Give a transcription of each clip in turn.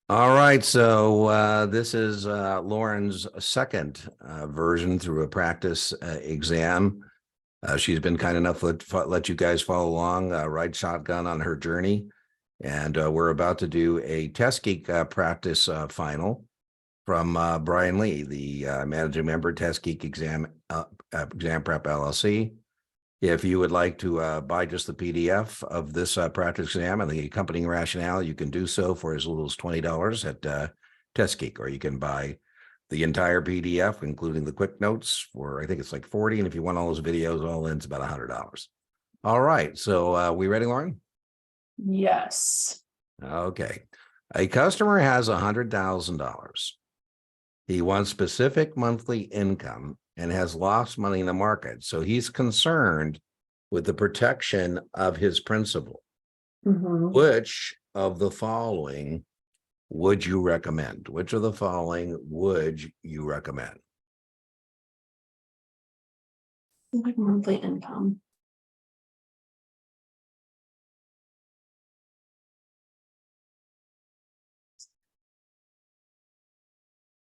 All right, so this is Lauren's second version through a practice exam. She's been kind enough to let you guys follow along, ride shotgun on her journey. And we're about to do a TestGeek practice final from Brian Lee, the managing member, TestGeek Exam Prep LLC. If you would like to buy just the PDF of this practice exam and the accompanying rationale, you can do so for as little as $20 at TestGeek, or you can buy the entire PDF, including the quick notes, for I think it's like 40. And if you want all those videos all in, it's about $100. All right. So we ready, Lauren? Yes. Okay. A customer has $100,000. He wants specific monthly income and has lost money in the market. So he's concerned with the protection of his principal. Mhm. Which of the following would you recommend? Which of the following would you recommend? Like monthly income.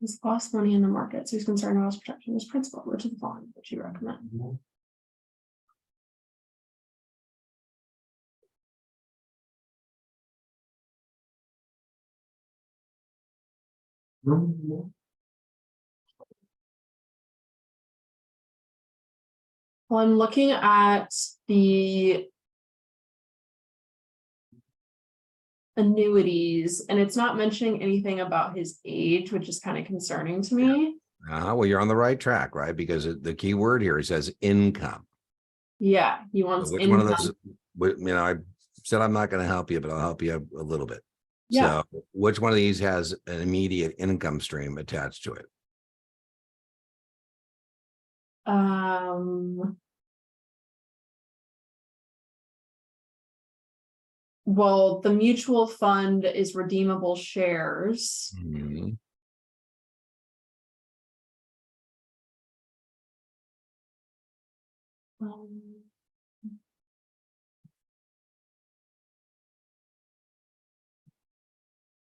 He's lost money in the market, so he's concerned about his protection of his principal. Which of the following would you recommend? Well, I'm looking at the annuities, and it's not mentioning anything about his age, which is kind of concerning to me. Well, you're on the right track, right? Because the key word here, it says income. Yeah, he So wants which income. one of those, I said I'm not going to help you, but I'll help you a little bit. Yeah. So which one of these has an immediate income stream attached to it? Well, the mutual fund is redeemable shares. Mhm.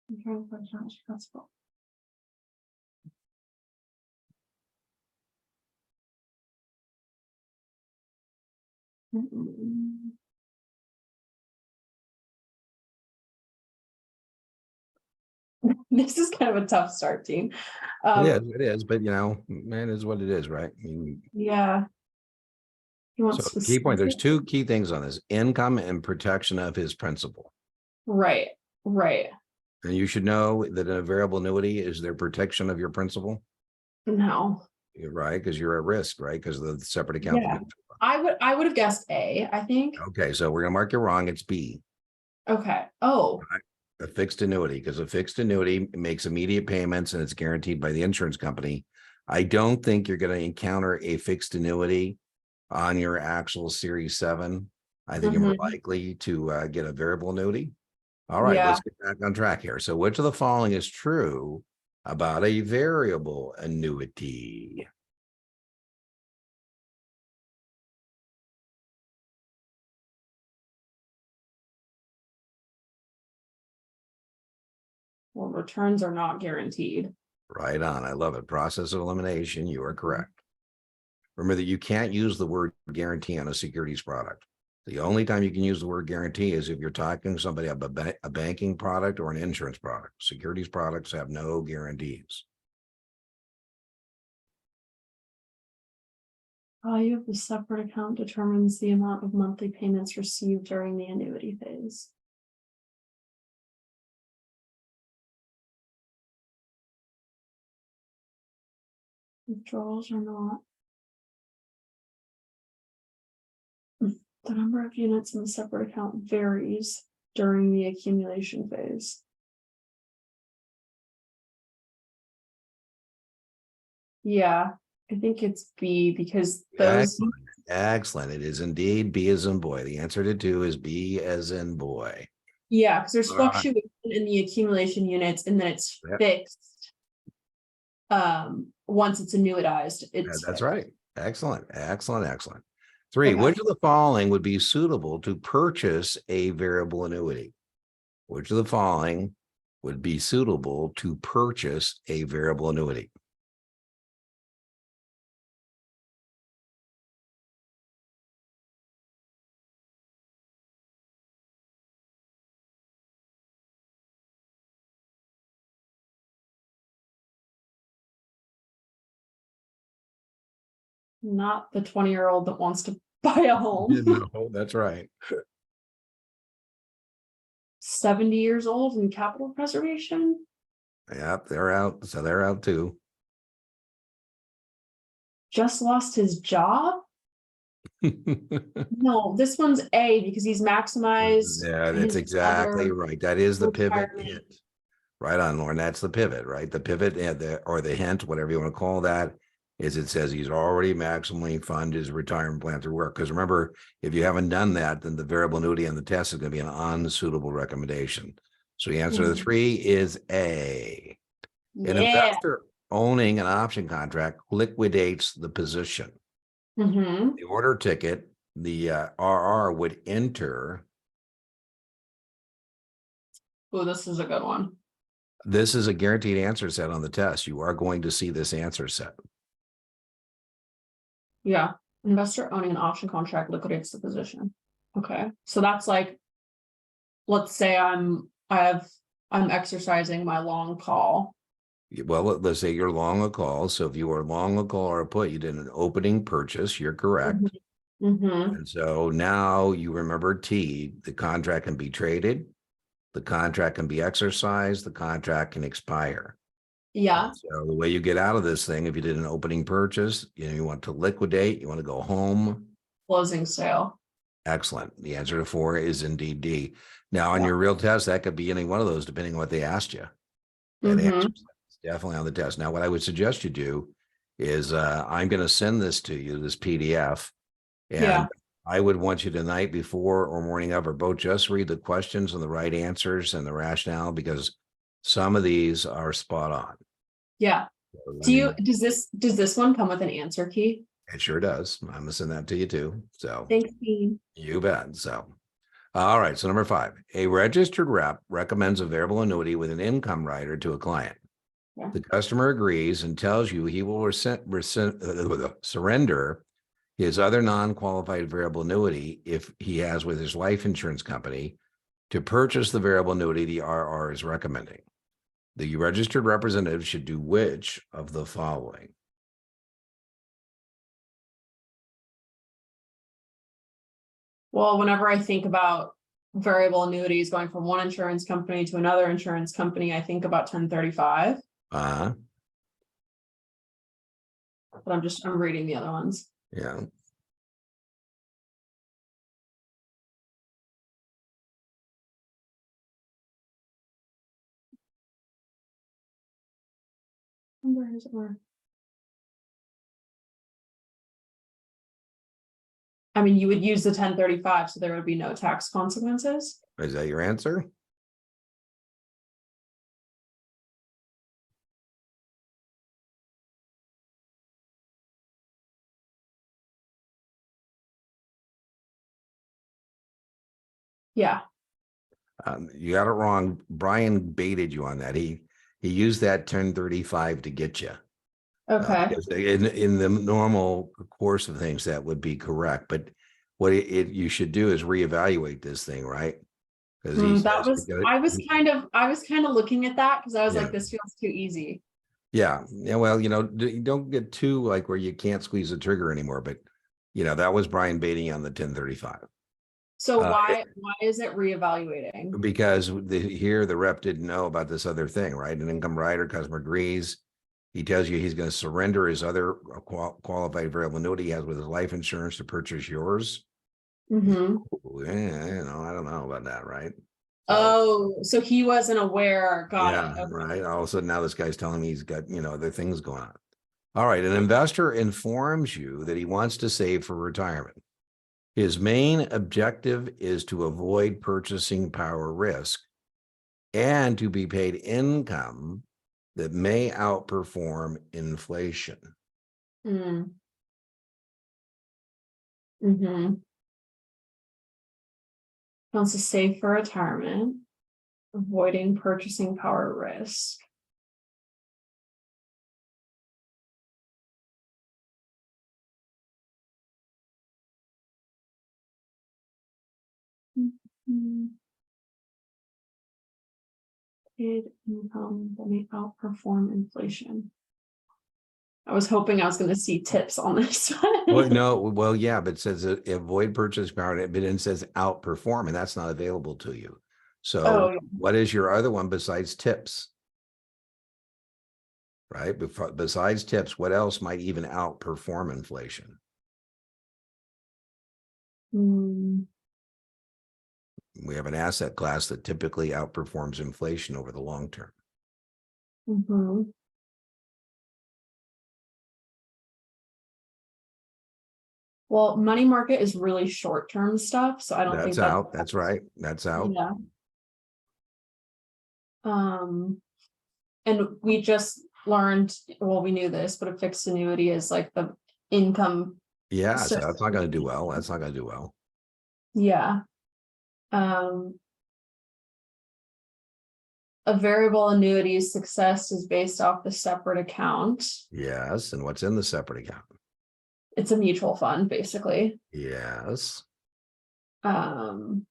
I'm trying to find how much that's for. This is kind of a tough start, team. It is, but man, is what it is, right? Yeah. He wants So key point, there's specific. two key things on this: income and protection of his principal. Right. And you should know that a variable annuity is their protection of your principal. No. You're right, because you're at risk, right? Because of the separate account. Yeah. I would have guessed A, I think. Okay, so we're gonna mark you wrong. It's B. Okay. Oh. Right. A fixed annuity, because a fixed annuity makes immediate payments and it's guaranteed by the insurance company. I don't think you're going to encounter a fixed annuity on your actual Series 7. I think you're more likely to get a variable annuity. All right, Yeah. let's get back on track here. So which of the following is true about a variable annuity? Well, returns are not guaranteed. Right on. I love it. Process of elimination. You are correct. Remember that you can't use the word guarantee on a securities product. The only time you can use the word guarantee is if you're talking to somebody about a banking product or an insurance product. Securities products have no guarantees. Value of the separate account determines the amount of monthly payments received during the annuity phase. Withdrawals are not. The number of units in the separate account varies during the accumulation phase. Yeah, I think it's B because those. Excellent. It is indeed B as in boy. The answer to 2 is B as in boy. Yeah, because there's fluctuation in the accumulation units, and then it's fixed. Once it's annuitized, it's that's fixed. right. Excellent. 3, which of the following would be suitable to purchase a variable annuity? Which of the following would be suitable to purchase a variable annuity? Not the 20-year-old that wants to buy a home. No, that's right. 70 years old in capital preservation. Yep, they're out. So they're out too. Just lost his job. No, this one's A because he's maximized. Yeah, that's his exactly other right. That is the pivot retirement. hint. Right on, Lauren. That's the pivot, right? The pivot and or the hint, whatever you want to call that, is it says he's already maximally funded his retirement plan through work. Because remember, if you haven't done that, then the variable annuity on the test is going to be an unsuitable recommendation. So the answer to the 3 is A. An Yeah. investor owning an option contract liquidates the position. The order ticket, the RR would enter. Oh, this is a good one. This is a guaranteed answer set on the test. You are going to see this answer set. Yeah. Investor owning an option contract liquidates the position. Okay. So that's like, let's say I'm exercising my long call. Well, let's say you're long a call. So if you are long a call or a put, you did an opening purchase, you're correct. And so now you remember T, the contract can be traded, the contract can be exercised, the contract can expire. Yeah. So the way you get out of this thing, if you did an opening purchase, you want to liquidate, you want to go home. Closing sale. Excellent. The answer to 4 is indeed D. Now on your real test, that could be any one of those, depending on what they asked you. That answer is definitely on the test. Now, what I would suggest you do is I'm going to send this to you, this PDF. And I would want you tonight before or morning of or both just read the questions and the right answers and the rationale, because some of these are spot on. Yeah. Does this one come with an answer key? It sure does. I'm gonna send that to you too. So Thanks, Dean. you bet. So, all right. So number 5, a registered rep recommends a variable annuity with an income rider to a client. Yeah. The customer agrees and tells you he will surrender his other non-qualified variable annuity if he has with his life insurance company to purchase the variable annuity the RR is recommending. The registered representative should do which of the following? Well, whenever I think about variable annuities going from one insurance company to another insurance company, I think about 1035. Uh-huh. But I'm reading the other ones. Yeah. Where is it? Where? I mean, you would use the 1035, so there would be no tax consequences. Is that your answer? Yeah. You got it wrong. Brian baited you on that. He used that 1035 to get you. Okay. In the normal course of things, that would be correct. But what you should do is reevaluate this thing, right? Because I was kind of looking at that because I was Yeah. like, this feels too easy. Yeah. Well, you don't get too like where you can't squeeze the trigger anymore. But that was Brian baiting on the 1035. So why is it reevaluating? Because here the rep didn't know about this other thing, right? An income rider, customer agrees. He tells you he's going to surrender his other qualified variable annuity he has with his life insurance to purchase yours. Mm-hmm. I don't know about that, right? So he wasn't aware. Got it. Okay. Right. All of a sudden now this guy's telling me he's got, other things going on. All right. An investor informs you that he wants to save for retirement. His main objective is to avoid purchasing power risk and to be paid income that may outperform inflation. Mm-hmm. Wants to save for retirement. Avoiding purchasing power risk. Paid income that may outperform inflation. I was hoping I was going to see tips on this Well, one. no, well, yeah, but it says avoid purchase power, but it says outperform, and that's not available to you. So Oh, yeah. what is your other one besides tips? Right? Besides tips, what else might even outperform inflation? Hmm. We have an asset class that typically outperforms inflation over the long term. Mhm. Well, money market is really short-term stuff, so I don't think That's that. out. That's right. That's out. Yeah. And we just learned, well, we knew this, but a fixed annuity is like the income. Yeah, so that's not going to do system. well. That's not going to do well. Yeah. A variable annuity's success is based off the separate account. Yes. And what's in the separate account? It's a mutual fund, basically. Yes. Um,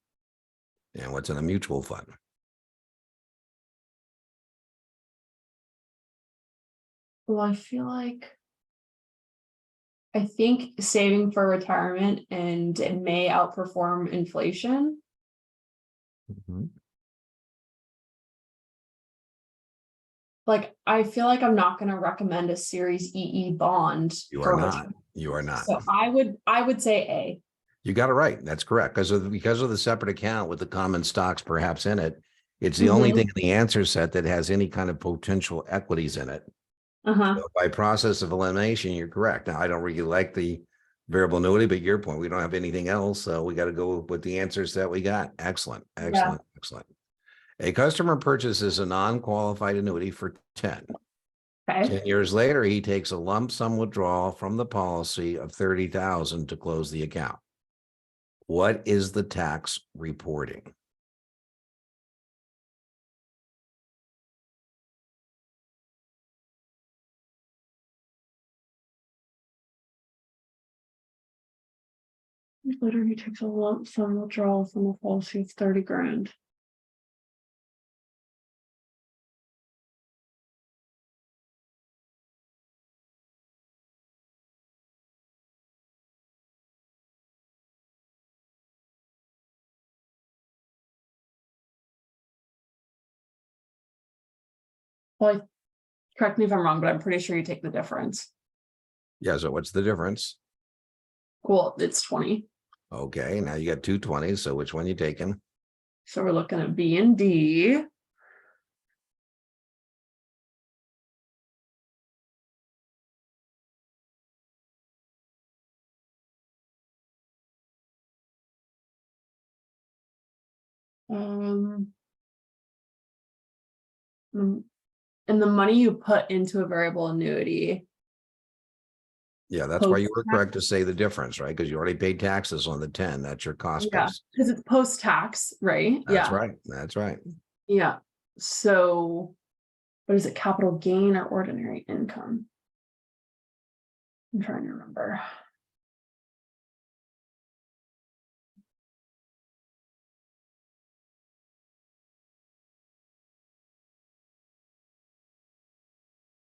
And what's in a mutual fund? well, I think saving for retirement and it may outperform inflation. Mhm. Like, I feel like I'm not going to recommend a Series EE bond You are for not. retirement. You are not. So I would say A. You got it right. That's correct. Because of the separate account with the common stocks perhaps in it. It's the only Mhm. thing in the answer set that has any kind of potential equities in it. Uh-huh. So by process of elimination, you're correct. Now, I don't really like the variable annuity, but your point, we don't have anything else. So we got to go with the answers that we got. Excellent. Yeah. Excellent. Excellent. A customer purchases a non-qualified annuity for 10. Okay. 10 years later, he takes a lump sum withdrawal from the policy of 30,000 to close the account. What is the tax reporting? Later, he takes a lump sum withdrawal from a policy of 30 grand. Well, correct me if I'm wrong, but I'm pretty sure you take the difference. Yeah, so what's the difference? Cool, it's 20. Okay, now you got 220. So which one you taking? So we're looking at B and D. Mm, and the money you put into a variable annuity. Yeah, that's why you were Post-tax? correct to say the difference, right? Because you already paid taxes on the 10. That's your cost Yeah, base. because it's post-tax, right? That's Yeah, right. That's right. yeah. So what is it, capital gain or ordinary income? I'm trying to remember.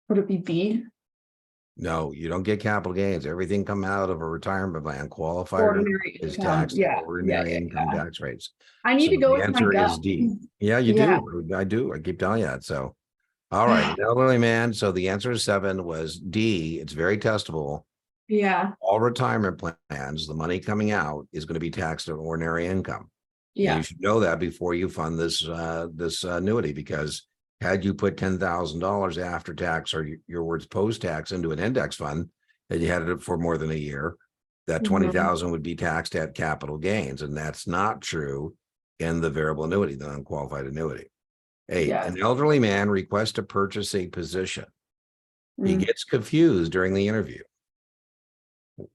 Would it be B? No, you don't get capital gains. Everything come out of a retirement plan, qualified or not, Ordinary is income. taxed at Yeah, yeah, ordinary yeah, income yeah. tax rates. I need So to go the with my answer gut. is D. Yeah, you Yeah. do. I do. I keep telling you that. So, all right, an elderly man. So the answer is 7 was D. It's very testable. Yeah, All retirement plans, the money coming out is going to be taxed at ordinary income. And yeah, you should know that before you fund this annuity, because had you put $10,000 after tax, or your words post tax, into an index fund and you had it for more than a year, that mhm, 20,000 would be taxed at capital gains, and that's not true in the variable annuity, the unqualified annuity. 8, yeah. an elderly man requests to purchase a position. He Mm. gets confused during the interview.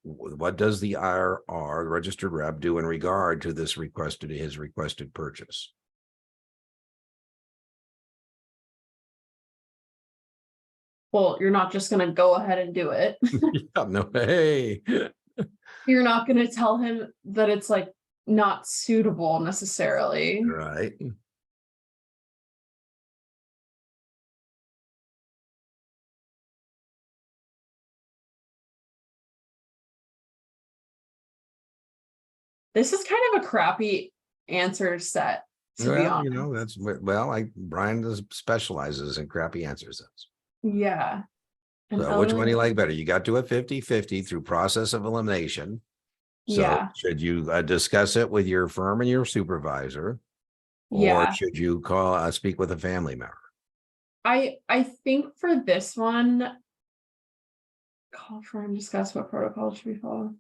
What does the IRR, the registered rep, do in regard to his requested purchase? well, you're not just gonna go ahead and do it. Yeah, no, hey. You're not gonna tell him that it's like not suitable necessarily. Right. This is kind of a crappy answer set, to be Well, honest. that's well, Brian specializes in crappy answers. Yeah. An So which one do you like element. better? You got to a 50-50 through process of elimination. So Yeah. should you discuss it with your firm and your supervisor, or Yeah. should you speak with a family member? I think for this one, call for and discuss what protocol should we follow.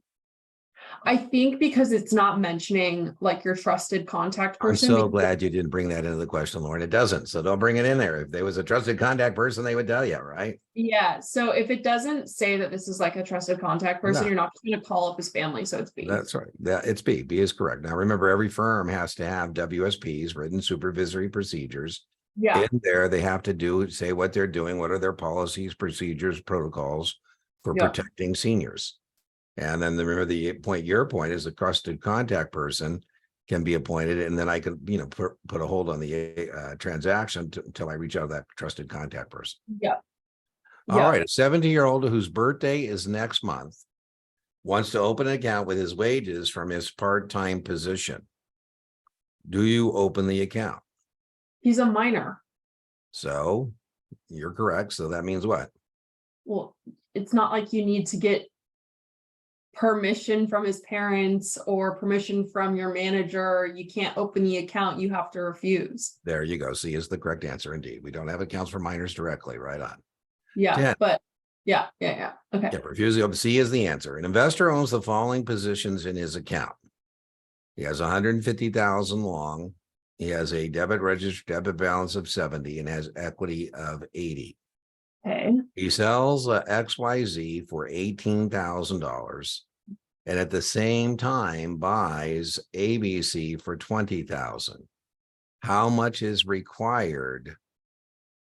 I think because it's not mentioning like your trusted contact I'm person. so glad you didn't bring that into the question, Lauren. It doesn't. So don't bring it in there. If there was a trusted contact person, they would tell you, right? Yeah. So if it doesn't say that this is like a trusted contact person, No. you're not going to call up his family. So it's B. That's right. It's B. B is correct. Now, remember, every firm has to have WSPs, written supervisory procedures. Yeah. In there, they have to say what they're doing, what are their policies, procedures, protocols for Yeah. protecting seniors. And then remember your point is a trusted contact person can be appointed, and then I can, put a hold on the transaction until I reach out to that trusted contact person. Yeah. All Yeah. right, a 70-year-old whose birthday is next month wants to open an account with his wages from his part-time position. Do you open the account? He's a minor. So you're correct. So that means what? Well, it's not like you need to get permission from his parents or permission from your manager. You can't open the account. You have to refuse. There you go. C is the correct answer. Indeed. We don't have accounts for minors directly. Right on. Yeah. 10. But yeah. Okay. Yeah, refusal. C is the answer. An investor owns the following positions in his account. He has 150,000 long. He has a registered debit balance of 70 and has equity of 80. Okay. He sells XYZ for $18,000 and at the same time buys ABC for 20,000. How much is required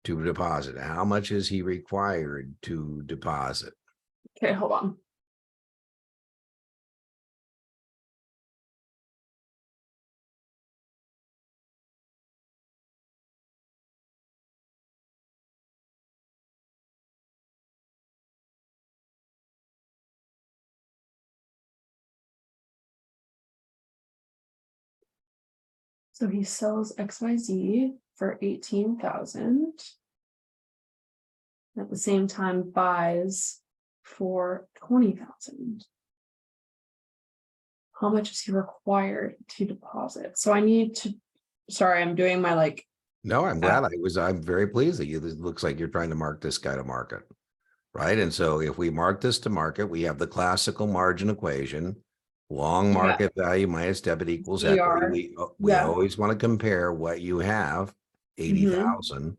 to deposit? How much is he required to deposit? Okay. Hold on. So he sells XYZ for 18,000. At the same time buys for 20,000. How much is he required to deposit? So I need to, sorry, I'm doing my No, I'm glad I'm very pleased that it looks like you're trying to mark this guy to market. Right. And so if we mark this to market, we have the classical margin equation, long market value minus debit equals equity. We Yeah. always want to compare what you have, 80,000,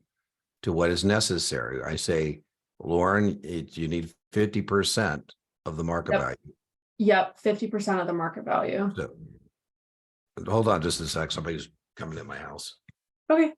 to what is necessary. I say, Lauren, you need 50% of the market value. Yep. 50% of the market value. So hold on just a sec. Somebody's coming in my house. Okay.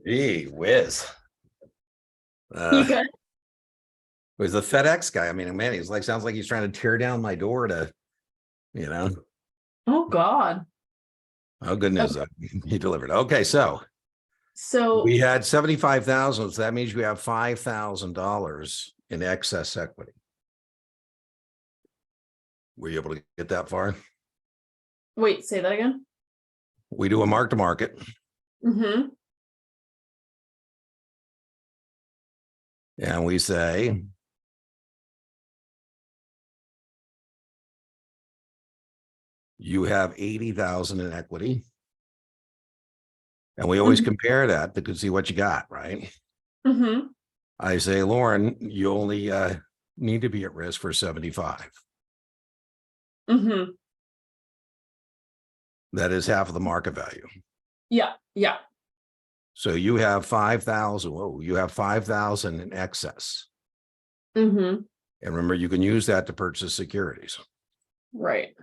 Gee whiz. You good? Was the FedEx guy. I mean, man, he's like, sounds like he's trying to tear down my door to, you know, Oh God. oh, good news. Okay. He delivered. Okay. So So we had 75,000. So that means we have $5,000 in excess equity. Were you able to get that far? wait, say that again. We do a mark to market Mm-hmm. and we say, you have 80,000 in equity. And we always compare that to see what you got, right? Mm-hmm. I say, Lauren, you only need to be at risk for 75. Mm-hmm. That is half of the market value. Yeah. Yeah. So you have 5,000. Whoa, you have 5,000 in excess. Mm-hmm. And remember, you can use that to purchase securities. Right.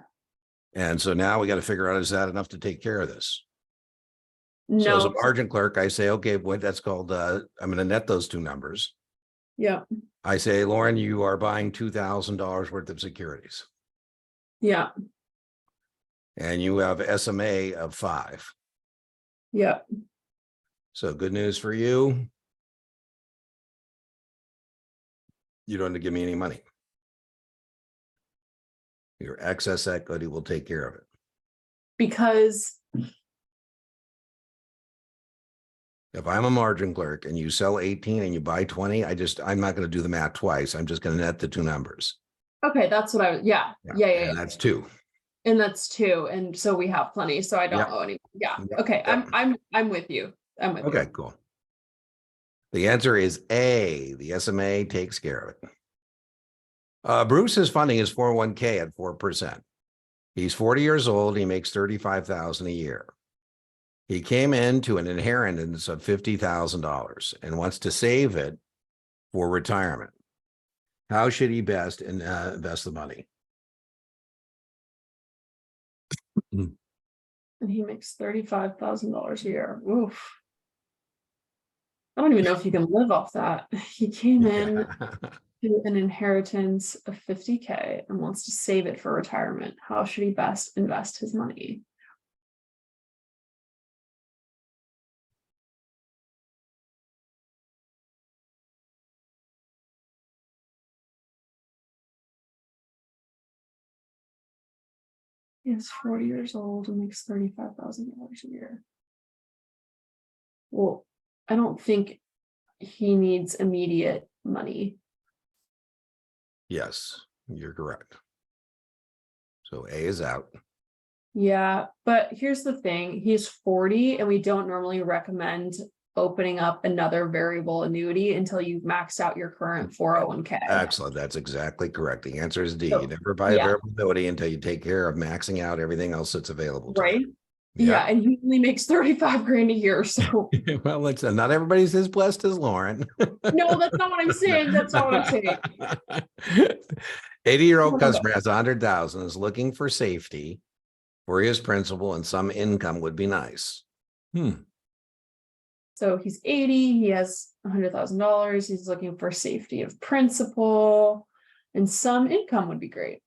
And so now we got to figure out, is that enough to take care of this? So as a No. margin clerk, I say, okay, what that's called, I'm going to net those two numbers. Yeah. I say, Lauren, you are buying $2,000 worth of securities Yeah. and you have SMA of 5. Yeah. So good news for you. You don't have to give me any money. Your excess equity will take care of it. Because If I'm a margin clerk and you sell 18 and you buy 20, I'm not going to do the math twice. I'm just going to net the two numbers. okay, that's what I was. Yeah. And that's 2. And that's 2. And so we have plenty. So I don't Yep. owe any. Yeah. Yep. Okay. Yep. I'm with you. I'm with Okay, you. cool. The answer is A. The SMA takes care of it. Bruce is funding his 401k at 4%. He's 40 years old. He makes $35,000 a year. He came into an inheritance of $50,000 and wants to save it for retirement. How should he best invest the money? And he makes $35,000 a year. Oof. I don't even know if you can live off that. He came in to an inheritance of 50K and wants to save it for retirement. How should he best invest his money? He is 40 years old and makes $35,000 a year. Well, I don't think he needs immediate money. Yes, you're correct. So A is out. Yeah, but here's the thing. He's 40 and we don't normally recommend opening up another variable annuity until you've maxed out your current 401k. Excellent. That's exactly correct. The answer is D. So, You never buy a yeah. variable annuity until you take care of maxing out everything else that's available to Right? you. Yeah, and he only makes 35 grand a year. So Well, it's not everybody's as blessed as Lauren. no, that's not what I'm saying. That's not what I'm saying. 80-year-old customer has 100,000, is looking for safety for his principal, and some income would be nice. So he's 80, he has $100,000. He's looking for safety of principal, and some income would be great.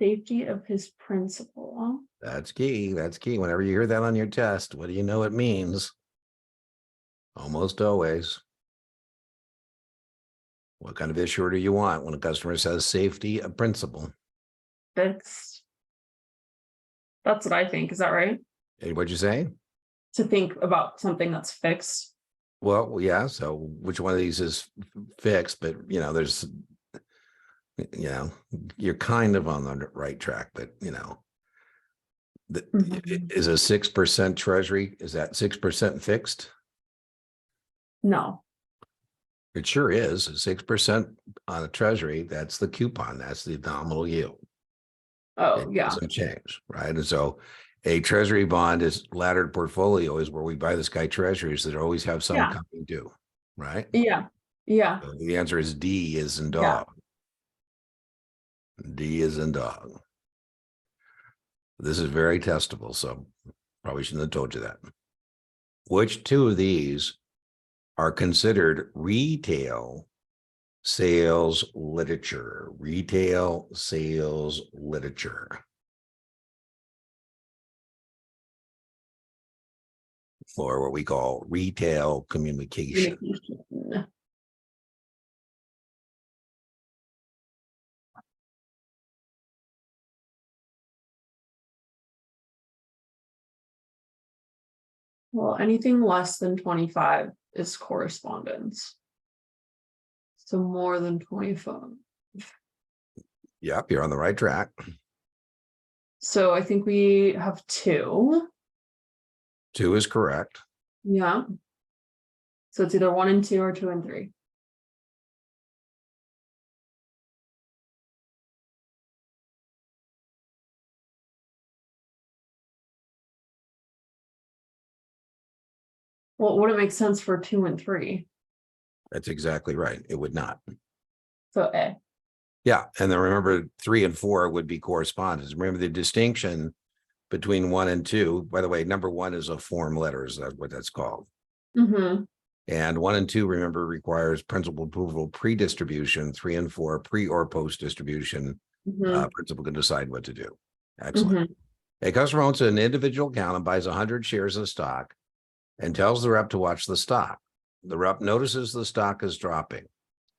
Safety of his principal. That's key. That's key. Whenever you hear that on your test, what do you know it means? Almost always. What kind of issuer do you want when a customer says safety of principal? Fixed. That's what I think. Is that right? Hey, what'd you say? To think about something that's fixed. Well, yeah. So which one of these is fixed? But there's, you're kind of on the right track, but is a 6% treasury, is that 6% fixed? No. It sure is 6% on a treasury. That's the coupon. That's the nominal yield. Oh, It yeah, doesn't change, right? And so a treasury bond is laddered portfolio is where we buy the sky treasuries that always have some yeah, coming due, right? yeah, yeah, So the answer is D is in yeah. dog. D is in dog. This is very testable, so probably shouldn't have told you that. Which two of these are considered retail sales literature? Retail sales literature. Or what we call retail communication. Communication. Well, anything less than 25 is correspondence. So more than 25. Yep, you're on the right track. So I think we have two. 2 is correct. Yeah. So it's either 1 and 2 or 2 and 3. Well, would it make sense for 2 and 3? That's exactly right. It would not. So A. Yeah, and then remember 3 and 4 would be correspondence. Remember the distinction between 1 and 2. By the way, number 1 is a form letters. That's what that's called. Mm-hmm. And 1 and 2, remember, requires principal approval pre-distribution. 3 and 4, pre or post distribution. Mm-hmm. Principal can decide what to do. Excellent. Mm-hmm. A customer owns an individual account and buys 100 shares of stock and tells the rep to watch the stock. The rep notices the stock is dropping.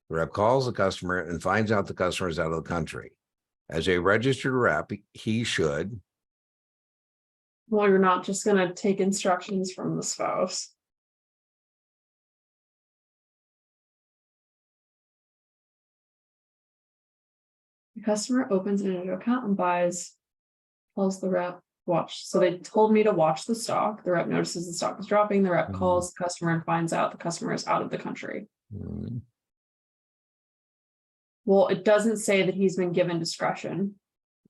The rep calls the customer and finds out the customer is out of the country. As a registered rep, he should. Well, you're not just going to take instructions from the spouse. The customer opens an individual account and tells the rep, watch. So they told me to watch the stock. The rep notices the stock is dropping. The rep calls the customer and finds out the customer is out of the country. Well, it doesn't say that he's been given discretion.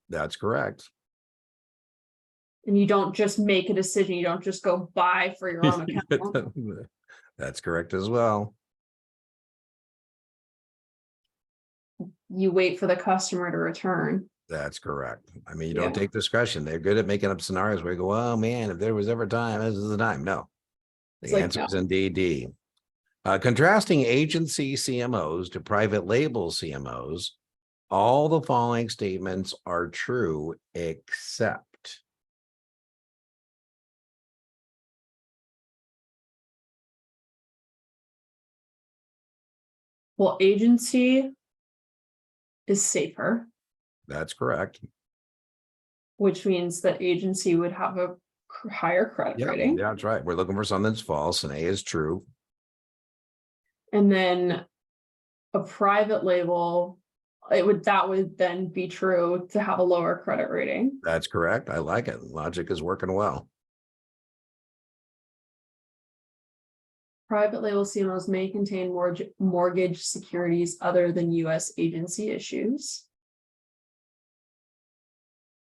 That's correct. And you don't just make a decision. You don't just go buy for your own account. That's correct as well. You wait for the customer to return. That's correct. I mean, you don't take discussion. They're good at making up scenarios where you go, oh man, if there was ever time, this is the time. No, the answer is indeed D. Contrasting agency CMOs to private label CMOs, all the following statements are true except. Well, agency is safer, That's correct. which means that agency would have a higher credit rating. Yeah, that's right. We're looking for something that's false, and A is true. And then a private label, that would then be true to have a lower credit rating. That's correct. I like it. Logic is working well. Private label CMOs may contain mortgage securities other than U.S. agency issues.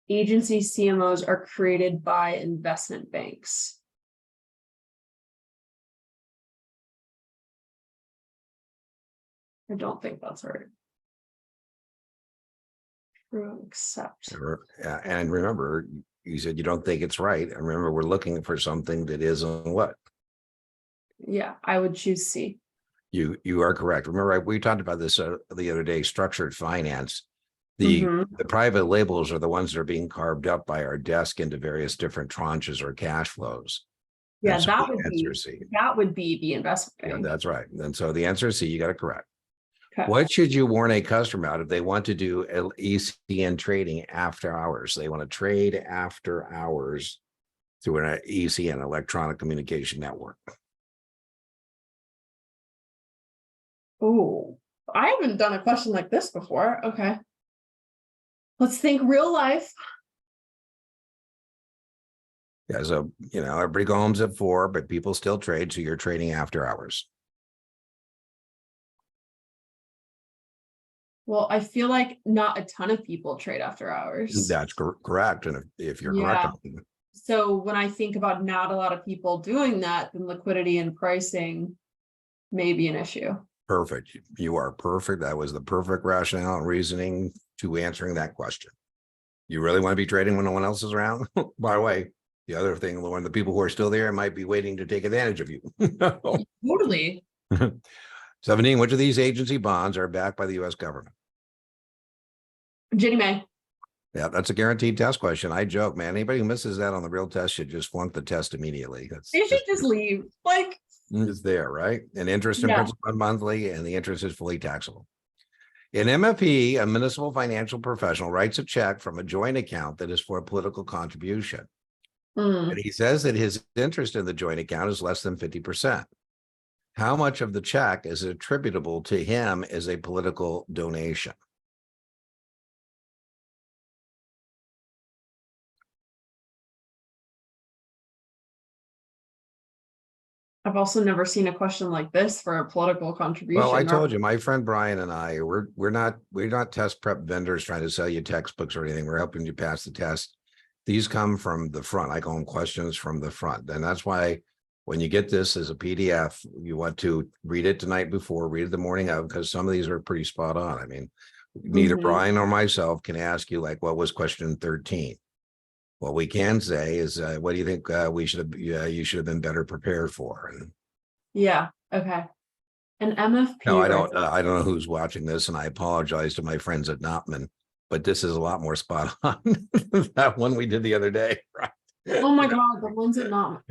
Agency CMOs are created by investment banks. I don't think that's right. True, except. And remember, you said you don't think it's right. And remember, we're looking for something that isn't what? Yeah, I would choose C. You are correct. Remember, we talked about this the other day, structured finance. The private labels are the ones that are being carved up by our desk into various different tranches or cash flows. Yeah, so that would be the investment bank. Yeah, that's right. And so the answer is C, you got it correct. Okay. What should you warn a customer about if they want to do ECN trading after hours? They want to trade after hours through an ECN, electronic communication network. Oh, I haven't done a question like this before. Okay. Let's think real life. Yeah, so, everybody goes home at 4, but people still trade. So you're trading after hours. Well, I feel like not a ton of people trade after hours. That's correct. And if you're correct, Yeah. So when I think about not a lot of people doing that, then liquidity and pricing may be an issue. perfect. You are perfect. That was the perfect rationale and reasoning to answering that question. You really want to be trading when no one else is around? By the way, the other thing, Lauren, the people who are still there might be waiting to take advantage of you. Totally. 17, which of these agency bonds are backed by the US government? Ginnie Mae. Yeah, that's a guaranteed test question. I joke, man. Anybody who misses that on the real test should just flunk the test immediately. They should just leave. Like, it's there, right? And interest and Yeah. principal monthly, and the interest is fully taxable. In MFP, a municipal financial professional writes a check from a joint account that is for a political contribution. And he says that his interest in the joint account is less than 50%. How much of the check is attributable to him as a political donation? I've also never seen a question like this for a political contribution. Well, I told you, my friend Brian and I, we're not test prep vendors trying to sell you textbooks or anything. We're helping you pass the test. These come from the front. I call them questions from the front. And that's why when you get this as a PDF, you want to read it the night before, read it the morning of, because some of these are pretty spot on. I mean, neither Brian or myself can ask you like, what was question 13? What we can say is, what do you think you should have been better prepared for? And Yeah. Okay. An MFP. no, I don't know who's watching this, and I apologize to my friends at Notman, but this is a lot more spot on than that one we did the other day. Right? Oh my God, the ones that not.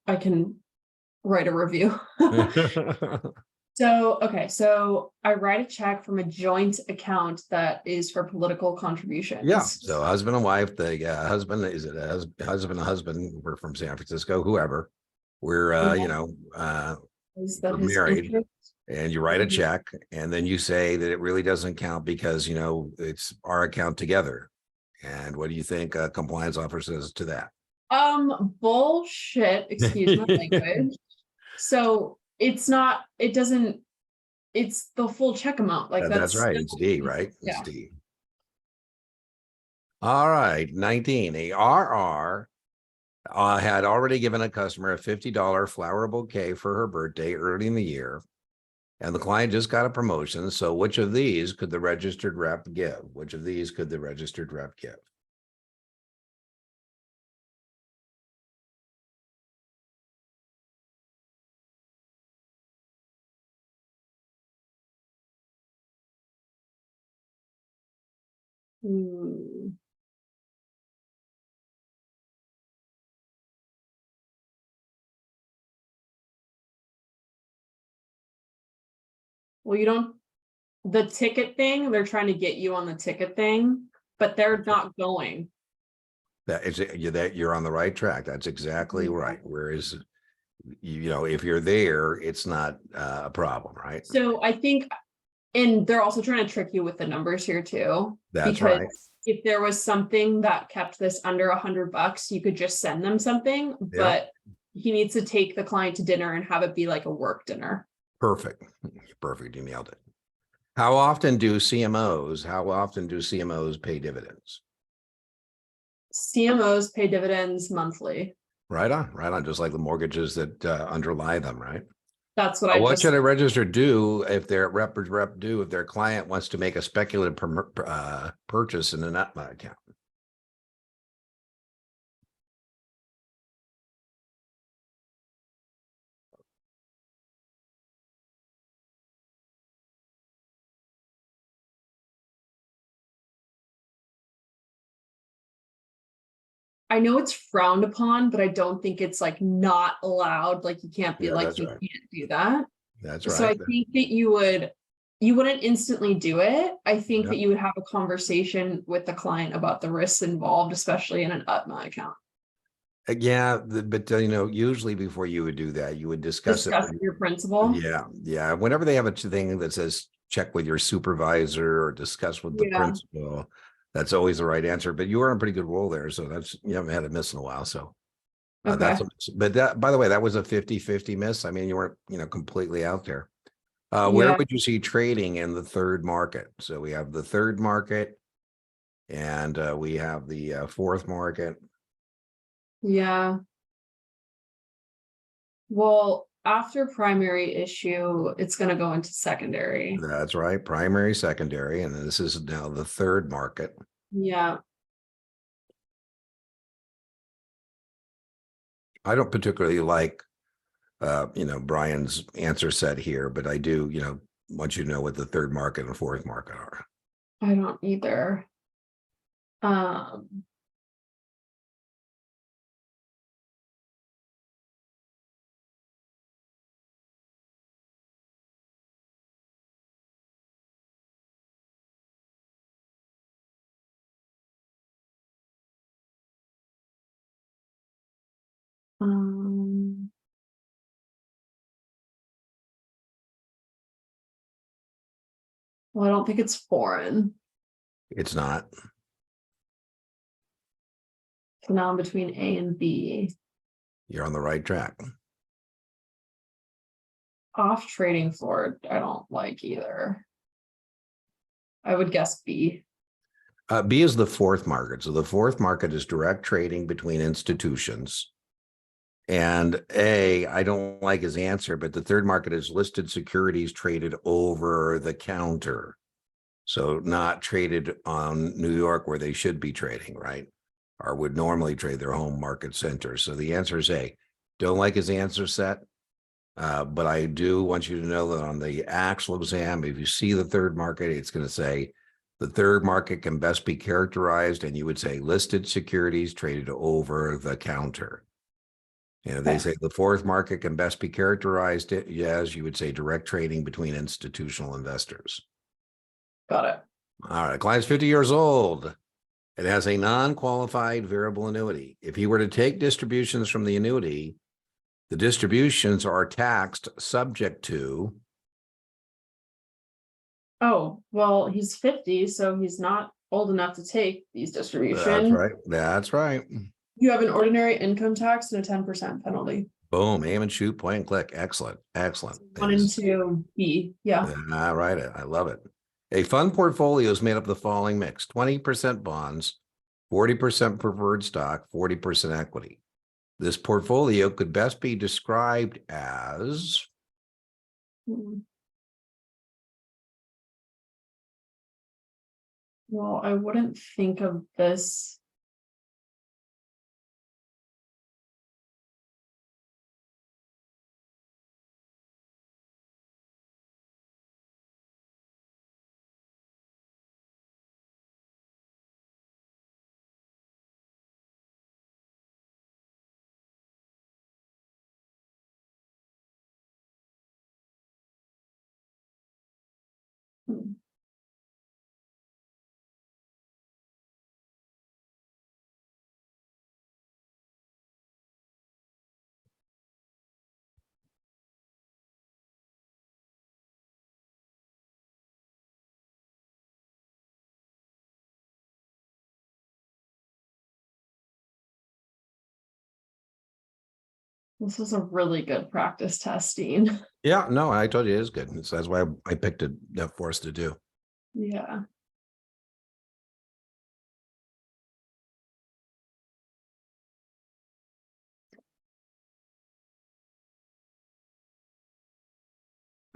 I can write a review. So, okay, so I write a check from a joint account that is for political contributions. Yeah. So husband and wife, the husband, is it a husband? We're from San Francisco, whoever. We're, we're married. Interest? And you write a check, and then you say that it really doesn't count because, it's our account together. And what do you think a compliance officer says to that? Bullshit, excuse my language. So it's the full check amount. Like That's right. It's D, right? It's Yeah. D. All right. 19. A RR had already given a customer a $50 flower bouquet for her birthday early in the year. And the client just got a promotion. So which of these could the registered rep give? Which of these could the registered rep give? Well, the ticket thing, they're trying to get you on the ticket thing, but they're not going. That you're on the right track. That's exactly right. Whereas, if you're there, it's not a problem, right? So I think, and they're also trying to trick you with the numbers here too. That's because right. if there was something that kept this under $100, you could just send them something, but he needs to take the client to dinner and have it be like a work dinner. Perfect. Perfect. You nailed it. How often do CMOs pay dividends? CMOs pay dividends monthly. Right on. Just like the mortgages that underlie them, right? That's what What should a register do if their rep do if their client wants to make a speculative purchase in an UTMA account? I know it's frowned upon, but I don't think it's like not allowed. Like you can't be like, you can't do that. That's right. So I think that you wouldn't instantly do it. I think that you would have a conversation with the client about the risks involved, especially in an UTMA account. Yeah, but usually before you would do that, you would discuss it with your principal. Yeah. Whenever they have a thing that says check with your supervisor or discuss with the principal, that's always the right answer. But you were in a pretty good role there, so you haven't had a miss in a while. So by the way, that was a 50-50 miss. I mean, you weren't completely out there. Where Yeah, would you see trading in the third market? So we have the third market and we have the fourth market. yeah. Well, after primary issue, it's gonna go into secondary. That's right, primary, secondary, and this is now the third market. Yeah, I don't particularly like, Brian's answer set here, but I do, want you to know what the third market and fourth market are. I don't either. Um, um, well, I don't think it's foreign. It's not. So now I'm between A and B. You're on the right track. Off trading floor, I don't like either. I would guess B. B is the fourth market. So the fourth market is direct trading between institutions. And A, I don't like his answer, but the third market is listed securities traded over the counter. So not traded on New York where they should be trading, right? Or would normally trade their home market center. So the answer is A. Don't like his answer set. But I do want you to know that on the actual exam, if you see the third market, it's going to say the third market can best be characterized, and you would say listed securities traded over the counter. And if they say the fourth market can best be characterized, yes, you would say direct trading between institutional investors. Got it. All right, client's 50 years old. It has a non-qualified variable annuity. If he were to take distributions from the annuity, the distributions are taxed subject to. Oh, well, he's 50, so he's not old enough to take these That's distributions. right. That's right. You have an ordinary income tax and a 10% penalty. Boom, aim and shoot, point and click. Excellent. Excellent. One and two B. Yeah. All right. I love it. A fund portfolio is made up of the following mix: 20% bonds, 40% preferred stock, 40% equity. This portfolio could best be described as. Hmm. Well, I wouldn't think of this. Hmm. This is a really good practice testing. Yeah, no, I told you it is good. So that's why I picked it for us to do. Yeah.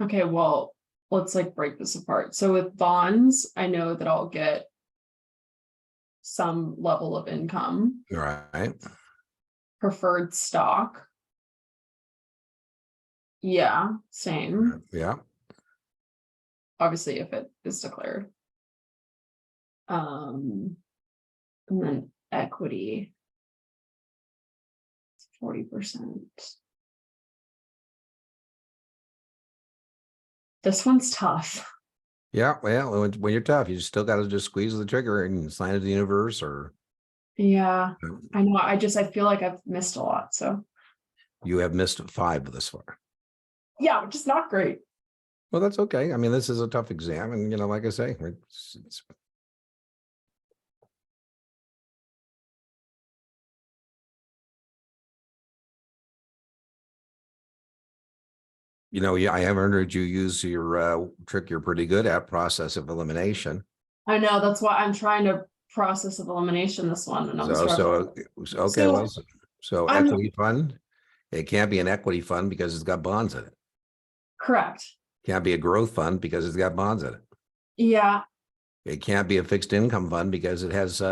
Okay, well, let's like break this apart. So with bonds, I know that I'll get some level of income. All right. Preferred stock. Yeah, same. Yeah. Obviously, if it is declared. And then equity. 40%. This one's tough. Yeah. Well, when you're tough, you still got to just squeeze the trigger and sign it to the universe, or Yeah, I know. I feel like I've missed a lot. So you have missed 5 this far. yeah, which is not great. Well, that's okay. I mean, this is a tough exam, and like I say, it's You know, yeah, I haven't heard you use your trick you're pretty good at, process of elimination. I know, that's why I'm trying to process of elimination this one and I'm struggling. Okay, well, so I'm equity fund, it can't be an equity fund because it's got bonds in it. correct. Can't be a growth fund because it's got bonds in it. Yeah. It can't be a fixed income fund because it has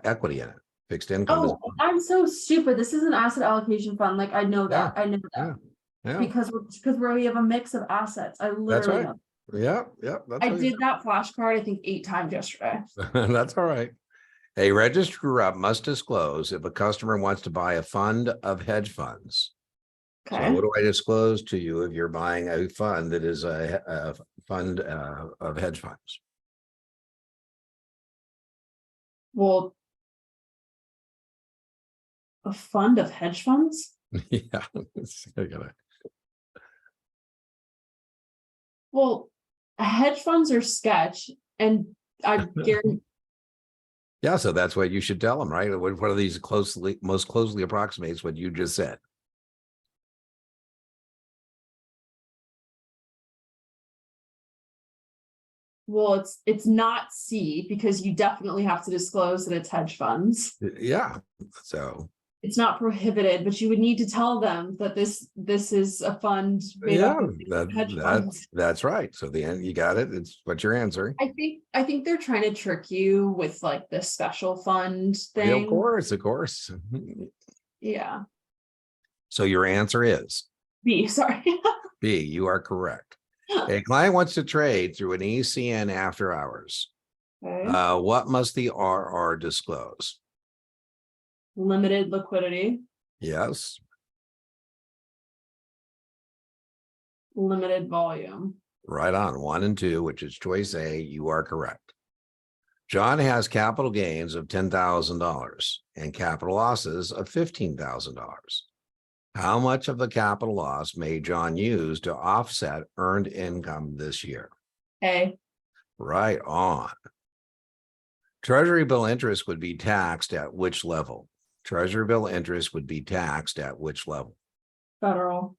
equity in it. Fixed income is. Oh, I'm so stupid. This is an asset allocation fund. Like I know that. I know that. Yeah, Because we have a mix of assets. I that's literally right. know. Yeah, that's I right. did that flashcard, I think 8 times yesterday. That's all right. A registered rep must disclose if a customer wants to buy a fund of hedge funds. So Okay. what do I disclose to you if you're buying a fund that is a fund of hedge funds? Well, a fund of hedge funds? Yeah. I gotta- Well, hedge funds are sketch and I guarantee Yeah, so that's what you should tell them, right? What are these most closely approximates what you just said? well, it's not C because you definitely have to disclose that it's hedge funds. Yeah, so It's not prohibited, but you would need to tell them that this is a fund made yeah, up of hedge funds. that's right. So the end, you got it. It's what you're answering. I think they're trying to trick you with like this special fund Yeah, of thing. course, of course. Yeah. So your answer is B, sorry. B. You are correct. A client wants to trade through an ECN after hours. Okay. What must the RR disclose? Limited liquidity, Yes, limited volume. right on. 1 and 2, which is choice A. You are correct. John has capital gains of $10,000 and capital losses of $15,000. How much of the capital loss may John use to offset earned income this year? A, Right on. Treasury bill interest would be taxed at which level? Treasury bill interest would be taxed at which level? federal.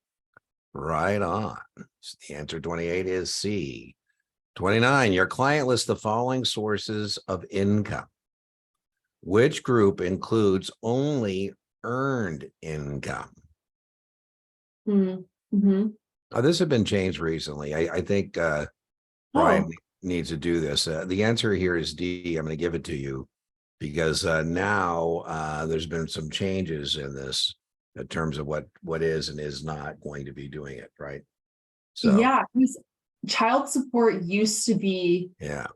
Right on. So the answer 28 is C. 29, your client lists the following sources of income. Which group includes only earned income? Mm-hmm. This has been changed recently. I think Oh, Brian needs to do this. The answer here is D. I'm going to give it to you because now there's been some changes in this in terms of what is and is not going to be doing it, right? So yeah, because child support used to be, yeah.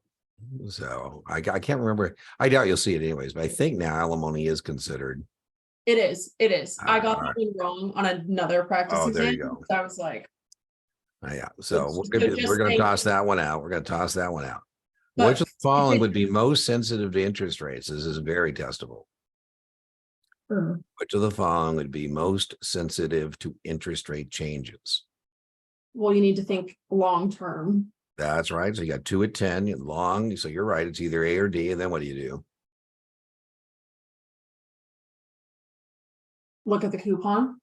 So I can't remember. I doubt you'll see it anyways, but I think now alimony is considered. it is. I got All right. that one wrong on another practice Oh, there exam. you go. So I was like, Yeah. So so we're just going to saying, toss that one out. We're going to toss that one out. Which but of the following would be most sensitive to interest rates? This is very testable. Which of the following would be most sensitive to interest rate changes? well, you need to think long term. That's right. So you got 2 at 10 long. So you're right. It's either A or D. And then what do you do? Look at the coupon.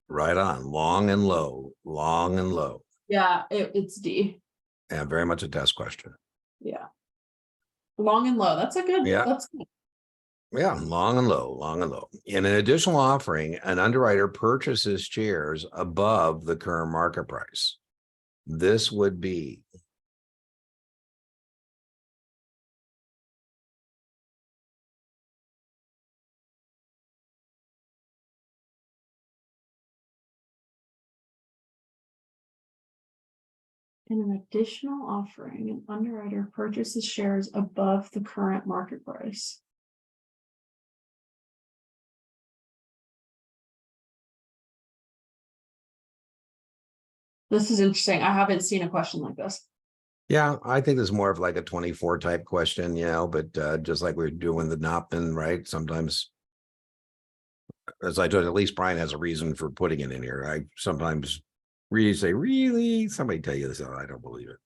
Right on. Long and low. Long and low. Yeah, it's D. And very much a test question. Yeah. Long and low. That's a good, Yeah. that's good. Yeah, long and low, long and low. In an additional offering, an underwriter purchases shares above the current market price. This would be In an additional offering, an underwriter purchases shares above the current market price. This is interesting. I haven't seen a question like this. yeah, I think it's more of like a 24 type question, but just like we're doing the Nopin, right? Sometimes, as I told you, at least Brian has a reason for putting it in here. I sometimes really say, really? Somebody tell you this, oh, I don't believe it.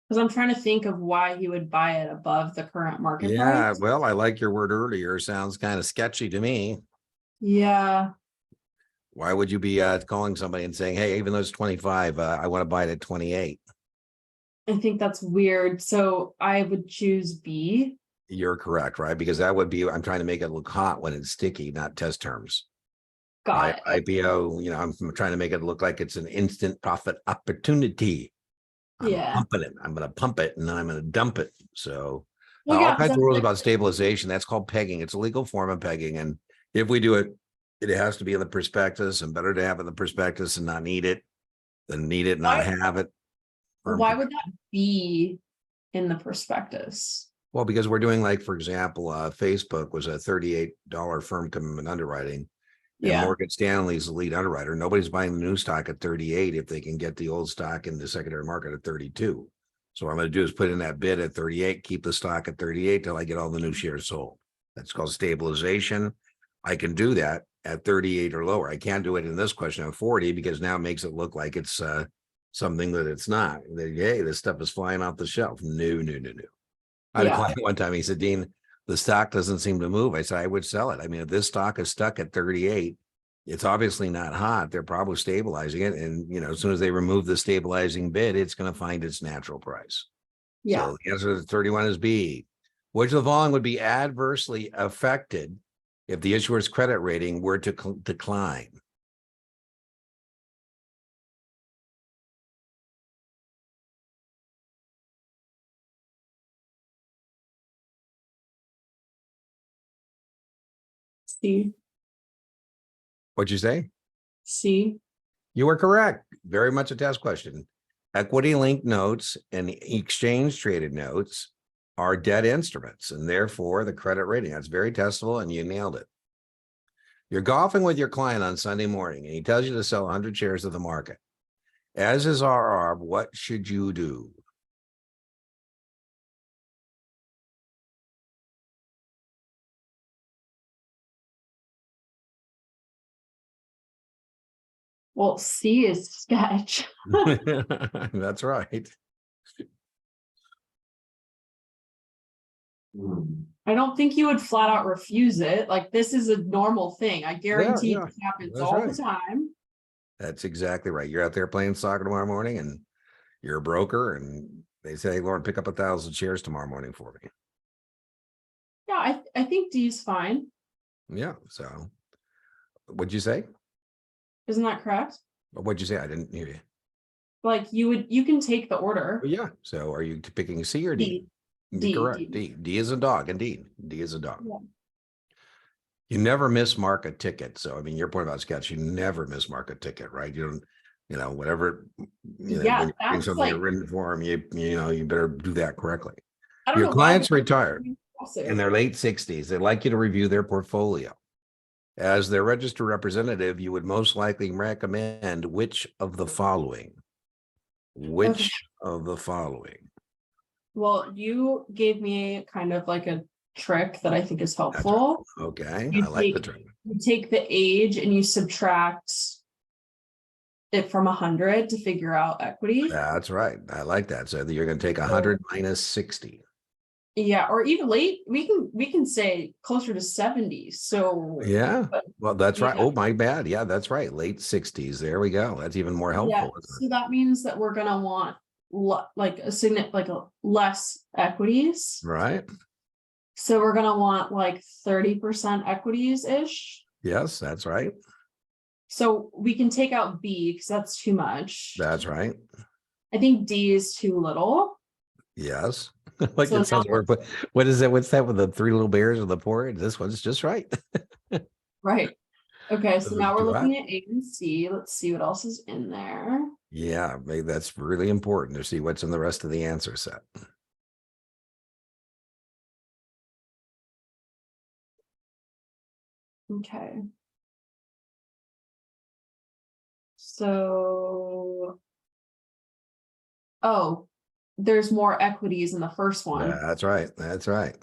Because I'm trying to think of why he would buy it above the current market Yeah, price. well, I like your word earlier. Sounds kind of sketchy to me. Yeah. Why would you be calling somebody and saying, hey, even though it's 25, I want to buy it at 28? I think that's weird. So I would choose B. You're correct, right? Because that would be, I'm trying to make it look hot when it's sticky, not test terms. Right? Got it. IPO, I'm trying to make it look like it's an instant profit opportunity. I'm Yeah. pumping it. I'm going to pump it and then I'm going to dump it. So Well, all yeah, 'cause kinds of that's rules like, about stabilization. That's called pegging. It's a legal form of pegging. And if we do it, it has to be in the prospectus, and better to have it in the prospectus and not need it than need it, not why, have it. why would that be in the prospectus? Well, because we're doing, like, for example, Facebook was a $38 firm commitment underwriting. And Yeah. Morgan Stanley's the lead underwriter. Nobody's buying the new stock at 38 if they can get the old stock in the secondary market at 32. So what I'm going to do is put in that bid at 38, keep the stock at 38 till I get all the new shares sold. That's called stabilization. I can do that at 38 or lower. I can't do it in this question at 40 because now it makes it look like it's something that it's not. Hey, this stuff is flying off the shelf. No. I had a Yeah. client one time. He said, Dean, the stock doesn't seem to move. I said, I would sell it. I mean, if this stock is stuck at 38, it's obviously not hot. They're probably stabilizing it. And, as soon as they remove the stabilizing bid, it's going to find its natural price. Yeah. So the answer to 31 is B. Which of the following would be adversely affected if the issuer's credit rating were to decline? C. What'd you say? C. You were correct. Very much a test question. Equity linked notes and exchange traded notes are debt instruments, and therefore the credit rating. That's very testable, and you nailed it. You're golfing with your client on Sunday morning, and he tells you to sell 100 shares of the market. As is our arb, what should you do? Well, C is sketch. That's right. I don't think you would flat out refuse it. Like, this is a normal thing. I guarantee Yeah, this happens that's all right. the time. That's exactly right. You're out there playing soccer tomorrow morning, and you're a broker, and they say, Lauren, pick up 1,000 shares tomorrow morning for me. Yeah, I think D is fine. Yeah. So what'd you say? Isn't that correct? What'd you say? I didn't hear you. Like, you can take the order. Oh, yeah. So are you picking C or D? D. Correct. D. D is a dog. Indeed. D is a dog. Yeah. You never mismark a ticket. So, I mean, your point about sketch, you never mismark a ticket, right? You don't, whatever, Yeah, when you bring that's something in like, written form, you better do that correctly. I don't Your know why. client's retired in Impressive. their late 60s. They'd like you to review their portfolio. As their registered representative, you would most likely recommend which of the following? Which of the following? Well, you gave me kind of like a trick that I think is That's right. helpful. Okay. You I like the take- trick. You take the age and you subtract it from 100 to figure out equity. That's right. I like that. So you're going to take 100 minus 60. Yeah, or even late, we can say closer to 70. So Yeah. but- Well, that's right. yeah. Oh, my bad. Yeah, that's right. Late 60s. There we go. That's even more helpful. Yeah, Isn't so that means that we're gonna want like a less equities. it? Right. So we're gonna want like 30% equities-ish. Yes, that's right. So we can take out B because that's too much. That's right. I think D is too little. Yes. Like So it sounds now- but what is that? What's that with the 3 little bears or the porridge? This one's just right. Right. Okay, so Those now are we're too looking at A and C. Let's see what else is in there. Yeah, maybe that's really important to see what's in the rest of the answer set. Okay. So, oh, there's more equities in the first one. That's right. That's right.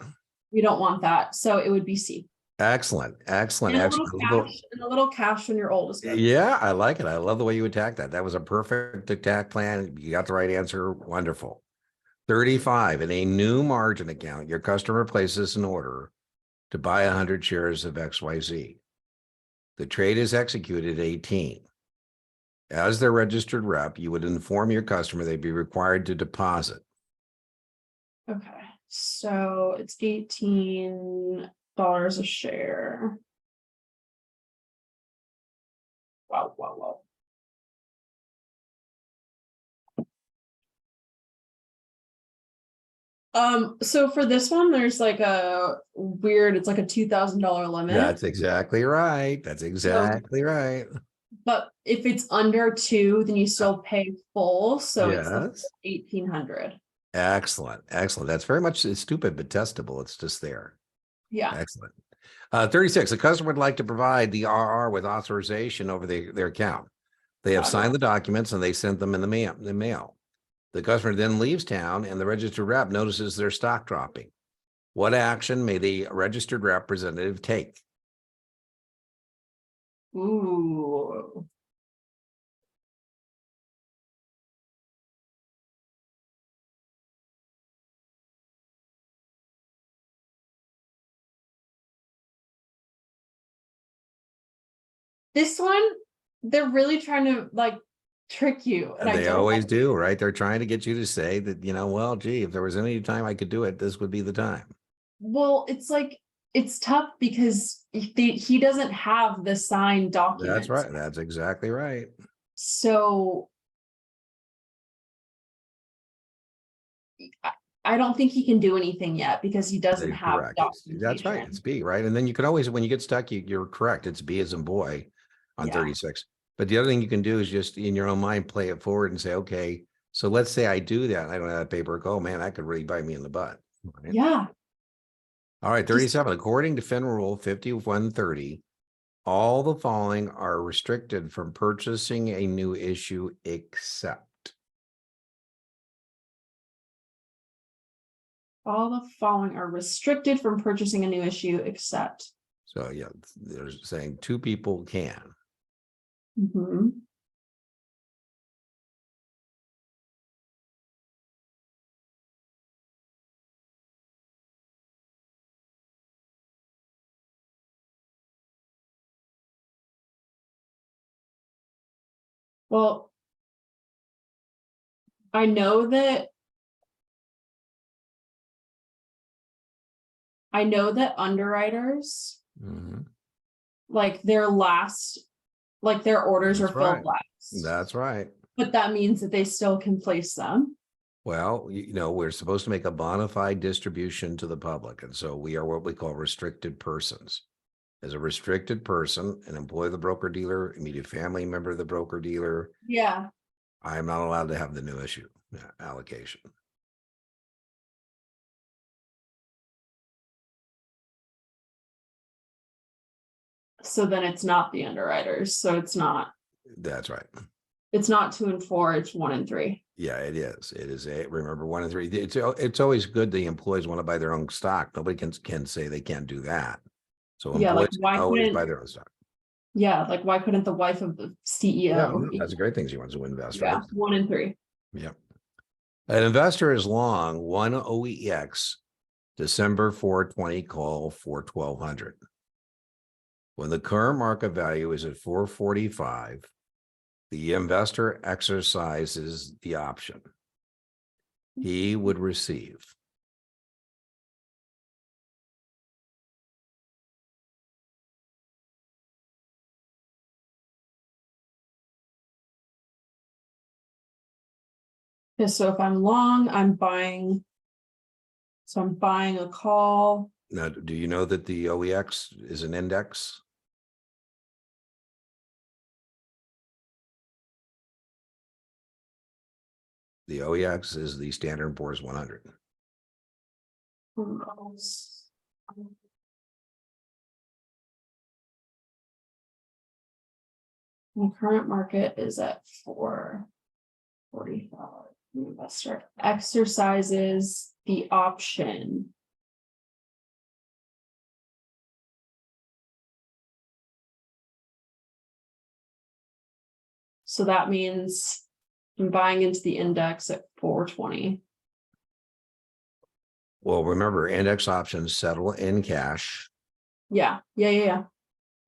We don't want that. So it would be C. Excellent. Excellent. And a Excellent. little cash, and a little cash when you're old is good. Yeah, I like it. I love the way you attacked that. That was a perfect attack plan. You got the right answer. Wonderful. 35. In a new margin account, your customer places an order to buy 100 shares of XYZ. The trade is executed at 18. As their registered rep, you would inform your customer they'd be required to deposit. Okay, so it's $18 a share. Wow, wow, wow. So for this one, there's like a weird, it's like a $2,000 limit. That's exactly right. That's exactly right. But if it's under 2, then you still pay full, so it's the Yes. 1,800. Excellent. Excellent. That's very much it's stupid, but testable. It's just there. Yeah, Excellent. 36. The customer would like to provide the RR with authorization over their account. They have got it. signed the documents and they sent them in the mail. The customer then leaves town and the registered rep notices their stock dropping. What action may the registered representative take? Ooh. This one, they're really trying to like trick you, and I They don't always like do, it. right? They're trying to get you to say that, well, gee, if there was any time I could do it, this would be the time. Well, it's like it's tough because he doesn't have the signed That's documents. right. That's exactly right. So I don't think he can do anything yet because he doesn't They're have correct. That's right. documentation. It's B, right? And then you can always, when you get stuck, you're correct. It's B as in boy on Yeah. 36. But the other thing you can do is just in your own mind, play it forward and say, okay, so let's say I do that. And I don't have that paperwork. Oh man, that could really bite me in the butt. Right? Yeah. All right. 37. According to FIN Rule 5130, all the following are restricted from purchasing a new issue except. All the following are restricted from purchasing a new issue except. So yeah, they're saying 2 people can. Mhm. Well, I know that underwriters, Mhm. like their orders are That's filled right. last, That's right. but that means that they still can place them. Well, we're supposed to make a bona fide distribution to the public. And so we are what we call restricted persons. As a restricted person, an employee of the broker dealer, immediate family member of the broker dealer, Yeah. I am not allowed to have the new issue allocation. So then it's not the underwriters. So it's not That's right. 2 and 4, it's 1 and 3. Yeah, it is. It is remember 1 and 3. It's always good the employees want to buy their own stock. Nobody can say they can't do that. So Yeah, like employees why can always couldn't buy their own stock. why couldn't the wife of the Yeah, CEO? that's a great thing. She wants to invest, Yeah, right? 1 and 3. Yep. An investor is long one OEX December 420 call for 1200. When the current market value is at 445, the investor exercises the option. He would receive. Okay, so if I'm long, I'm buying a call. Now, do you know that the OEX is an index? The OEX is the Standard & Poor's 100. The current market is at 445. The investor exercises the option. So that means I'm buying into the index at 420. Well, remember, index options settle in cash. Yeah.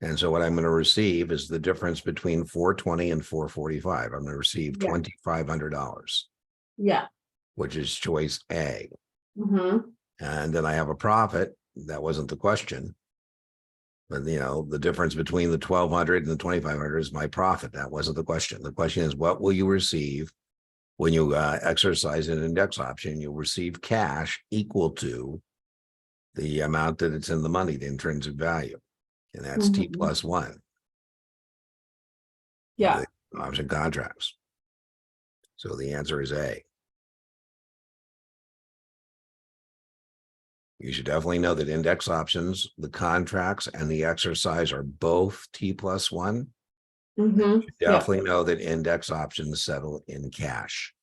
And so what I'm going to receive is the difference between 420 and 445. I'm going to receive Yeah. $2,500, Yeah. which is choice A. Mm-hmm. And then I have a profit. That wasn't the question. But the difference between the 1,200 and the 2,500 is my profit. That wasn't the question. The question is, what will you receive when you exercise an index option? You'll receive cash equal to the amount that it's in the money, the intrinsic value. And that's T Mm-hmm. plus 1. Yeah. The option contracts. So the answer is A. You should definitely know that index options, the contracts, and the exercise are both T plus 1. Mm-hmm. Yeah. Definitely know that index options settle in cash.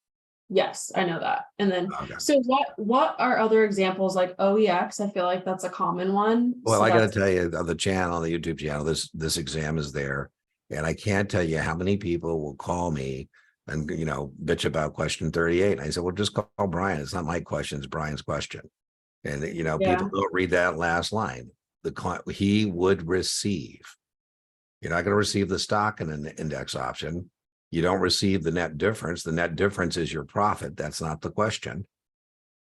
Yes, I know that. And then, Okay. so what are other examples like OEX? I feel like that's a common one. Well, So I got to that's tell you, on the channel, on the YouTube channel, this exam is there, and I can't tell you how many people will call me and bitch about question 38. And I said, well, just call Brian. It's not my question; it's Brian's question. And people yeah. don't read that last line. He would receive. You're not going to receive the stock in an index option. You don't receive the net difference. The net difference is your profit. That's not the question,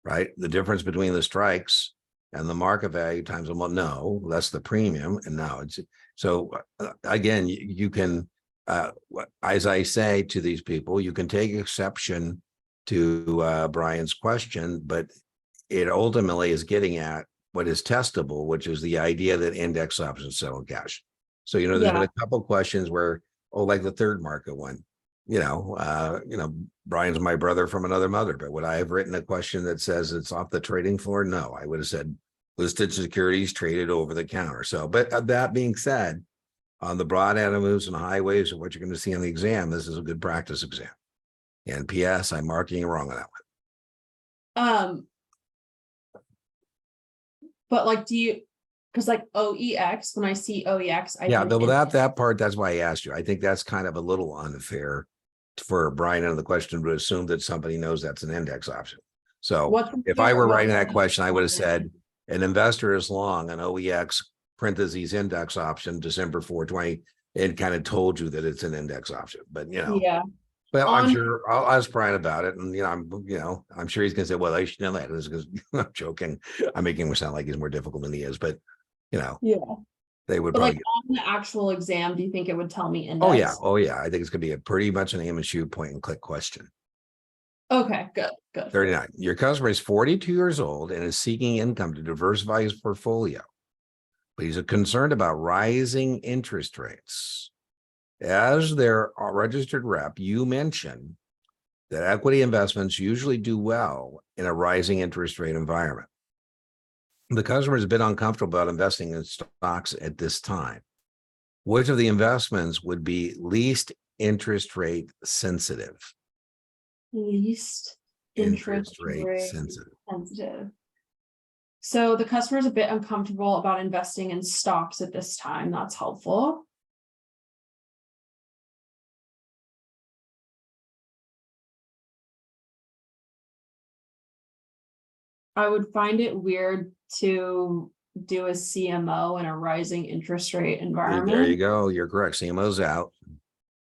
right? The difference between the strikes and the market value times them. Well, no, that's the premium. And no, it's so again, you can, as I say to these people, you can take exception to Brian's question, but it ultimately is getting at what is testable, which is the idea that index options settle cash. So, there's been Yeah. a couple of questions where, like the third market one, Brian's my brother from another mother, but would I have written a question that says it's off the trading floor? No, I would have said listed securities traded over the counter. So, but that being said, on the broad avenues and highways of what you're going to see on the exam, this is a good practice exam. And P.S. I'm marking you wrong on that one. But like, because like OEX, when I see OEX, I Yeah, think without that part, that's why I asked you. I think that's kind of a little unfair for Brian on the question to assume that somebody knows that's an index option. So if I were writing that question, I would have said an investor is long an OEX parentheses index option December 420. It kind of told you that it's an index option, but yeah. well, I'm sure I'll ask Brian about it, and I'm sure he's going to say, "Well, I should know that." Because I'm joking, I'm making him sound like he's more difficult than he is, but Yeah. they would But probably. like on the actual exam, do you think it would tell me Oh yeah, index? oh yeah. I think it's going to be a pretty much an aim and shoot point and click question. Okay, good. 39. Your customer is 42 years old and is seeking income to diversify his portfolio, but he's concerned about rising interest rates. As their registered rep, you mentioned that equity investments usually do well in a rising interest rate environment. The customer is a bit uncomfortable about investing in stocks at this time. Which of the investments would be least interest rate sensitive? Least Interest interest rate rate sensitive. So the customer is a bit uncomfortable about investing in stocks at this time. That's helpful. I would find it weird to do a CMO in a rising interest rate environment. There you go. You're correct. CMO's out.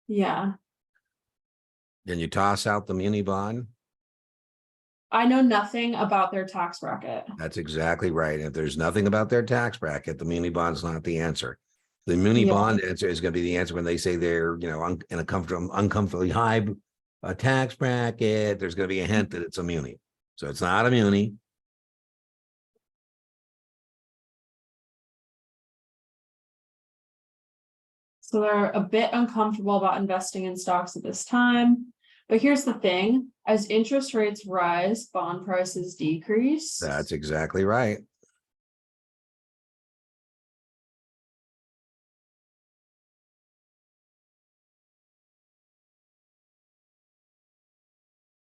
Yeah. Can you toss out the muni bond? I know nothing about their tax bracket. That's exactly right. If there's nothing about their tax bracket, the muni bond's not the answer. The muni bond answer is going to be the answer when they say they're, in a uncomfortably high tax bracket. There's going to be a hint that it's a muni. So it's not a muni. So they're a bit uncomfortable about investing in stocks at this time. But here's the thing, as interest rates rise, bond prices decrease. That's exactly right.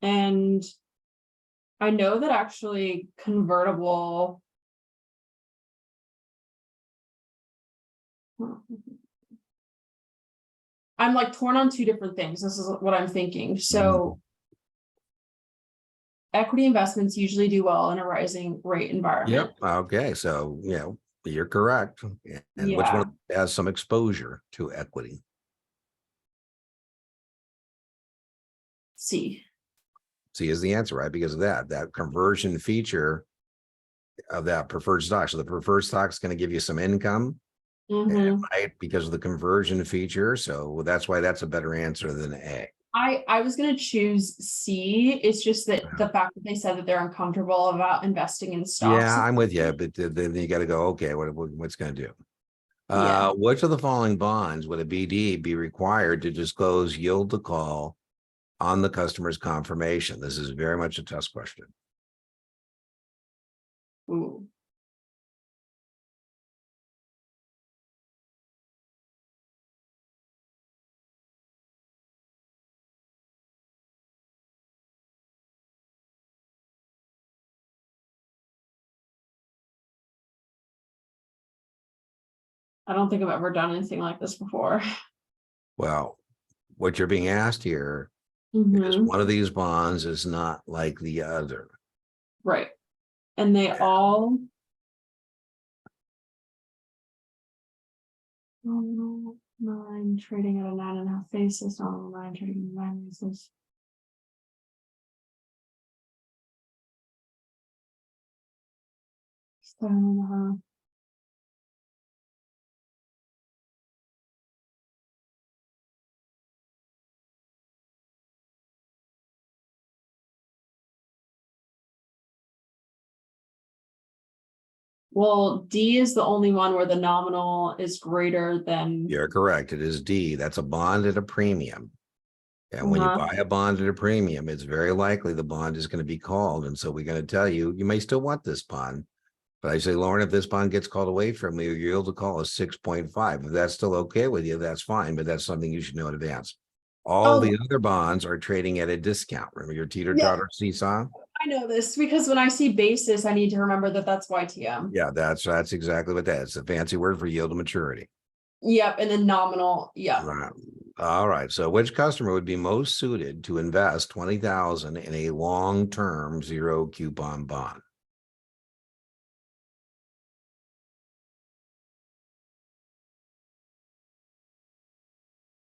And I know that actually convertible. I'm like torn on two different things. This is what I'm thinking. So equity investments usually do well in a rising rate environment. Yep. Okay. So, You're correct. And which one Yeah, has some exposure to equity? C. C is the answer, right? Because of that conversion feature of that preferred stock. So the preferred stock is going to give you some income, Mhm. right? Because of the conversion feature. So that's why that's a better answer than A. I was gonna choose C. It's just that the fact that they said that they're uncomfortable about investing in stocks. Yeah, I'm with you, but then you got to go, okay, what's going to do? Yeah. Which of the following bonds would a BD be required to disclose yield to call on the customer's confirmation? This is very much a test question. Ooh. I don't think I've ever done anything like this before. Well, what you're being asked here is Mhm. one of these bonds is not like the other. Right. And they all nine trading at a 9.5 basis, nine trading at 9 basis. 7.5. Well, D is the only one where the nominal is greater than. You're correct. It is D. That's a bond at a premium. And when you buy a bond at a premium, it's very likely the bond is going to be called. And so we're going to tell you, you may still want this bond. But I say, Lauren, if this bond gets called away from you, your yield to call is 6.5. If that's still okay with you, that's fine. But that's something you should know in advance. All Oh, the other bonds are trading at a discount. Remember your yeah, teeter-totter seesaw? I know this because when I see basis, I need to remember that that's YTM. Yeah, that's exactly what that is. It's a fancy word for yield to maturity. Yep, and then nominal. Yeah. Right. All right. So which customer would be most suited to invest 20,000 in a long-term zero coupon bond?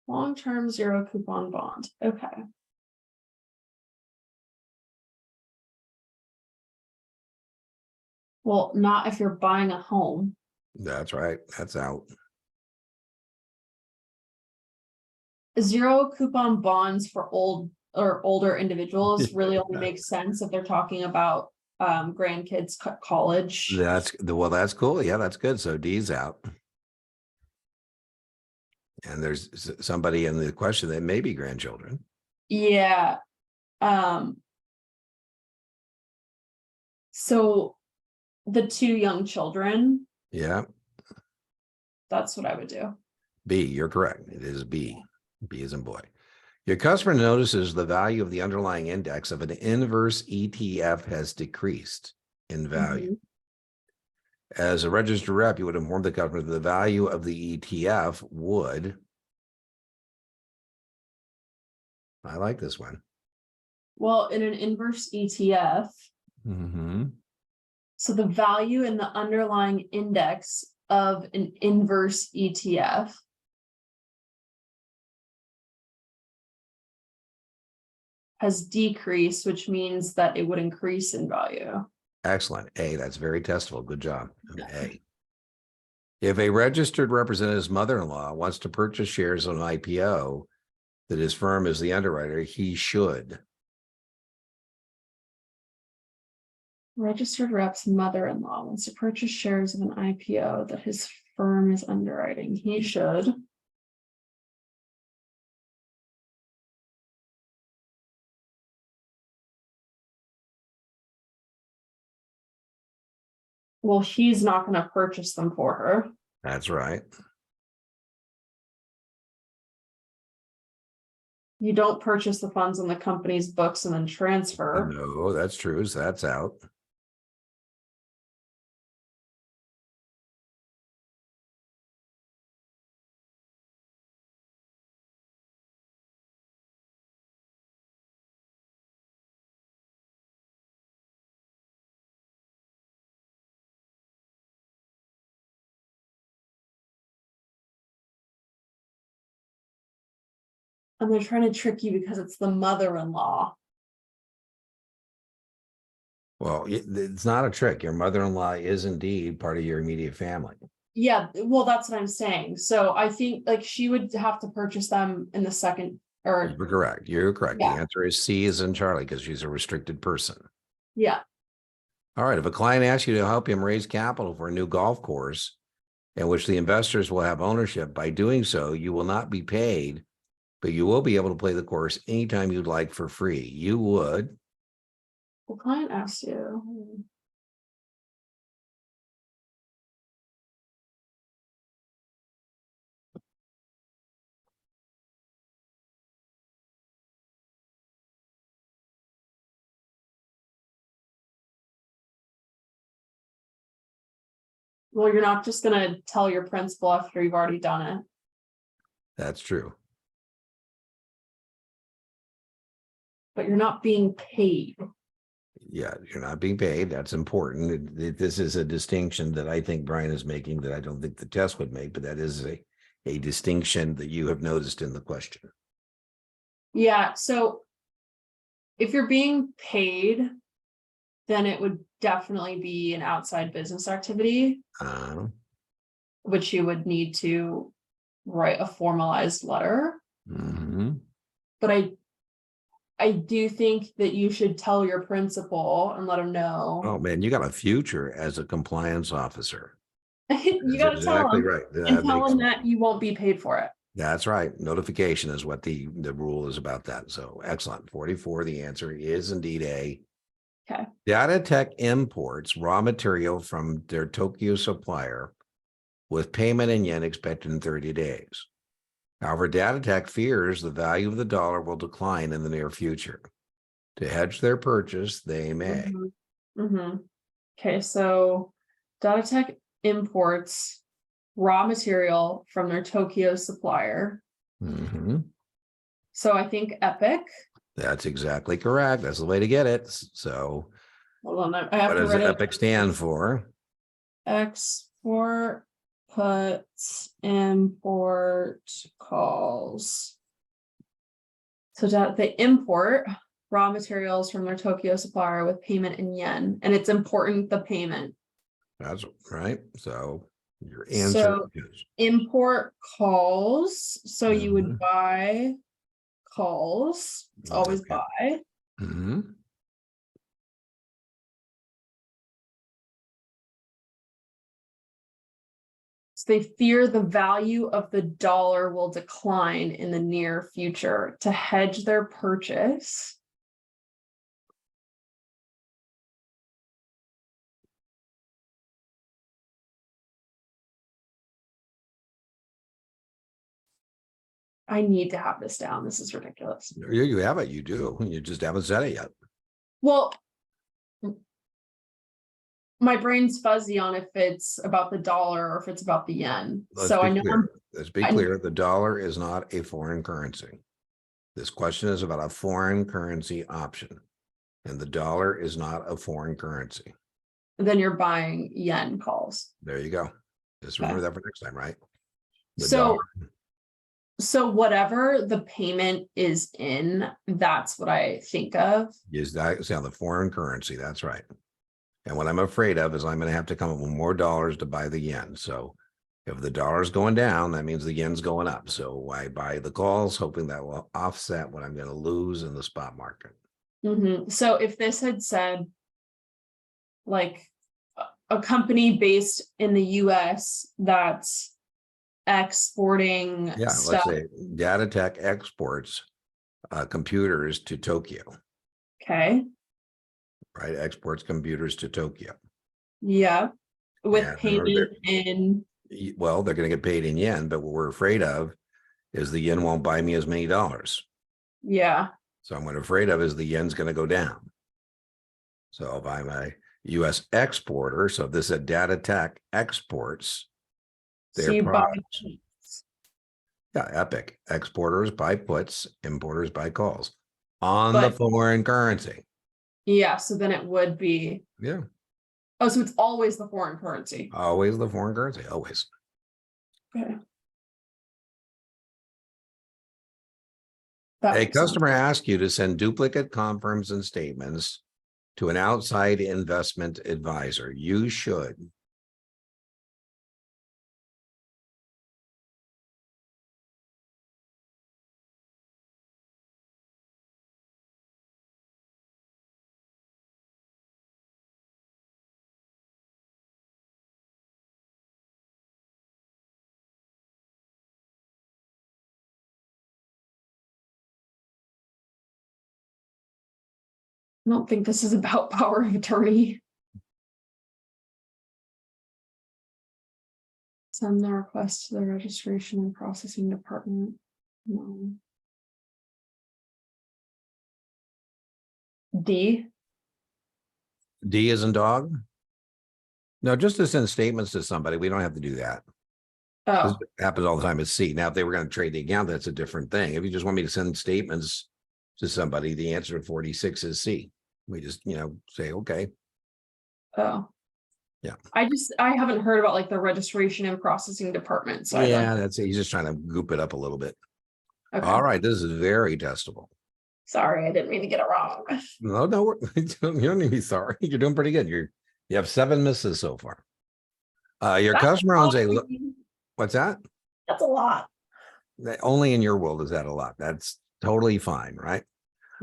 Long-term zero coupon bond. Okay. Well, not if you're buying a home. That's right. That's out. Zero coupon bonds for old or older individuals really only makes sense if they're talking about grandkids college. That's cool. Yeah, that's good. So D's out. And there's somebody in the question that may be grandchildren. Yeah. Um, so the two young children, Yeah. that's what I would do. B, you're correct. It is B. B is in boy. Your customer notices the value of the underlying index of an inverse ETF has decreased in value. Mhm. As a registered rep, you would inform the customer that the value of the ETF would. I like this one. Well, in an inverse ETF, Mm-hmm. so the value in the underlying index of an inverse ETF has decreased, which means that it would increase in value. Excellent. A, that's very testable. Good job. A. If a registered representative's mother-in-law wants to purchase shares on an IPO that his firm is the underwriter, he should. Registered rep's mother-in-law wants to purchase shares of an IPO that his firm is underwriting. He should. Well, he's not going to purchase them for her. That's right. You don't purchase the funds on the company's books and then transfer. No, that's true. So that's out. And they're trying to trick you because it's the mother-in-law. Well, it's not a trick. Your mother-in-law is indeed part of your immediate family. Yeah, well, that's what I'm saying. So I think like she would have to purchase them in the second or You're correct. You're correct. The yeah, answer is C is in Charlie because she's a restricted person. yeah. All right. If a client asks you to help him raise capital for a new golf course in which the investors will have ownership, by doing so, you will not be paid, but you will be able to play the course anytime you'd like for free. You would. The client asks you. Well, you're not just gonna tell your principal after you've already done it. That's true. But you're not being paid. Yeah, you're not being paid. That's important. This is a distinction that I think Brian is making that I don't think the test would make, but that is a distinction that you have noticed in the question. Yeah, so if you're being paid, then it would definitely be an outside business activity, Uh, which you would need to write a formalized letter. mhm. But I do think that you should tell your principal and let him know. Oh, man, you got a future as a compliance officer. You That's gotta tell exactly him right. and That tell makes, him that you won't be paid for it. that's right. Notification is what the rule is about that. So excellent. 44, the answer is indeed A. Okay. Data Tech imports raw material from their Tokyo supplier with payment in yen expected in 30 days. However, Data Tech fears the value of the dollar will decline in the near future. To hedge their purchase, they may. Okay, so Datatech imports raw material from their Tokyo supplier. Mhm. So I think Epic. That's exactly correct. That's the way to get it. So Hold on, I have what to does write it. EPIC stand for? Export puts import calls. So they import raw materials from their Tokyo supplier with payment in yen, and it's important the payment. That's right. So your answer So is import calls. So you would Mhm. buy calls. It's always Okay. buy. Mhm. So they fear the value of the dollar will decline in the near future. To hedge their purchase, I need to have this down. This is ridiculous. You have it. You do. You just haven't said it yet. Well, my brain's fuzzy on if it's about the dollar or if it's about the yen. Let's So be I know clear. Let's be I- clear. The dollar is not a foreign currency. This question is about a foreign currency option, and the dollar is not a foreign currency. then you're buying yen calls. There you go. Just Okay. remember that for next time, right? The So dollar. so whatever the payment is in, that's what I think of. Is that the foreign currency? That's right. And what I'm afraid of is I'm going to have to come up with more dollars to buy the yen. So if the dollar's going down, that means the yen's going up. So I buy the calls, hoping that will offset what I'm going to lose in the spot market. So if this had said like a company based in the US that's exporting Yeah, stuff. let's say Data Tech exports computers to Tokyo, Okay. right? Exports computers to Tokyo. Yeah. With And payment in. well, they're going to get paid in yen, but what we're afraid of is the yen won't buy me as many dollars. Yeah. So what I'm afraid of is the yen's going to go down. So if I'm a US exporter, so this is a Data Tech exports So their you buy. products. Yeah, Epic exporters buy puts, importers buy calls on the But foreign currency. yeah, so then it would be. Yeah, Oh, so it's always the foreign currency. always the foreign currency, always. Okay. That A makes sense. customer asks you to send duplicate confirms and statements to an outside investment advisor. You should. I don't think this is about power of attorney. Send the request to the registration and processing department. No. D. D as in dog? No, just to send statements to somebody. We don't have to do that. This Oh, happens all the time. It's C. Now, if they were going to trade the account, that's a different thing. If you just want me to send statements to somebody, the answer to 46 is C. We just, say, okay. oh. Yeah. I haven't heard about like the registration and processing department. So Yeah, that's it. He's just trying to goop it up a little bit. Okay. All right. This is very testable. Sorry, I didn't mean to get it wrong. No, you don't need to be sorry. You're doing pretty good. You have 7 misses so far. Your That's customer owns a, lot. what's that? That's a lot. Only in your world is that a lot. That's totally fine, right?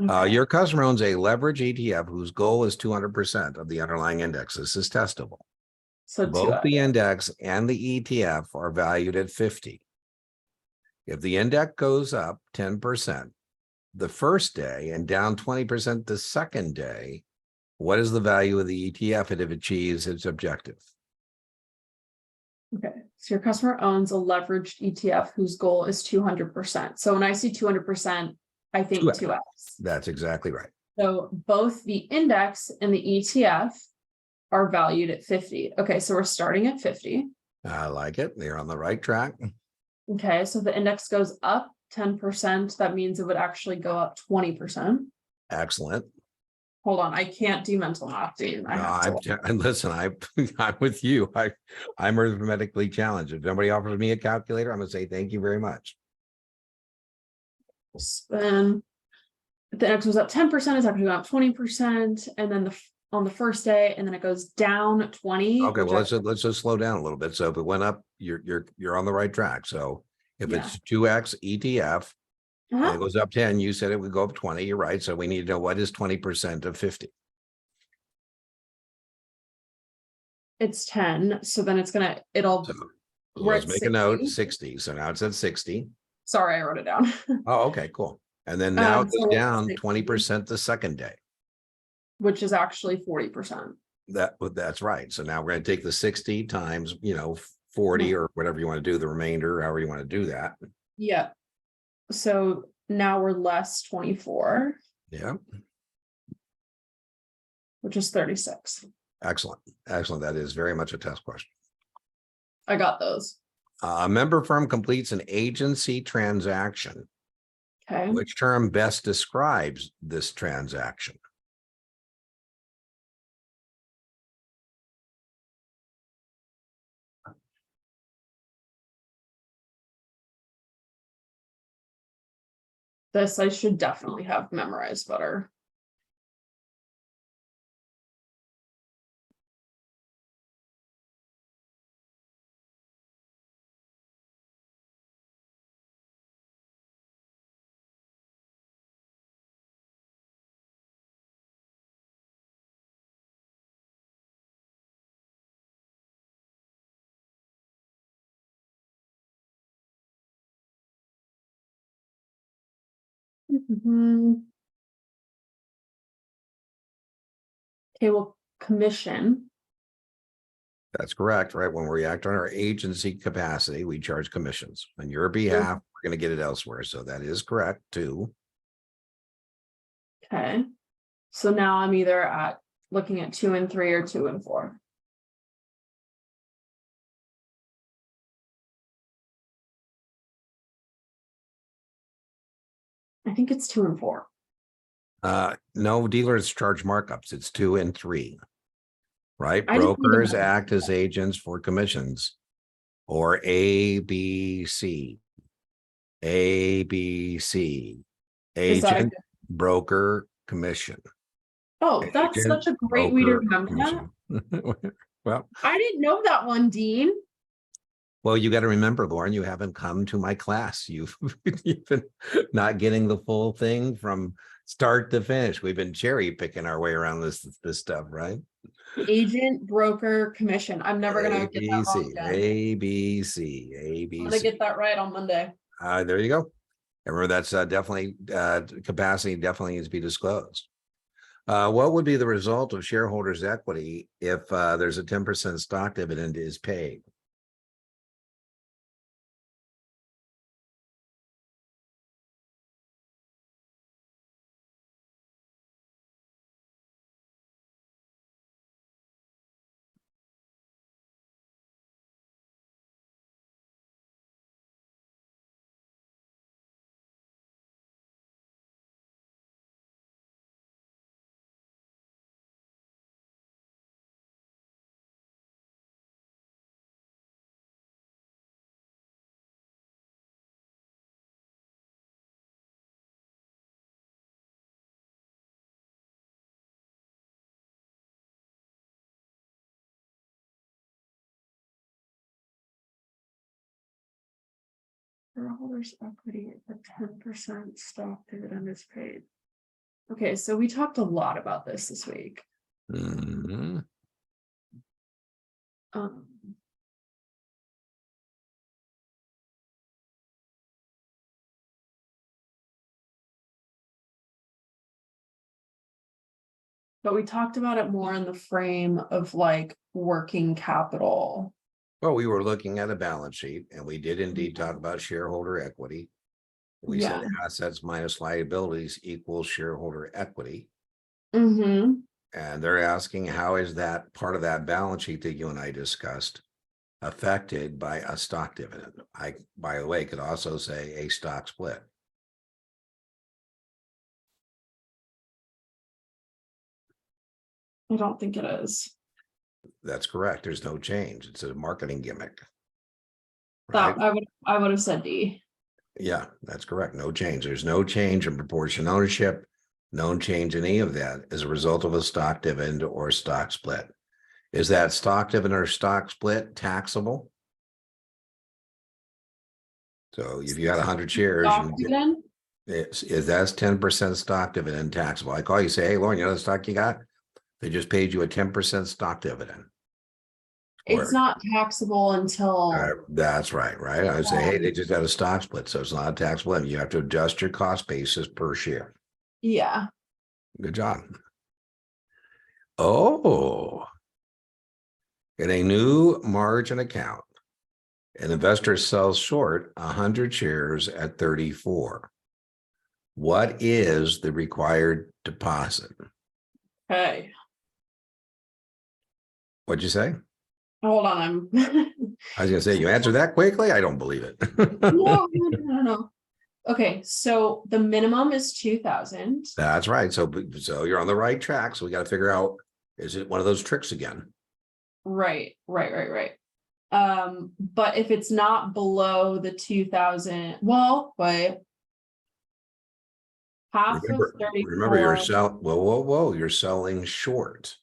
Okay. Your customer owns a leverage ETF whose goal is 200% of the underlying index. This is testable. So Both the index and the ETF are valued at 50. If the index goes up 10% the first day and down 20% the second day, what is the value of the ETF and if it achieves its objective? Okay. So your customer owns a leveraged ETF whose goal is 200%. So when I see 200%, I think 2x. 2x. That's exactly right. So both the index and the ETF are valued at 50. Okay, so we're starting at 50. I like it. They're on the right track. Okay, so the index goes up 10%. That means it would actually go up 20%. Excellent. Hold on, I can't do mental math, Dean. Listen, I'm with you. I'm arithmetically challenged. If somebody offers me a calculator, I'm going to say thank you very much. Spin. The index was up 10%, it's actually going up 20%, and then on the first day, and then it goes down 20. Okay, well, let's just slow down a little bit. So if it went up, you're on the right track. So if it's 2x ETF and it goes up 10, you said it would go up 20. You're right. So we need to know what is 20% of 50. It's 10. So then it'll So we're let's at make a note, 60. 60. So now it's at 60. Sorry, I wrote it down. Oh, okay, cool. And then now it so goes it's down 60. 20% the second day. Which is actually 40%. That's right. So now we're going to take the 60 times, 40 or whatever you want to do, the remainder, however you want to do that. Yeah. So now we're less 24. Yeah. Which is 36. Excellent. Excellent. That is very much a test question. I got those. A member firm completes an agency transaction. Okay. Which term best describes this transaction? This I should definitely have memorized better. Okay, well, commission. That's correct, right? When we act on our agency capacity, we charge commissions. On your behalf, we're going to get it elsewhere. So that is correct too. Okay. So now I'm either looking at 2 and 3 or 2 and 4. I think it's 2 and 4. No, dealers charge markups. It's 2 and 3. Right? I just need to Brokers know. act as agents for commissions or A, B, C. A, B, C. Is that a Agent, broker, commission. Oh, that's Agent, such a great way to broker, remember that. commission. Well, I didn't know that one, Dean. well, you got to remember, Lauren, you haven't come to my class. You've been not getting the full thing from start to finish. We've been cherry picking our way around this stuff, right? Agent, broker, commission. I'm never gonna get that wrong again. ABC. I'm gonna get that right on Monday. There you go. Remember, that's definitely capacity definitely needs to be disclosed. What would be the result of shareholders' equity if there's a 10% stock dividend is paid? Shareholders' equity at 10% stock dividend is paid. Okay, so we talked a lot about this week. Mhm. But we talked about it more in the frame of like working capital. Well, we were looking at a balance sheet and we did indeed talk about shareholder equity. We said assets minus liabilities equals shareholder equity. Mm-hmm. And they're asking, how is that part of that balance sheet that you and I discussed affected by a stock dividend? I, by the way, could also say a stock split. I don't think it is. That's correct. There's no change. It's a marketing gimmick. That Right? I would have said D. Yeah, that's correct. No change. There's no change in proportion ownership. No change in any of that as a result of a stock dividend or stock split. Is that stock dividend or stock split taxable? So if you had 100 shares, Stock dividend? is that's 10% stock dividend taxable? I call you, say, hey, Lauren, you know the stock you got? They just paid you a 10% stock dividend. It's not taxable until That's right. I would say, hey, they just had a stock split, so it's not a taxable, and you have to adjust your cost basis per share. Yeah. Good job. Oh, in a new margin account, an investor sells short 100 shares at 34. What is the required deposit? Okay. What'd you say? Hold on. I was gonna say, you answered that quickly? I don't believe it. No. Okay, so the minimum is 2,000. That's right. So you're on the right track. So we got to figure out, is it one of those tricks again? Right. But if it's not below the 2,000, well, wait. Half of 34. Remember, you're selling. Whoa! You're selling short.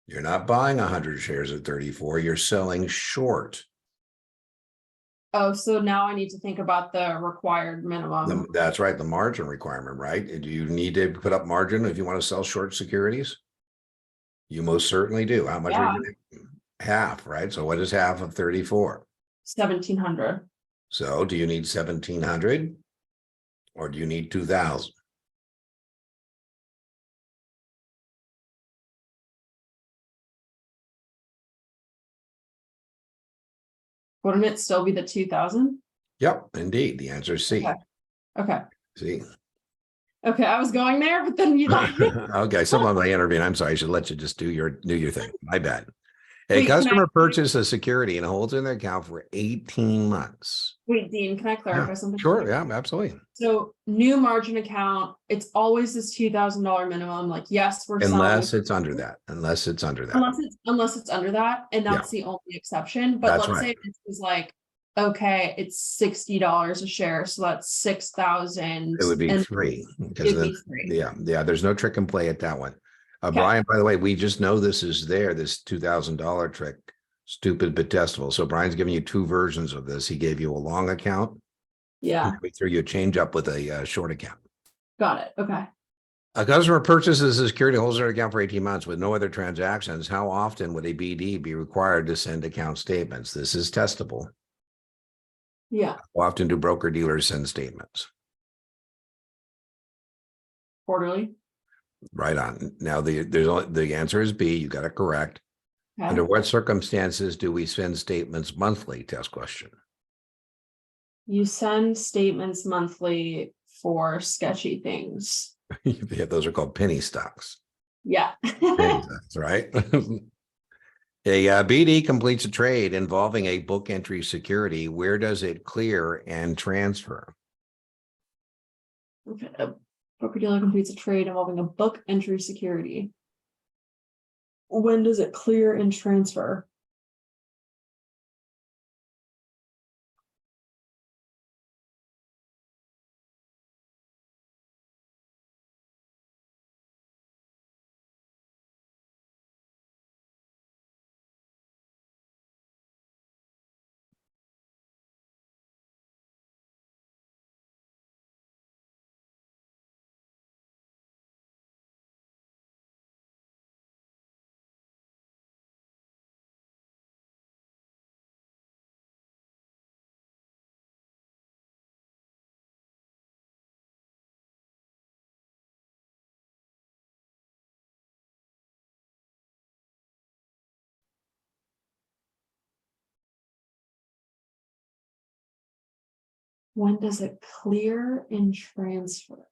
You're not buying 100 shares at 34. You're selling short. Oh, so now I need to think about the required minimum. That's right. The margin requirement, right? Do you need to put up margin if you want to sell short securities? You most certainly do. How much are you doing? Half, right? So what is half of 34? 1,700. So do you need 1,700 or do you need 2,000? Wouldn't it still be the 2,000? Yep, indeed. The answer is C. Okay. See. Okay, I was going there, but then you thought. Okay, sometimes I intervene. I'm sorry. I should let you just do your thing. My bad. A Wait, customer purchases a security and holds it in their account for 18 months. Wait, Dean, can I clarify something? Sure. Yeah, absolutely. So new margin account, it's always this $2,000 minimum. Like, yes, we're Unless it's under that. Unless it's under that. Unless it's under that, and that's the only exception. But let's say this is like okay, it's $60 a share, so that's 6,000. It would be And free because it'd then, be free. yeah, there's no trick and play at that one. Okay. Brian, by the way, we just know this is there, this $2,000 trick, stupid but testable. So Brian's giving you two versions of this. He gave you a long account. Yeah, We threw you a change up with a short account. got it. Okay. A customer purchases a security, holds their account for 18 months with no other transactions. How often would a BD be required to send account statements? This is testable. Yeah, How often do broker dealers send statements? quarterly. Right on. Now the answer is B. You got it correct. Okay. Under what circumstances do we send statements monthly? Test question. You send statements monthly for sketchy things. Yeah, those are called penny stocks. Yeah. Penny stocks, right? A BD completes a trade involving a book entry security. Where does it clear and transfer? Okay. A broker dealer completes a trade involving a book entry security. When does it clear and transfer? When does it clear and transfer?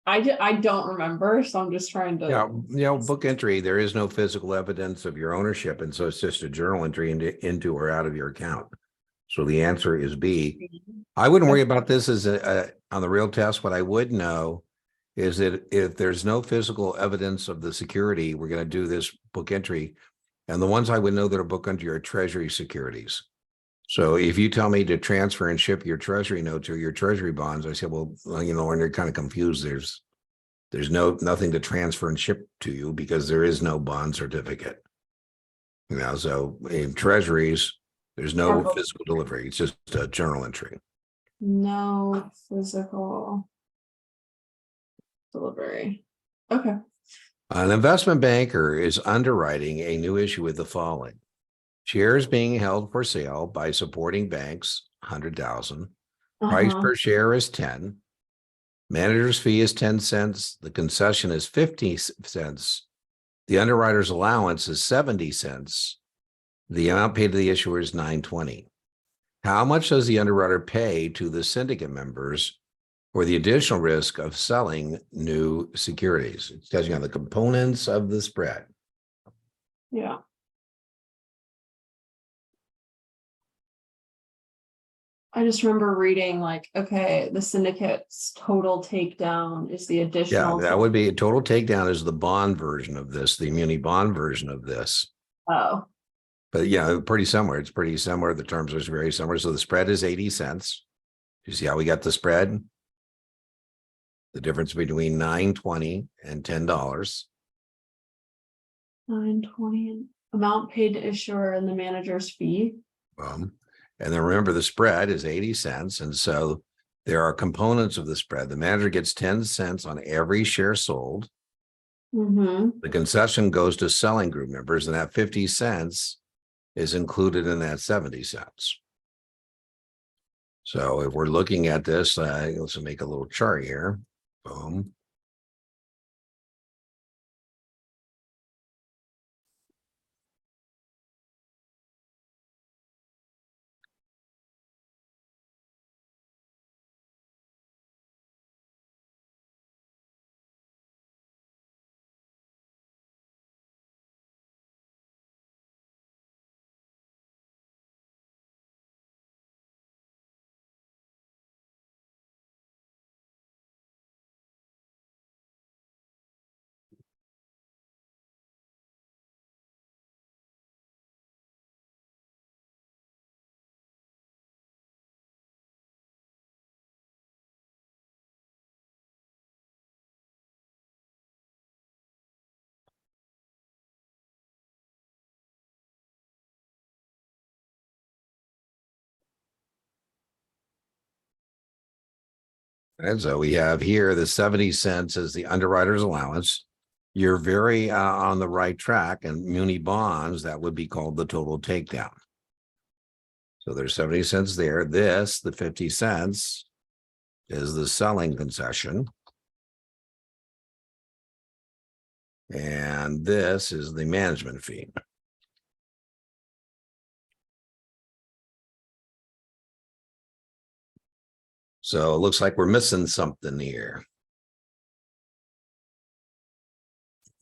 I don't remember, so I'm just trying to. Yeah, book entry, there is no physical evidence of your ownership. And so it's just a journal entry into or out of your account. So the answer is B. I wouldn't worry about this as on the real test. What I would know is that if there's no physical evidence of the security, we're going to do this book entry. And the ones I would know that are book entry are treasury securities. So if you tell me to transfer and ship your treasury notes or your treasury bonds, I say, well, you know, and you're kind of confused. There's nothing to transfer and ship to you because there is no bond certificate. You know, so in treasuries, there's no physical delivery. It's just a journal entry. No physical delivery. Okay. An investment banker is underwriting a new issue with the following. Shares being held for sale by supporting banks, 100,000. Price per share is 10. Manager's fee is 10 cents. The concession is 50 cents. The underwriter's allowance is 70 cents. The amount paid to the issuer is $9.20. How much does the underwriter pay to the syndicate members for the additional risk of selling new securities? It's touching on the components of the spread. Yeah. I just remember reading like, okay, the syndicate's total takedown is the Yeah, additional. that would be a total takedown is the bond version of this, the muni bond version of this. Oh, But yeah, pretty similar. It's pretty similar. The terms are very similar. So the spread is 80 cents. You see how we got the spread? The difference between $9.20 and $10. $9.20 amount paid to issuer and the manager's fee. And then remember the spread is 80 cents. And so there are components of the spread. The manager gets 10 cents on every share sold. The concession goes to selling group members, and that 50 cents is included in that 70 cents. So if we're looking at this, let's make a little chart here. Boom. And so we have here the 70 cents as the underwriter's allowance. You're very on the right track, and muni bonds, that would be called the total takedown. So there's 70 cents there. This, the 50 cents, is the selling concession. And this is the management fee. So it looks like we're missing something here.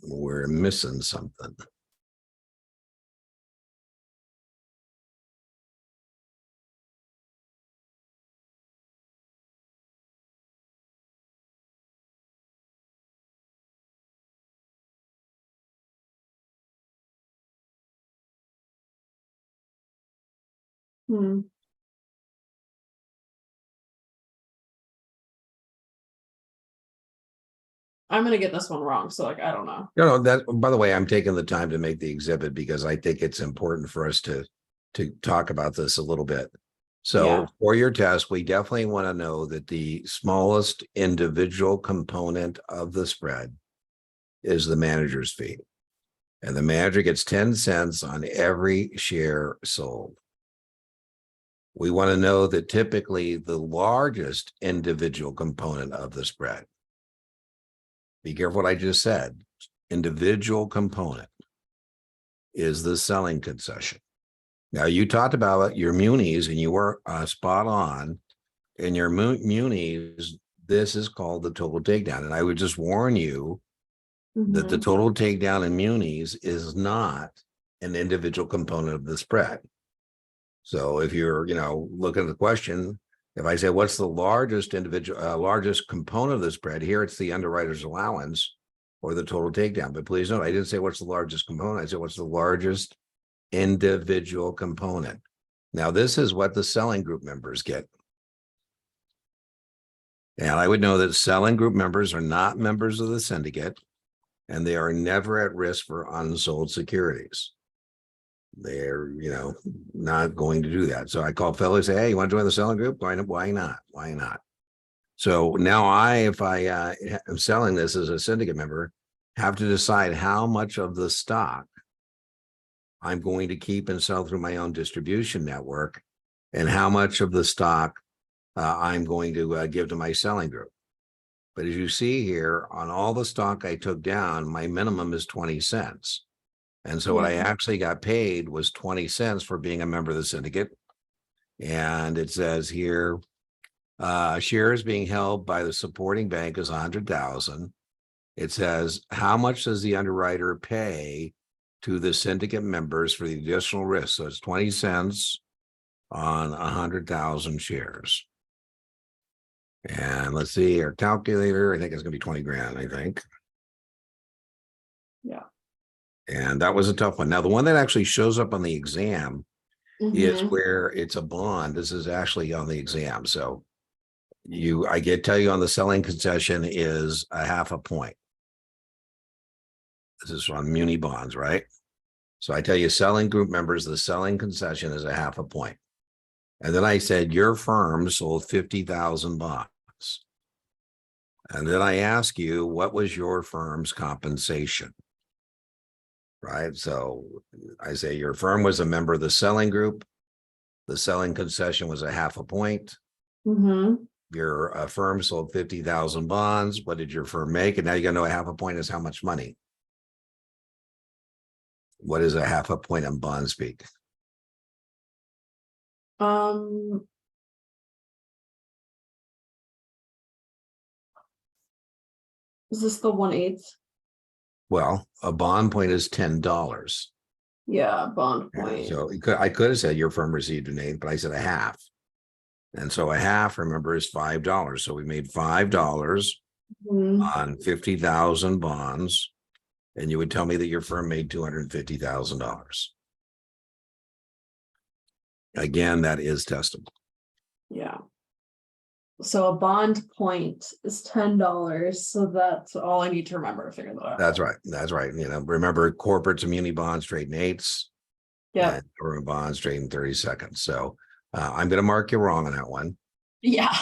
We're missing something. Hmm. I'm gonna get this one wrong, so like I don't know. No, that, by the way, I'm taking the time to make the exhibit because I think it's important for us to talk about this a little bit. So Yeah. for your test, we definitely want to know that the smallest individual component of the spread is the manager's fee. And the manager gets 10 cents on every share sold. We want to know that typically the largest individual component of the spread, be careful what I just said, individual component, is the selling concession. Now, you talked about your munis and you were spot on. In your munis, this is called the total takedown. And I would just warn you that the Mhm. total takedown in munis is not an individual component of the spread. So if you're, looking at the question, if I say, what's the largest largest component of the spread here, it's the underwriter's allowance or the total takedown. But please note, I didn't say what's the largest component. I said, what's the largest individual component. Now, this is what the selling group members get. And I would know that selling group members are not members of the syndicate, and they are never at risk for unsold securities. They're, not going to do that. So I call fellows, say, hey, you want to join the selling group? Why not? Why not? So now if I am selling this as a syndicate member, have to decide how much of the stock I'm going to keep and sell through my own distribution network, and how much of the stock I'm going to give to my selling group. But as you see here, on all the stock I took down, my minimum is 20 cents. And so what I actually got paid was 20 cents for being a member of the syndicate. And it says here, shares being held by the supporting bank is 100,000. It says, how much does the underwriter pay to the syndicate members for the additional risk? So it's 20 cents on 100,000 shares. And let's see, our calculator, I think it's going to be 20 grand, I think. Yeah. And that was a tough one. Now, the one that actually shows up on the exam is Mhm. where it's a bond. This is actually on the exam. So I tell you on the selling concession is a 0.5 point. This is on muni bonds, right? So I tell you, selling group members, the selling concession is a 0.5 point. And then I said, your firm sold 50,000 bonds. And then I ask you, what was your firm's compensation? Right. So I say your firm was a member of the selling group. The selling concession was a 0.5 point. Mhm. Your firm sold 50,000 bonds. What did your firm make? And now you got to know a 0.5 point is how much money. What is a 0.5 point on bond speak? Is this the 1/8? Well, a bond point is $10. Yeah, bond point. So I could have said your firm received an eighth, but I said a half. And so a half, remember, is $5. So we made $5 Mhm. on 50,000 bonds. And you would tell me that your firm made $250,000. Again, that is testable. Yeah. So a bond point is $10. So that's all I need to remember to figure that out. That's right. That's right. Remember, corporate to muni bonds trade in eighths. Yeah. And government bonds trade in 30 seconds. So I'm going to mark you wrong on that one. Yeah.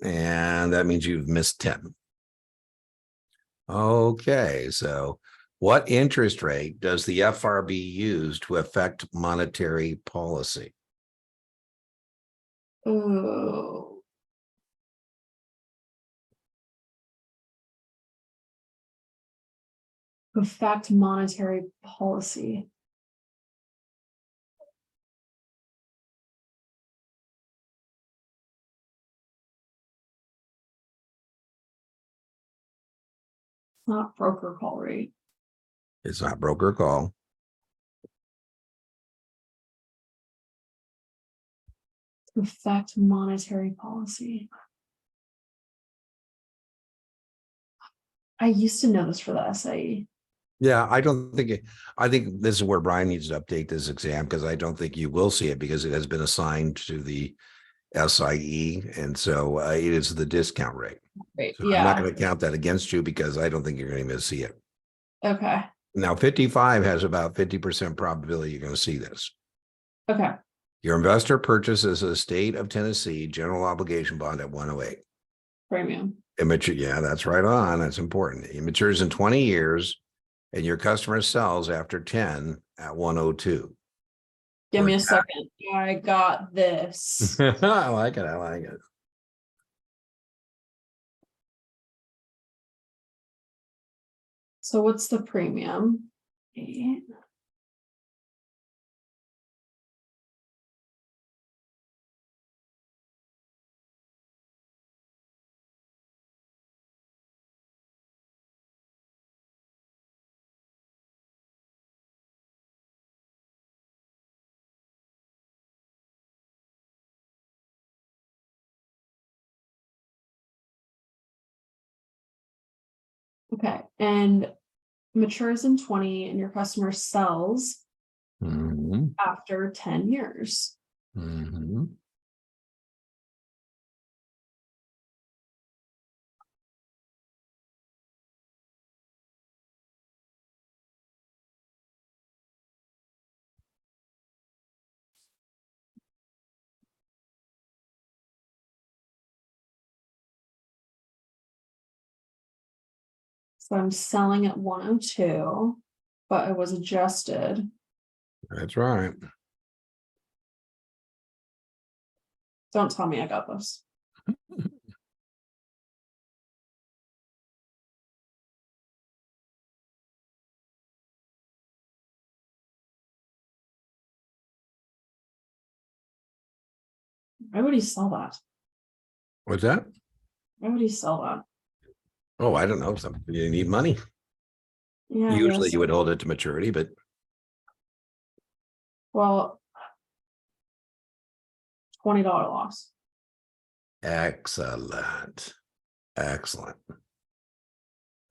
And that means you've missed 10. Okay, so what interest rate does the FRB use to affect monetary policy? Oh. Affect monetary policy. Not broker call rate. It's not broker call. Affect monetary policy. I used to know this for the SIE. Yeah, I don't think I think this is where Brian needs to update this exam because I don't think you will see it because it has been assigned to the SIE. And so it is the discount rate. Right. So I'm not Yeah. going to count that against you because I don't think you're going to see it. Okay. Now, 55 has about 50% probability you're going to see this. Okay. Your investor purchases a state of Tennessee general obligation bond at 108. Premium. Yeah, that's right on. That's important. It matures in 20 years and your customer sells after 10 at 102. Give me a second. I got this. I like it. I like it. So what's the premium? 8. Okay. And matures in 20 and your customer sells Mhm, after 10 years. mhm. So I'm selling at 102, but it was adjusted. That's right. Don't tell me I got this. Why would he sell that? What's that? Why would he sell that? Oh, I don't know. Some you need money. Yeah, I Usually guess. you would hold it to maturity, but Well, $20 loss. excellent. Excellent.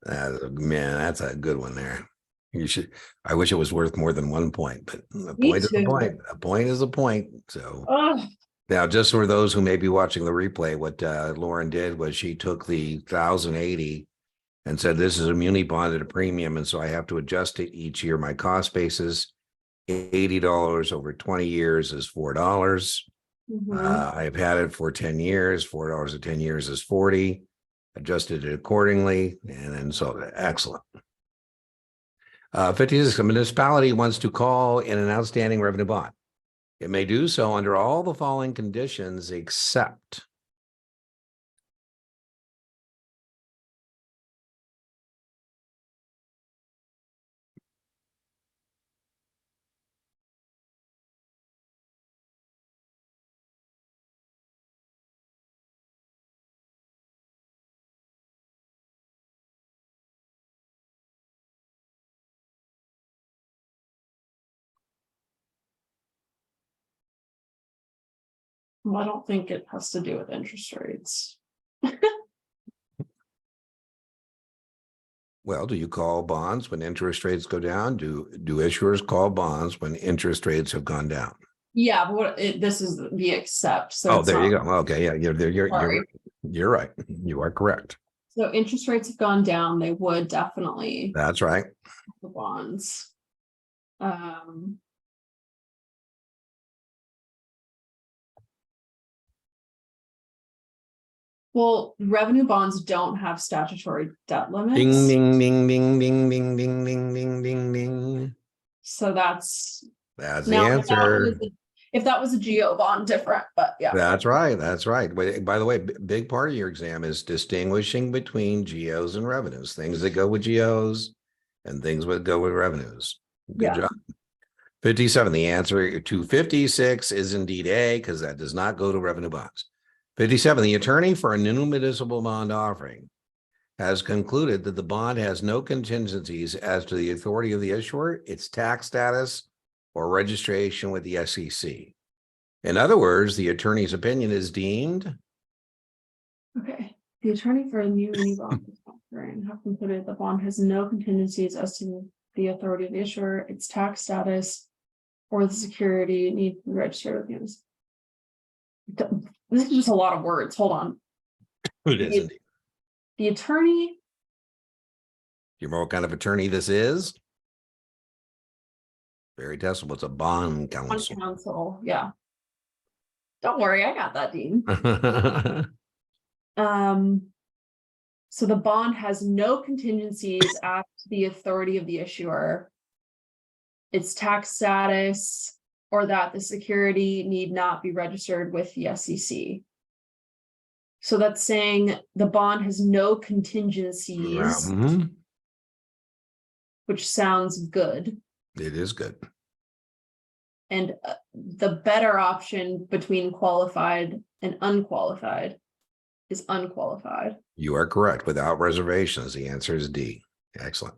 Man, that's a good one there. You should, I wish it was worth more than 1 point, but a Me point is a too. point. A point is a point. So Ugh. now, just for those who may be watching the replay, what Lauren did was she took the 1,080 and said, this is a muni bond at a premium. And so I have to adjust it each year. My cost basis, $80 over 20 years is $4. Mhm. I've had it for 10 years. $4 at 10 years is 40. Adjusted it accordingly. And then so excellent. 56, a municipality wants to call in an outstanding revenue bond. It may do so under all the following conditions, except Well, I don't think it has to do with interest rates. well, do you call bonds when interest rates go down? Do issuers call bonds when interest rates have gone down? Yeah, but this is the except. So Oh, it's there you not. go. Okay, yeah, Sorry. you're right. You are correct. So interest rates have gone down. They would definitely That's right. the bonds. Um, Well, revenue bonds don't have statutory debt Ding, limits, ding, ding, ding, ding, ding, ding, ding, ding, ding, ding. so that's That's the now answer. if that was a geo bond, different, but yeah. That's right. That's right. By the way, big part of your exam is distinguishing between geos and revenues, things that go with geos and things that go with revenues. Good Yeah. job. 57. The answer to 56 is indeed A, because that does not go to revenue bonds. 57. The attorney for a new municipal bond offering has concluded that the bond has no contingencies as to the authority of the issuer, its tax status, or registration with the SEC. In other words, the attorney's opinion is deemed. Okay, the attorney for a new muni bond offering have concluded the bond has no contingencies as to the authority of the issuer, its tax status, or the security need to be registered with the. This is just a lot of words. Hold on. It is indeed. The attorney, You remember what kind of attorney this is? Very testable. It's a bond on counsel. counsel, yeah. Don't worry, I got that, Dean. So the bond has no contingencies as to the authority of the issuer, its tax status, or that the security need not be registered with the SEC. So that's saying the bond has no contingencies, Mhm. which sounds good. It is good. And the better option between qualified and unqualified is unqualified. You are correct. Without reservations, the answer is D. Excellent.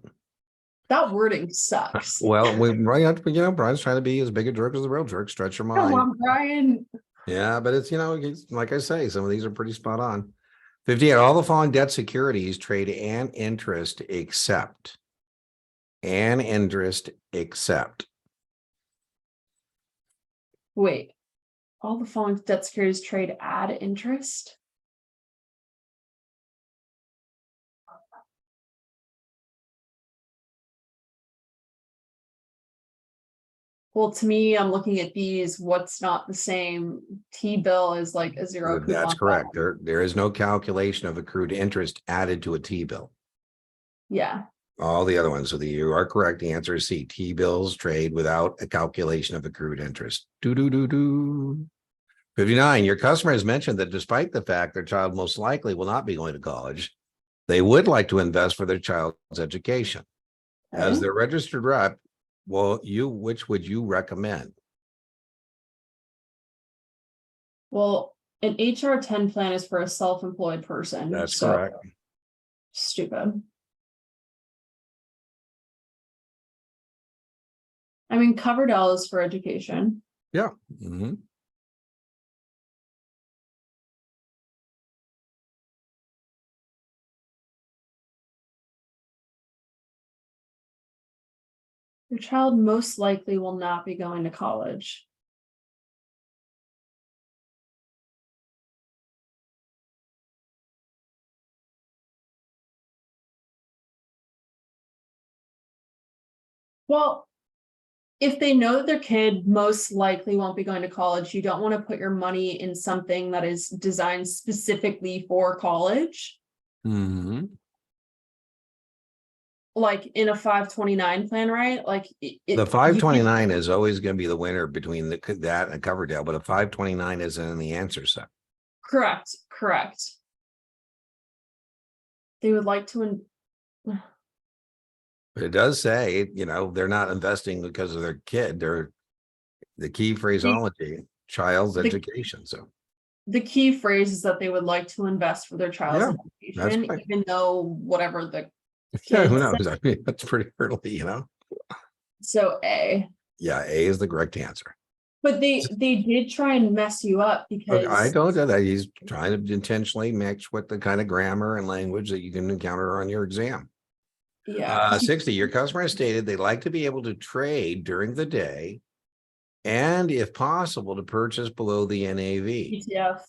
That wording sucks. Well, Brian's trying to be as big a jerk as the real jerk. Stretch your Come mind. on, Brian. Yeah, but it's, like I say, some of these are pretty spot on. 58, all the following debt securities trade and interest except. Wait, all the following debt securities trade add interest? Well, to me, I'm looking at these, what's not the same? T-bill is like a zero coupon. That's correct. There is no calculation of accrued interest added to a T-bill. Yeah. All the other ones. So you are correct. The answer is C. T-bills trade without a calculation of accrued interest. 59. Your customer has mentioned that despite the fact their child most likely will not be going to college, they would like to invest for their child's education. As Okay. their registered rep, which would you recommend? Well, an HR 10 plan is for a self-employed person. That's so correct. Stupid. I mean, Coverdell is for education. Yeah. Mm-hmm. Your child most likely will not be going to college. Well, if they know that their kid most likely won't be going to college, you don't want to put your money in something that is designed specifically for college. Mm-hmm. Like in a 529 plan, right? Like The 529 is always going to be the winner between that and Coverdale, but a 529 isn't in the answer set. Correct. They would like to. But it does say, they're not investing because of their kid. They're the key phraseology, child's education. So the key phrase is that they would like to invest for their child's education, right. even though whatever the yeah, who knows? I mean, that's pretty early, So A. Yeah, A is the correct answer. But they did try and mess you up because I don't know that he's trying to intentionally mix with the kind of grammar and language that you can encounter on your exam. Yeah. 60, your customer has stated they'd like to be able to trade during the day and if possible to purchase below the NAV. ETF.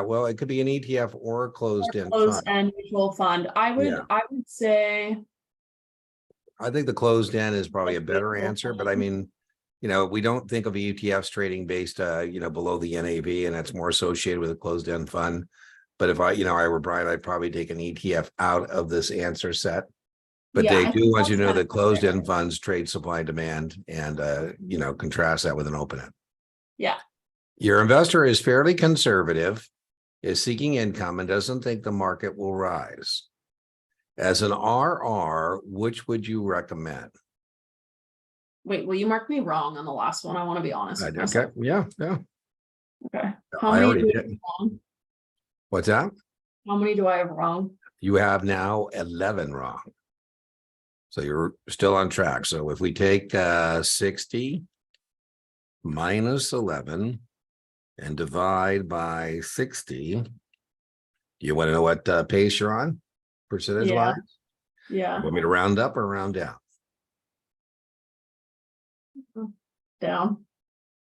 Well, it could be an ETF or a closed-end Closed-end mutual fund. I would say I think the closed-end is probably a better answer, but I mean, we don't think of ETFs trading based below the NAV, and that's more associated with a closed-end fund. But if I were Brian, I'd probably take an ETF out of this answer set. But Yeah, they I do think want you to that's know kind that of closed-end fair. funds trade supply and demand and, contrast that with an open-end. Yeah, Your investor is fairly conservative, is seeking income, and doesn't think the market will rise. As an RR, which would you recommend? wait, will you mark me wrong on the last one? I want to be honest with Okay, myself. yeah. Okay, how I many already do I did. have wrong? What's that? How many do I have wrong? You have now 11 wrong. So you're still on track. So if we take 60 minus 11 and divide by 60, you want to know what pace you're on? Percentage Yeah, wise? yeah, You want me to round up or round down? down.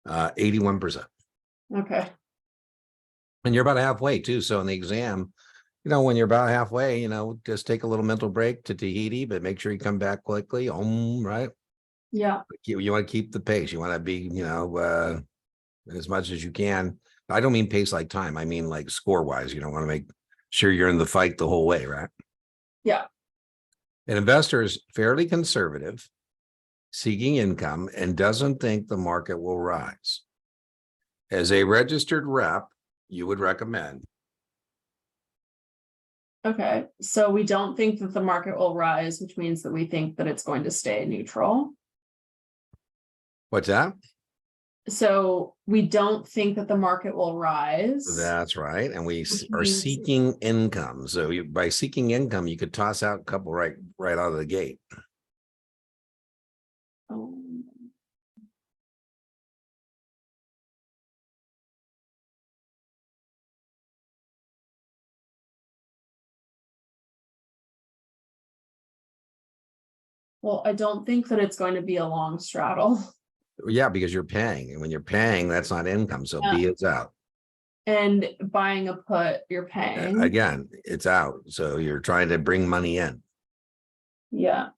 81%. Okay, And you're about halfway too. So in the exam, when you're about halfway, just take a little mental break to Tahiti, but make sure you come back quickly. Right? yeah, You want to keep the pace. You want to be, as much as you can. I don't mean pace like time. I mean like score wise. You don't want to make sure you're in the fight the whole way, right? yeah. An investor is fairly conservative, seeking income, and doesn't think the market will rise. As a registered rep, you would recommend. Okay, so we don't think that the market will rise, which means that we think that it's going to stay neutral. What's that? So we don't think that the market will rise. That's right. And we Which are means- seeking income. So by seeking income, you could toss out a couple right out of the gate. Um, Well, I don't think that it's going to be a long straddle. Yeah, because you're paying. And when you're paying, that's not income. So Yeah. B is out. And buying a put, you're paying. Again, it's out. So you're trying to bring money in. Yeah.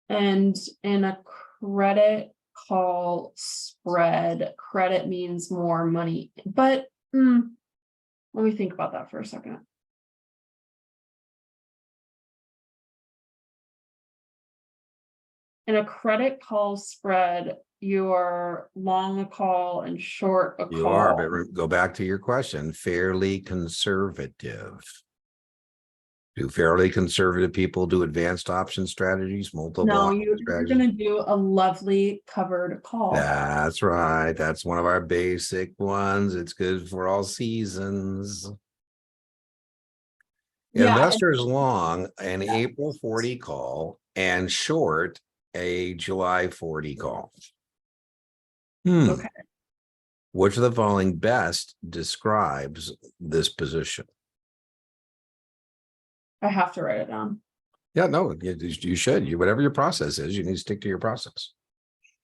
And in a credit call spread, credit means more money. But let me think about that for a second. In a credit call spread, you're long a call and short a You call. are, but go back to your question, fairly conservative. Do fairly conservative people do advanced option strategies, multiple No, option you're strategies? going to do a lovely covered call. That's right. That's one of our basic ones. It's good for all seasons. Yeah. Investors long an April 40 call and short a July 40 call. Okay. Which of the following best describes this position? I have to write it down. Yeah, no, you should. Whatever your process is, you need to stick to your process.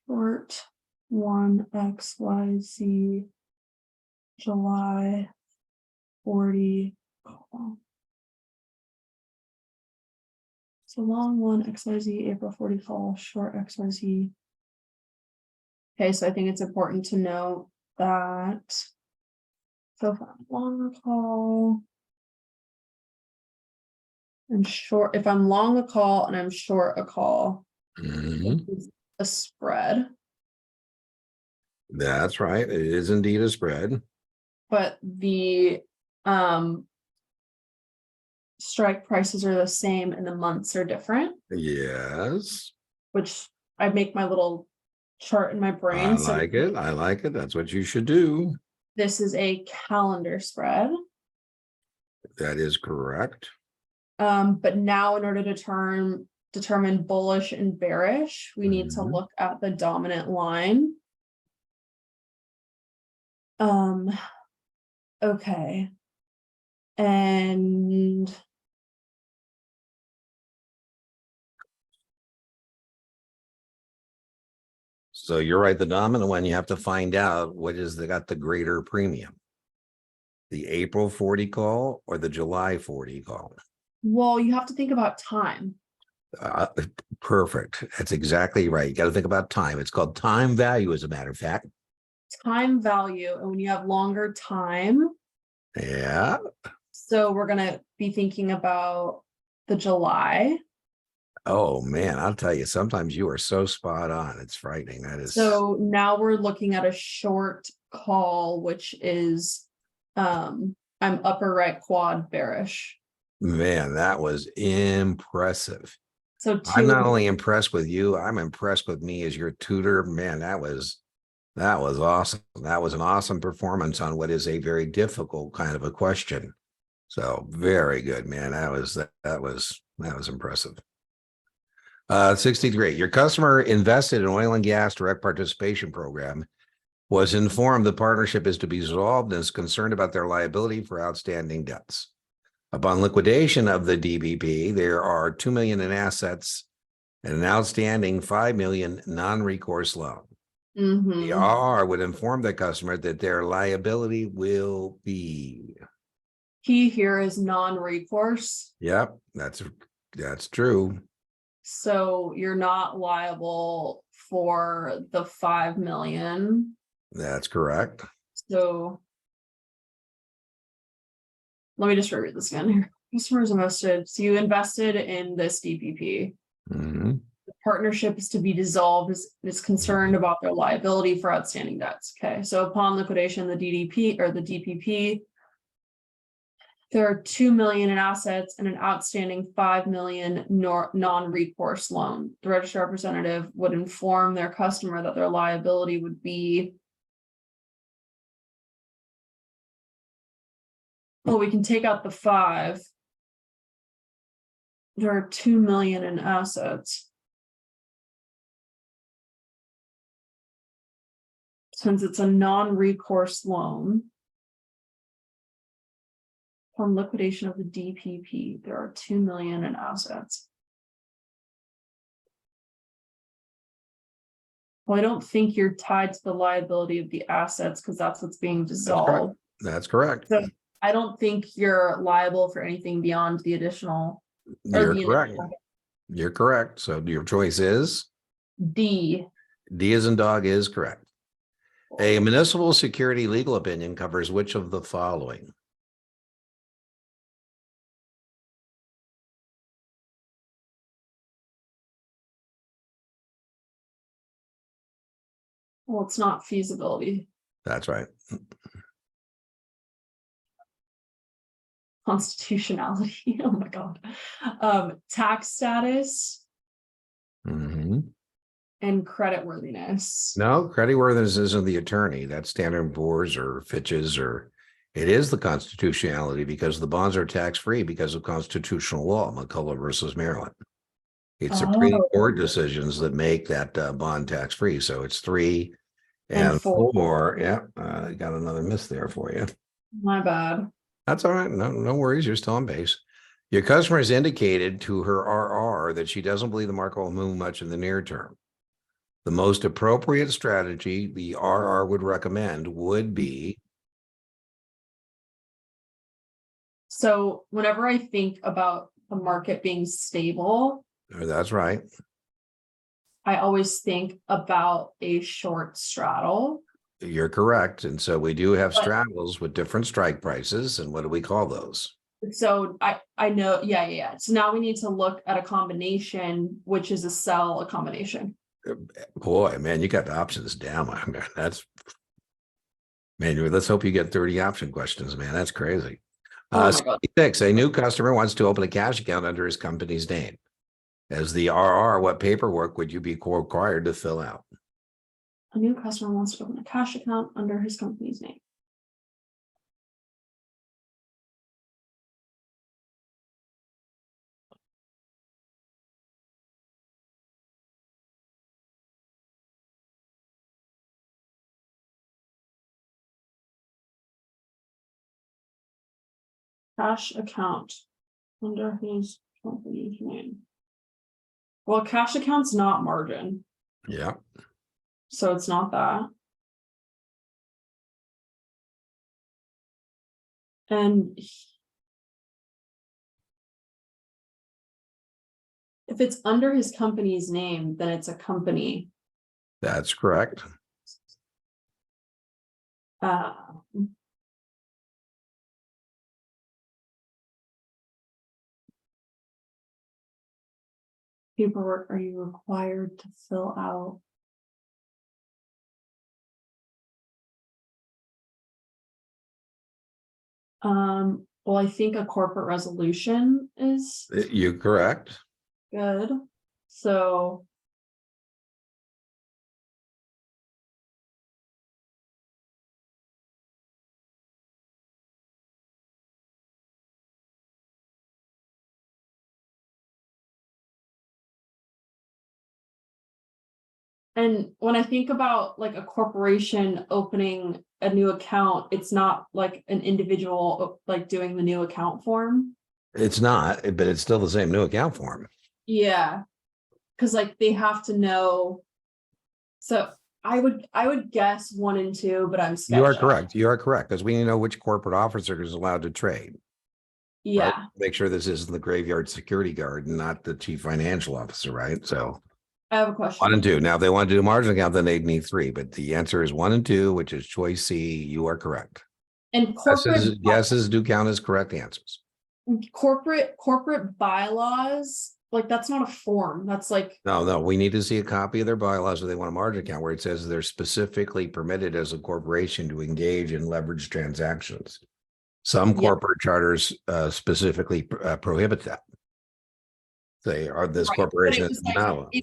Short 1 XYZ July 40 call. So long 1 XYZ April 40 call, short XYZ. Okay, so I think it's important to note that. So if I'm long a call and short, if I'm long a call and I'm short a call, it's a spread. That's right. It is indeed a spread. But the strike prices are the same and the months are different, Yes. which I make my little chart in my brain. I like it. I like it. That's what you should do. This is a calendar spread. That is correct. But now in order to determine bullish and bearish, we need to look at the dominant line. Okay. And so you're right. The dominant one, you have to find out what is got the greater premium. The April 40 call or the July 40 call? well, you have to think about time. Perfect. That's exactly right. You got to think about time. It's called time value, as a matter of fact. Time value, and when you have longer time. Yeah. So we're gonna be thinking about the July. Oh, man, I'll tell you, sometimes you are so spot on. It's frightening. That is, So now we're looking at a short call, which is, I'm upper right quad bearish. man, that was impressive. So I'm two, not only impressed with you, I'm impressed with me as your tutor. Man, that was awesome. That was an awesome performance on what is a very difficult kind of a question. So very good, man. That was impressive. 63. Your customer invested in oil and gas direct participation program, was informed the partnership is to be dissolved and is concerned about their liability for outstanding debts. Upon liquidation of the DBP, there are 2 million in assets and an outstanding 5 million non-recourse loan. The mhm. RR would inform the customer that their liability will be. Key here is non-recourse. Yep, that's true. So you're not liable for the 5 million. That's correct. So let me just reread this again here. Customers invested, so you invested in this DPP. Mhm. The partnership is to be dissolved, is concerned about their liability for outstanding debts. Okay, so upon liquidation, the DDP or the DPP, there are 2 million in assets and an outstanding 5 million non-recourse loan. The registered representative would inform their customer that their liability would be. Well, we can take out the 5. There are 2 million in assets. Since it's a non-recourse loan. Upon liquidation of the DPP, there are 2 million in assets. Well, I don't think you're tied to the liability of the assets because that's what's being dissolved. That's correct. So I don't think you're liable for anything beyond the additional. You're correct. You're correct. So your choice is D. D as in dog is correct. A municipal security legal opinion covers which of the following? Well, it's not feasibility. That's right. Constitutionality. Oh my God. Tax status Mhm. and creditworthiness. No, creditworthiness isn't the attorney. That's Standard & Poor's or Fitch's, or it is the constitutionality because the bonds are tax-free because of constitutional law, McCullough versus Maryland. It's Supreme Oh, Court decisions that make that bond tax-free. So it's 3 and and 4. Yeah, I got another miss there for you. my bad. That's all right. No worries. You're still on base. Your customer has indicated to her RR that she doesn't believe the market will move much in the near term. The most appropriate strategy the RR would recommend would be. So whenever I think about the market being stable, That's right. I always think about a short straddle. You're correct. And so we do have But- straddles with different strike prices. And what do we call those? So I know, yeah. So now we need to look at a combination, which is a sell, a combination. Boy, man, you got the options down. Man, let's hope you get 30 option questions, man. That's crazy. Oh my God. 66, a new customer wants to open a cash account under his company's name. As the RR, what paperwork would you be required to fill out? A new customer wants to open a cash account under his company's name. Cash account under his company's name. Well, cash account's not margin, Yeah, so it's not that. And if it's under his company's name, then it's a company. that's correct. Uh, paperwork are you required to fill out? Well, I think a corporate resolution is You're correct. good. So and when I think about like a corporation opening a new account, it's not like an individual like doing the new account form. It's not, but it's still the same new account form. Yeah. Cause like they have to know. So I would guess 1 and 2, but I'm You are sketched out. correct. You are correct, because we need to know which corporate officer is allowed to trade. Right? Yeah, Make sure this isn't the graveyard security guard and not the chief financial officer, right? So I have a 1 question. and 2. Now, if they want to do a margin account, then they'd need 3, but the answer is 1 and 2, which is choice C. You are correct. And Guesses do count as correct answers. corporate bylaws, like that's not a form. That's like, No, we need to see a copy of their bylaws if they want a margin account where it says they're specifically permitted as a corporation to engage in leverage transactions. Some Yeah. corporate charters specifically prohibit that. They are this right, corporation but it is was like, not allowed.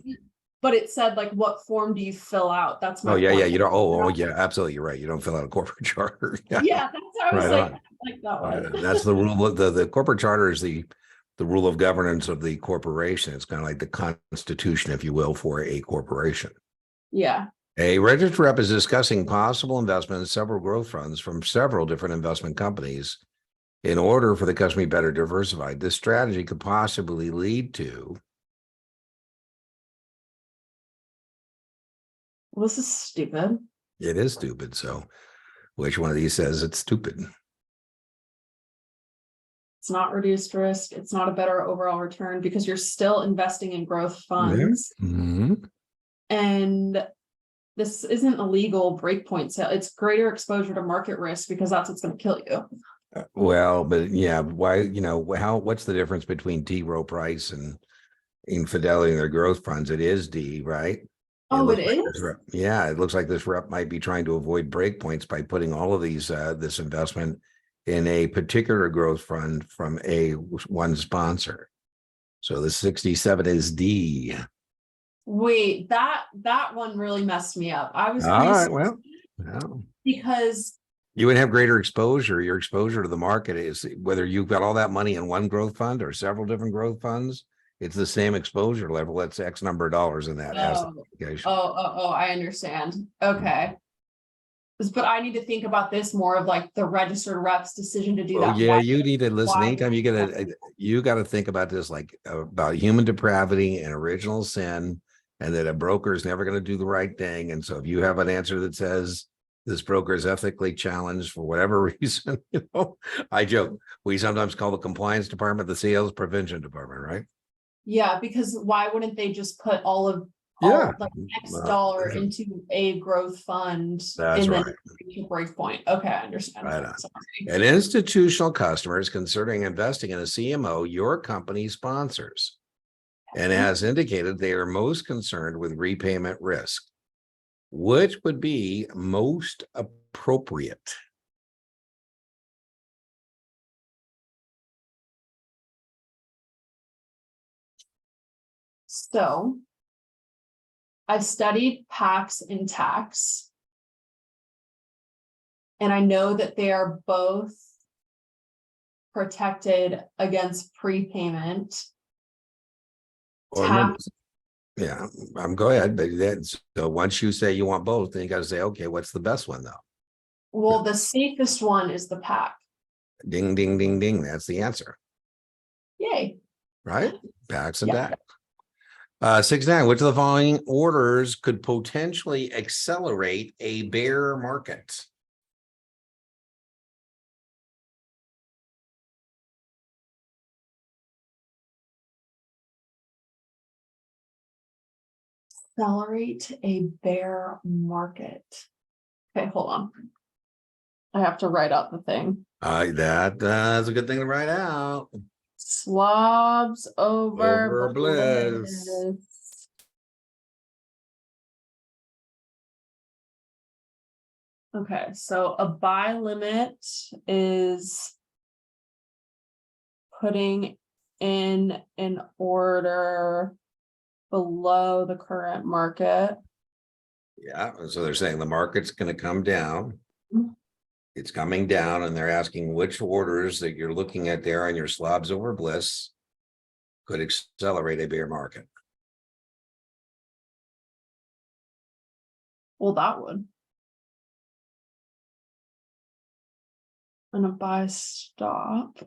but it said like, what form do you fill out? That's my Oh, yeah, point. you don't. Oh, yeah, absolutely. You're right. You don't fill out a corporate charter. Yeah, that's how I was Right like, on. like that Right on. one. That's the rule. The corporate charter is the rule of governance of the corporation. It's kind of like the constitution, if you will, for a corporation. Yeah, A registered rep is discussing possible investment in several growth funds from several different investment companies in order for the customer to be better diversified. This strategy could possibly lead to. well, this is stupid. It is stupid. So which one of these says it's stupid? It's not reduced risk. It's not a better overall return because you're still investing in growth funds. Mhm. And this isn't a legal breakpoint sale. It's greater exposure to market risk because that's what's going to kill you. Well, but yeah, why, what's the difference between T. Rowe Price and Infidelity and their growth funds? It is D, right? Oh, it Looks like this is? rep, yeah, it looks like this rep might be trying to avoid breakpoints by putting all of these, this investment in a particular growth fund from one sponsor. So the 67 is D. Wait, that one really messed me up. I was All pretty right, well, because you would have greater exposure. Your exposure to the market is whether you've got all that money in one growth fund or several different growth funds. It's the same exposure level. That's X number of dollars in that asset allocation. I understand. Okay. But I need to think about this more of like the registered rep's decision to do Oh that. yeah, Why- you need to listen. why- Anytime you got to think about this like about human depravity and original sin, and that a broker is never going to do the right thing. And so if you have an answer that says this broker is ethically challenged for whatever reason, I joke. We sometimes call the compliance department the sales prevention department, right? Yeah, because why wouldn't they just put all Yeah. like X dollar into a growth fund That's and then right. reach a break point? Okay, I understand. Right on. Sorry. An institutional customer is considering investing in a CMO your company sponsors and has indicated they are most concerned with repayment risk. Which would be most appropriate? So I've studied PAX and tax. And I know that they are both protected against prepayment. Or Tax, yeah, go ahead. But that's so once you say you want both, then you got to say, okay, what's the best one though? well, the safest one is the PAC. Ding, ding, ding, ding. That's the answer, Yay. right? Packs and Yeah. tax. 69. Which of the following orders could potentially accelerate a bear market? Accelerate a bear market. Okay, hold on. I have to write out the thing. That's a good thing to write out. Slobs over Over bliss. bliss. Okay, so a buy limit is putting in an order below the current market. Yeah, and so they're saying the market's gonna come down. Mhm. It's coming down and they're asking which orders that you're looking at there on your slobs over bliss could accelerate a bear market. Well, that would. And a buy stop.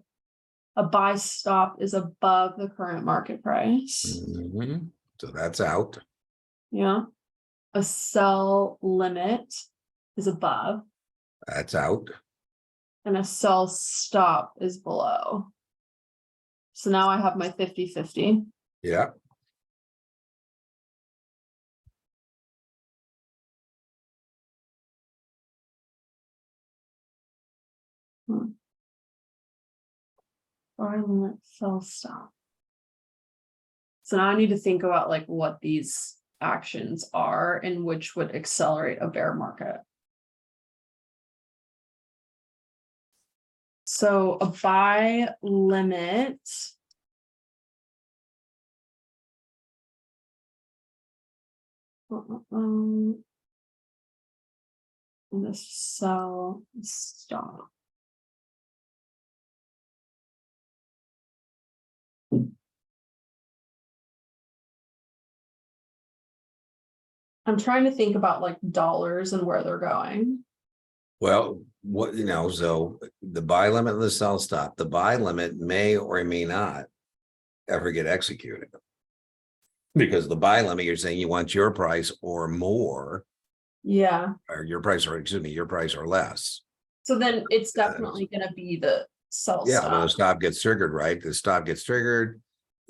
A buy stop is above the current market price. Mhm. So that's out. Yeah. A sell limit is above, That's out. and a sell stop is below. So now I have my 50-50. Yeah. Buy limit, sell stop. So now I need to think about like what these actions are and which would accelerate a bear market. So a buy limit. And a sell stop. I'm trying to think about like dollars and where they're going. Well, what, so the buy limit and the sell stop, the buy limit may or may not ever get executed. Because the buy limit, you're saying you want your price or more, Yeah. or your price, or excuse me, your price or less. So then it's definitely gonna be the sell Yeah, when the stop. stop gets triggered, right? The stop gets triggered,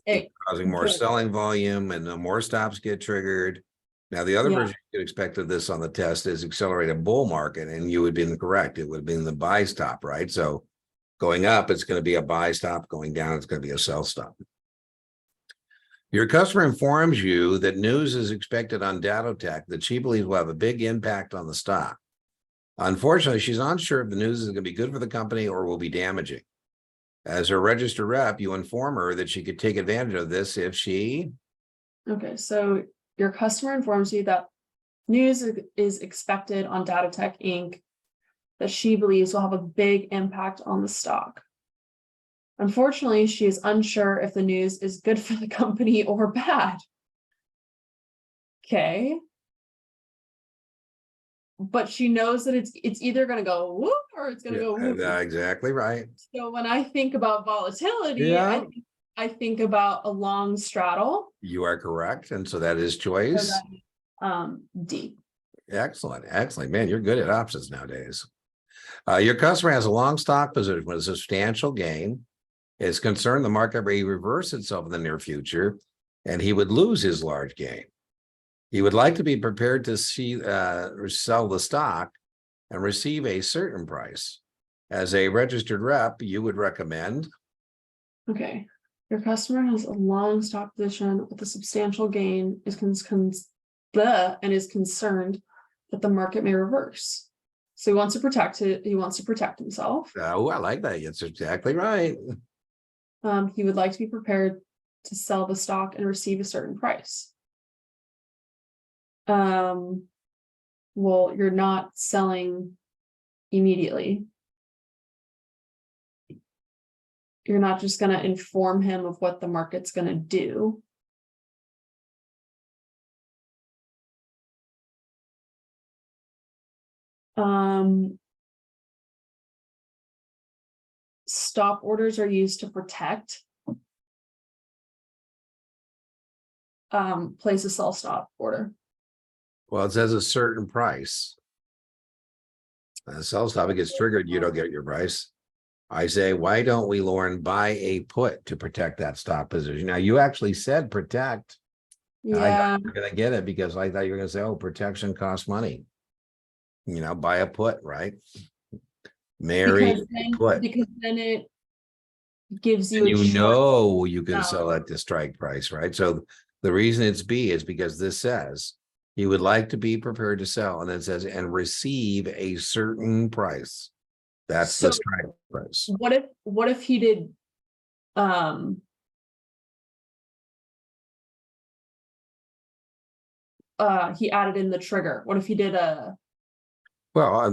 It causing more could- selling volume, and the more stops get triggered. Now, the other Yeah. version you could expect of this on the test is accelerate a bull market, and you would be incorrect. It would be in the buy stop, right? So going up, it's going to be a buy stop. Going down, it's going to be a sell stop. Your customer informs you that news is expected on Datotech that she believes will have a big impact on the stock. Unfortunately, she's unsure if the news is going to be good for the company or will be damaging. As her registered rep, you inform her that she could take advantage of this if she. Okay, so your customer informs you that news is expected on Datotech Inc. that she believes will have a big impact on the stock. Unfortunately, she is unsure if the news is good for the company or bad. Okay. But she knows that it's either going to go whoop or it's going to go whoop. Exactly right. So when I think about volatility, Yeah. I think about a long straddle. You are correct. And so that is choice. So that, D. Excellent. Excellent. Man, you're good at options nowadays. Your customer has a long stock position with a substantial gain. Is concerned the market may reverse itself in the near future, and he would lose his large gain. He would like to be prepared to sell the stock and receive a certain price. As a registered rep, you would recommend. Okay. Your customer has a long stock position with a substantial gain, is concerned that the market may reverse. So he wants to protect it. He wants to protect himself. Oh, I like that. That's exactly right. He would like to be prepared to sell the stock and receive a certain price. Well, you're not selling immediately. You're not just going to inform him of what the market's going to do. Stop orders are used to protect. Place a sell stop order. Well, it says a certain price. Sell stop, it gets triggered, you don't get your price. I say, why don't we, Lauren, buy a put to protect that stock position? Now, you actually said protect. I Yeah, thought you were going to get it because I thought you were going to say, oh, protection costs money. Buy a put, right? Mary put. because then gives you And a you short. know you can No. sell at the strike price, right? So the reason it's B is because this says he would like to be prepared to sell, and then it says and receive a certain price. That's the So strike price. what if he did, he added in the trigger? What if he did Well,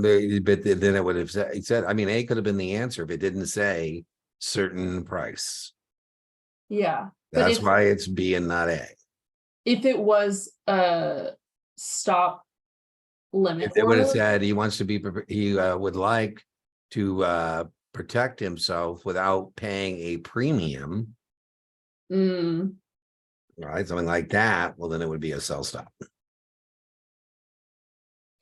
but then it would have said, it said, I mean, A could have been the answer if it didn't say certain price. yeah, but That's why it's B and not A. if it was a stop limit If it would have order, said he wants to be, he would like to protect himself without paying a premium, mm, right? Something like that, well, then it would be a sell stop.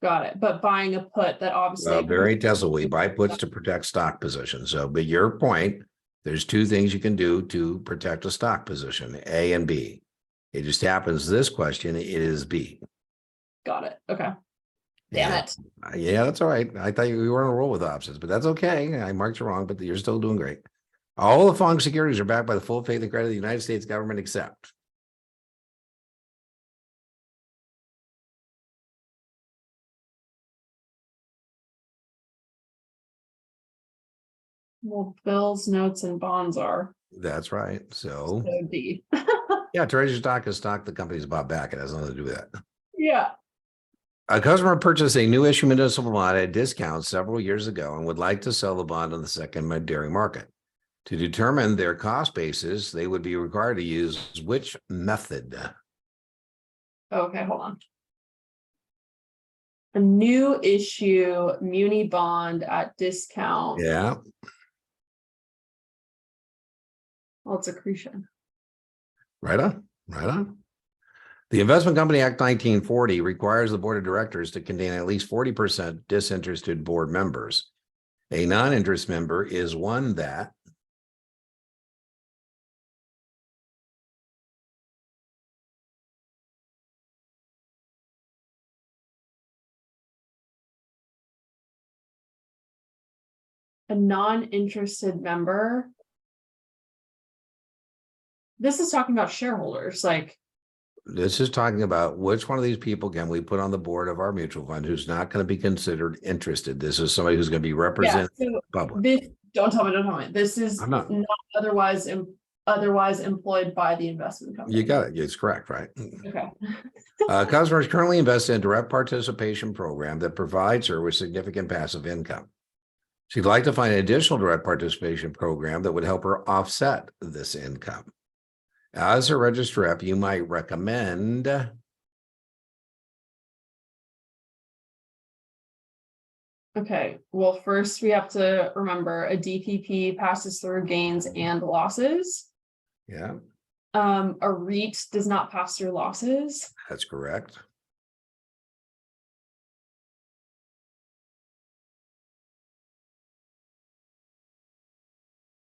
got it. But buying a put that obviously Very Tesla, we buy puts to protect stock position. So, but your point, there's two things you can do to protect a stock position, A and B. It just happens this question, it is B. got it. Okay. Damn it. Yeah, that's all right. I thought you were on a roll with options, but that's okay. I marked you wrong, but you're still doing great. All the following securities are backed by the full faith and credit of the United States government, except. Well, bills, notes, and bonds are That's right. So, so D. yeah, treasury stock is stock the company's bought back. It has nothing to do with that. Yeah. A customer purchased a new issue municipal bond at a discount several years ago and would like to sell the bond on the secondary market. To determine their cost basis, they would be required to use which method? Okay, hold on. A new issue muni bond at discount. Yeah, Well, it's accretion. right on, right on. The Investment Company Act 1940 requires the board of directors to contain at least 40% disinterested board members. A non-interest member is one that A non-interested member. This is talking about shareholders, like, this is talking about which one of these people can we put on the board of our mutual fund who's not going to be considered interested. This is somebody who's going to be yeah, represented so in the public. this, don't tell me. This is I'm not. not otherwise employed by the investment company. You got it. It's correct, right? Okay. Customers currently invest in a direct participation program that provides her with significant passive income. She'd like to find an additional direct participation program that would help her offset this income. As a registered rep, you might recommend. Okay, well, first we have to remember a DPP passes through gains and losses. Yeah, A REIT does not pass through losses. that's correct.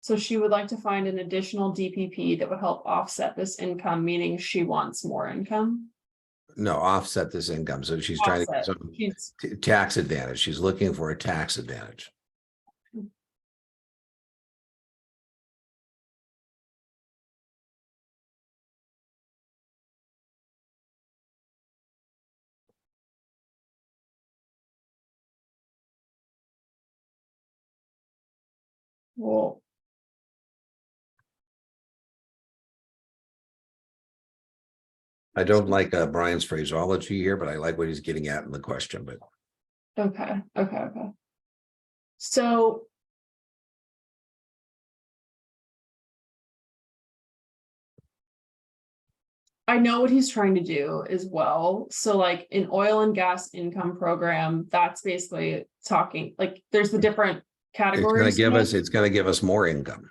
So she would like to find an additional DPP that would help offset this income, meaning she wants more income. No, offset this income. So she's trying to get Offset. some She's tax advantage. She's looking for a tax advantage. well, I don't like Brian's phraseology here, but I like what he's getting at in the question. But okay. So I know what he's trying to do as well. So like in oil and gas income program, that's basically talking like there's the different categories. it's going to give us more income.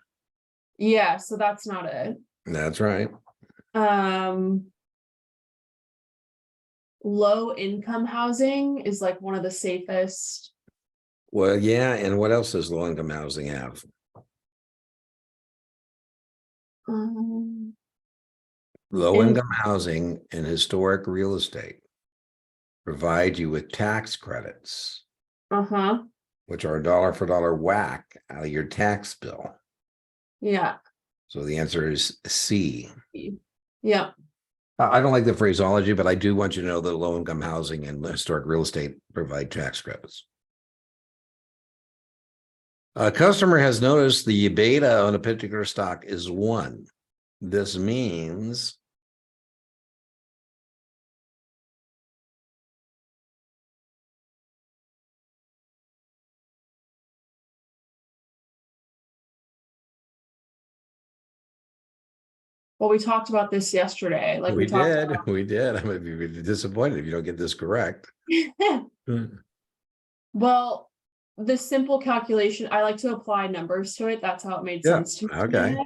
Yeah, so that's not it. That's right. Low income housing is like one of the safest. Well, yeah. And what else does low income housing have? Low income housing and historic real estate provide you with tax credits, Uh-huh. which are a dollar for dollar whack out of your tax bill. Yeah. So the answer is C. Yeah. I don't like the phraseology, but I do want you to know that low-income housing and historic real estate provide tax credits. A customer has noticed the beta on a particular stock is 1. This means Well, we talked about this yesterday. Like we talked we did. I'm gonna be disappointed if you don't get this correct. about. Well, the simple calculation, I like to apply numbers to it. That's how it made Yeah, sense to me. okay.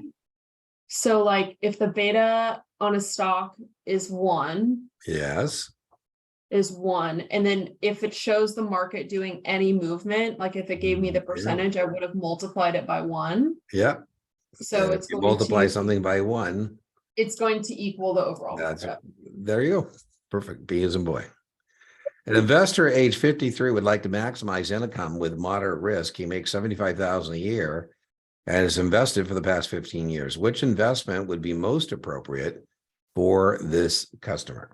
So like if the beta on a stock is 1, Yes. and then if it shows the market doing any movement, like if it gave me the percentage, I would have multiplied it by 1. Yeah. So If you multiply something by 1, it's going to equal the overall that's market. there you go. Perfect. B as in boy. An investor age 53 would like to maximize income with moderate risk. He makes $75,000 a year and is invested for the past 15 years. Which investment would be most appropriate for this customer?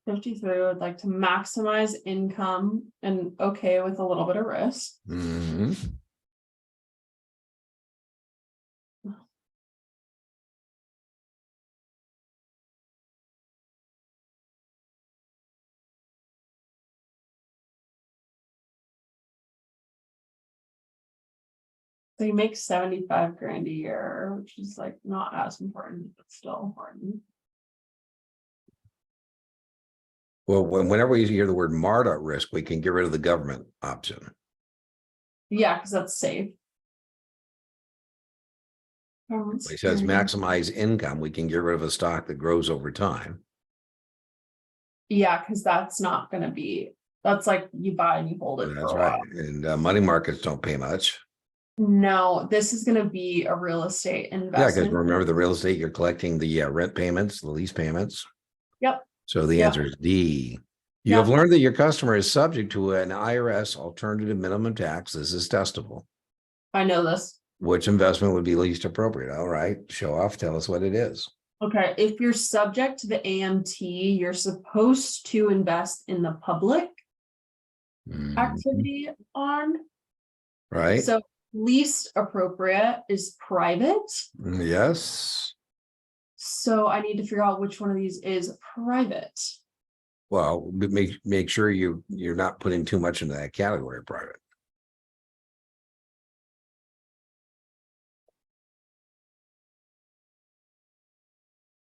53 would like to maximize income and okay with a little bit of risk. Mhm. So you make 75 grand a year, which is like not as important, but still important. Well, whenever we hear the word MARTA risk, we can get rid of the government option. Yeah, because that's safe. It says maximize income. We can get rid of a stock that grows over time. Yeah, because that's not going to be, that's like you buy and you hold it That's for a right. while. And money markets don't pay much. No, this is going to be a real estate Yeah, because investment. remember the real estate, you're collecting the rent payments, the lease payments. Yep. So the Yep. answer is D. You have learned that your customer is subject to an IRS alternative minimum tax. This is testable. I know this. Which investment would be least appropriate? All right, show off. Tell us what it is. Okay, if you're subject to the AMT, you're supposed to invest in the public activity on. Right. So least appropriate is private. Yes. So I need to figure out which one of these is private. Well, make sure you're not putting too much into that category of private.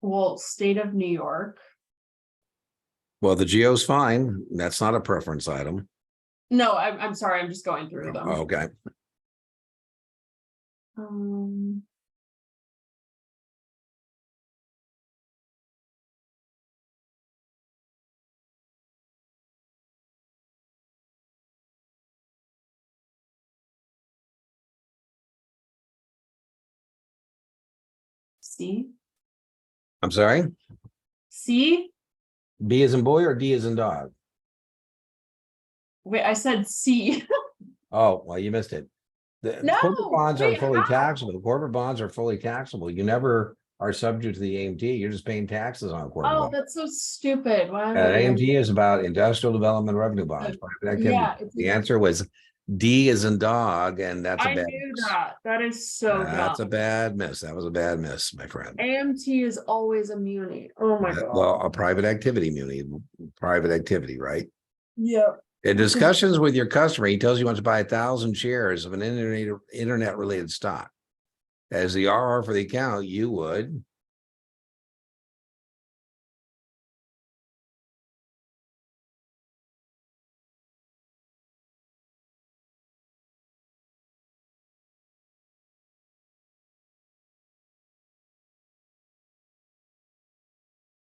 Well, state of New York. Well, the geo's fine. That's not a preference item. No, I'm sorry, I'm just going through them. Okay. C. I'm sorry. C. B as in boy or D as in dog? Wait, I said C. Oh, well, you missed it. The No, corporate bonds are wait, fully how? taxable. The corporate bonds are fully taxable. You never are subject to the AMT. You're just paying taxes on corporate Oh, bonds. that's so stupid. Why am And I AMT is about industrial development revenue bonds, private activity. Yeah, The answer was D as in dog, and that's a I bad knew miss. that. That is so That's a dumb. bad miss. That was a bad miss, my friend. AMT is always a muni. Oh my god. Well, a private activity muni, private activity, right? Yeah. In discussions with your customer, he tells you he wants to buy 1,000 shares of an internet related stock. As the RR for the account, you would.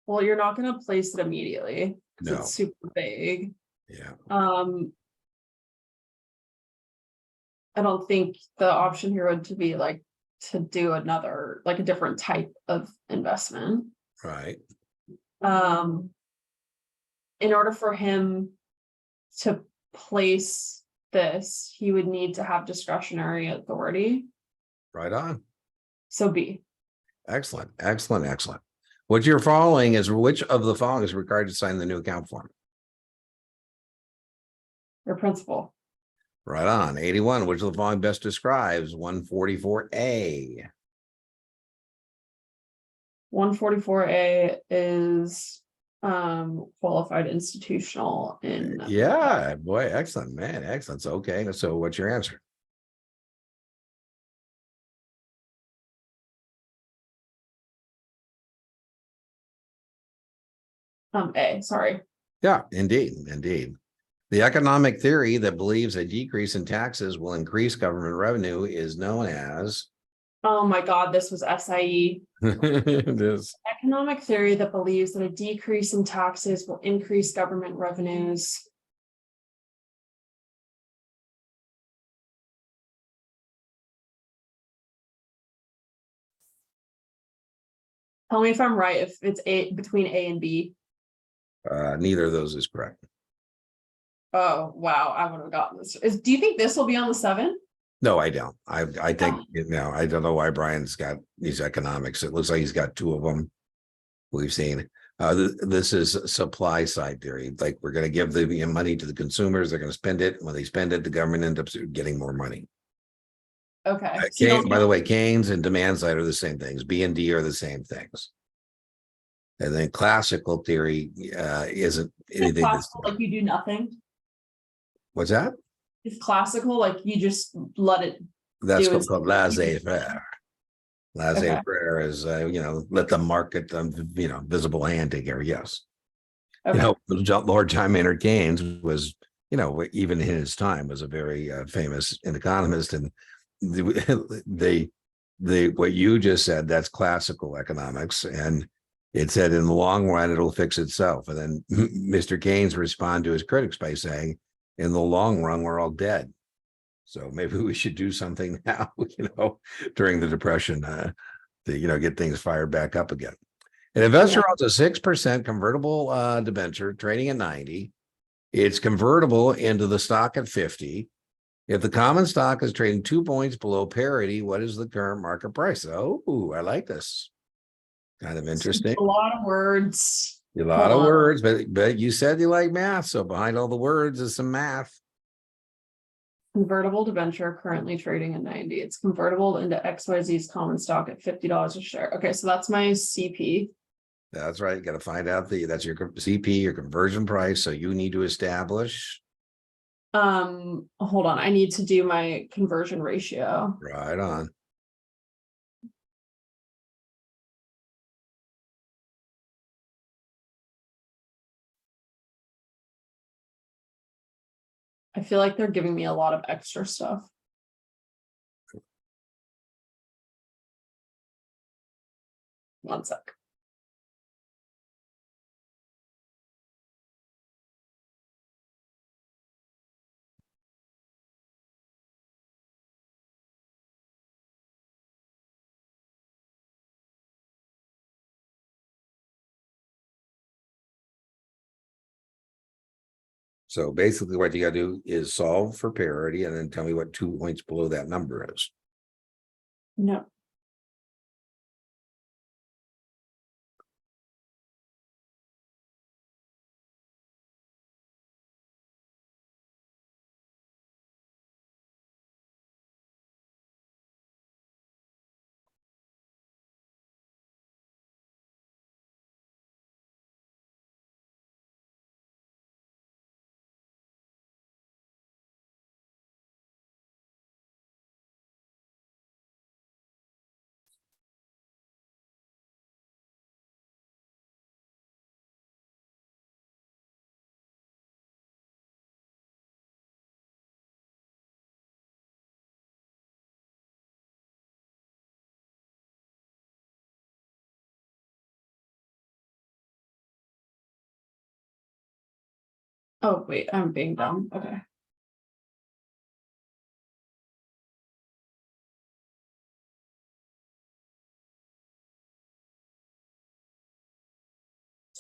Well, you're not going to place it immediately because No. it's super big. Yeah. I don't think the option here would to be like to do another, like a different type of investment. Right. In order for him to place this, he would need to have discretionary authority. Right on. So B. Excellent, excellent, excellent. What you're following is which of the following is required to sign the new account form? Your principal. Right on. 81. Which of the following best describes 144A? 144A is qualified institutional in Yeah, boy, excellent, man. Excellent. So, okay. So what's your answer? A, sorry. Yeah, indeed, indeed. The economic theory that believes a decrease in taxes will increase government revenue is known as Oh my God, this was SIE. this. Economic theory that believes that a decrease in taxes will increase government revenues. Tell me if I'm right, if it's A between A and B. Neither of those is correct. Oh, wow, I would have gotten this. Do you think this will be on the 7? No, I don't. I think, I don't know why Brian's got these economics. It looks like he's got two of them. We've seen. This is supply side theory. Like we're going to give the money to the consumers. They're going to spend it. When they spend it, the government ends up getting more money. Okay. So By the way, Keynes and demand side are the same things. B and D are the same things. And then classical theory isn't anything that's like you do nothing. What's that? It's classical, like you just let it. That's do its- called laissez-faire. Laissez-faire is let the market, visible hand take care. Yes. Okay. Lord John Maynard Keynes was, even in his time, was a very famous economist, and the what you just said, that's classical economics, and it said in the long run it'll fix itself. And then Mr. Keynes responded to his critics by saying, in the long run, we're all dead. So maybe we should do something now, during the Depression, to get things fired back up again. An investor owns a 6% convertible debenture trading at 90. It's convertible into the stock at 50. If the common stock is trading 2 points below parity, what is the current market price? Oh, I like this. Kind of interesting. A lot of words. A lot of words, but you said you like math, so behind all the words is some math. Convertible debenture currently trading at 90. It's convertible into XYZ's common stock at $50 a share. Okay, so that's my CP. That's right. You got to find out that's your CP, your conversion price. So you need to establish. Hold on. I need to do my conversion ratio. Right on. I feel like they're giving me a lot of extra stuff. One sec. So basically what you got to do is solve for parity and then tell me what 2 points below that number is. No. Oh, wait, I'm being dumb. Okay.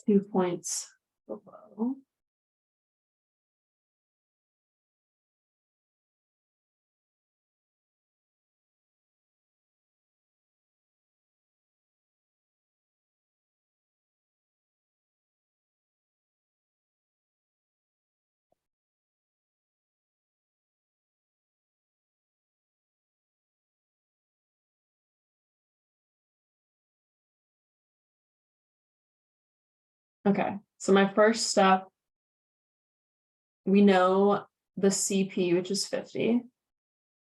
.2 points below. Okay, so my first step. We know the CP, which is 50,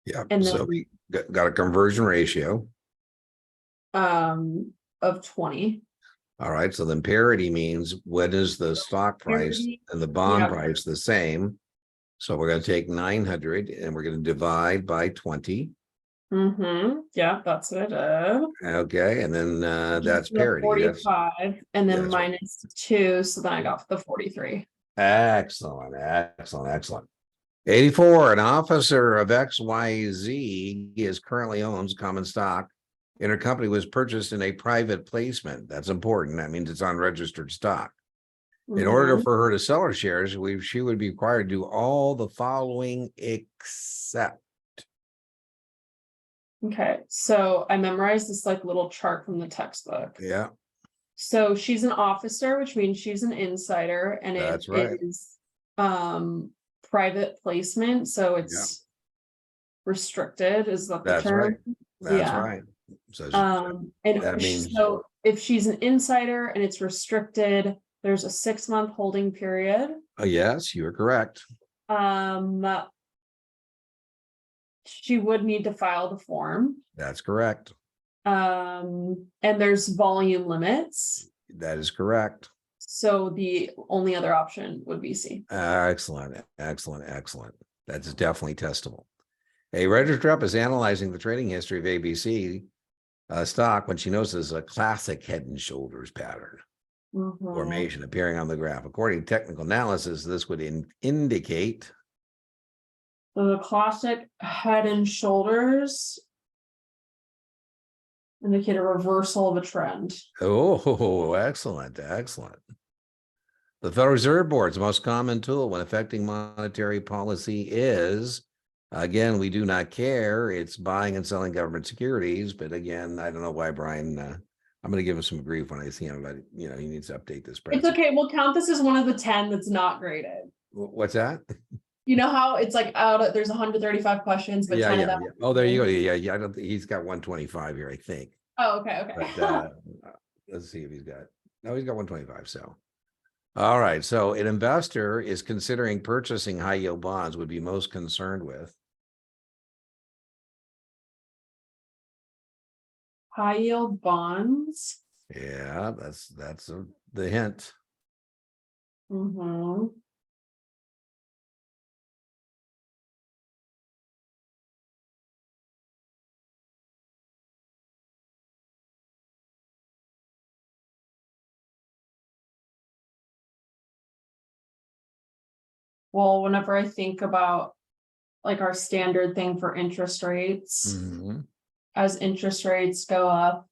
Yeah, and so then we got a conversion ratio. of 20. All right, so then parity means what is the stock price Parity, and the bond yeah. price the same? So we're gonna take 900 and we're gonna divide by 20. Yeah, that's what I did. Okay, and then that's The parity. That's 45, and then that's right. minus 2, so then I got the 43. Excellent, excellent, excellent. 84, an officer of XYZ is currently owns common stock. And her company was purchased in a private placement. That's important. That means it's unregistered stock. In order Mhm. for her to sell her shares, she would be required to do all the following except. Okay, so I memorized this like little chart from the textbook. Yeah, So she's an officer, which means she's an insider, and it that's right. is private placement, so Yeah, it's restricted, is that the that's right. term? That's Yeah. right. So that And means, so if she's an insider and it's restricted, there's a 6-month holding period. yes, you are correct. Um, she would need to file the form. That's correct. And there's volume limits. That is correct. So the only other option would be C. Excellent, excellent, excellent. That's definitely testable. A registered rep is analyzing the trading history of ABC stock when she notices a classic head and shoulders pattern formation appearing on the graph. According to technical analysis, this would indicate. So the classic head and shoulders indicate a reversal of a trend. Oh, excellent, excellent. The Federal Reserve Board's most common tool when affecting monetary policy is, again, we do not care. It's buying and selling government securities. But again, I don't know why Brian, I'm going to give him some grief when I see him, but he needs to update this. It's okay. We'll count this as one of the 10 that's not graded. What's that? You know how it's like there's 135 questions, but 10 of them. Yeah. Oh, there you go. Yeah. I don't think he's got 125 here, I think. Oh, okay. But let's see if he's got. No, he's got 125. So, all right. So, an investor is considering purchasing high yield bonds. Would be most concerned with. High yield bonds. Yeah, that's the hint. Well, whenever I think about like our standard thing for interest rates, as interest rates go up,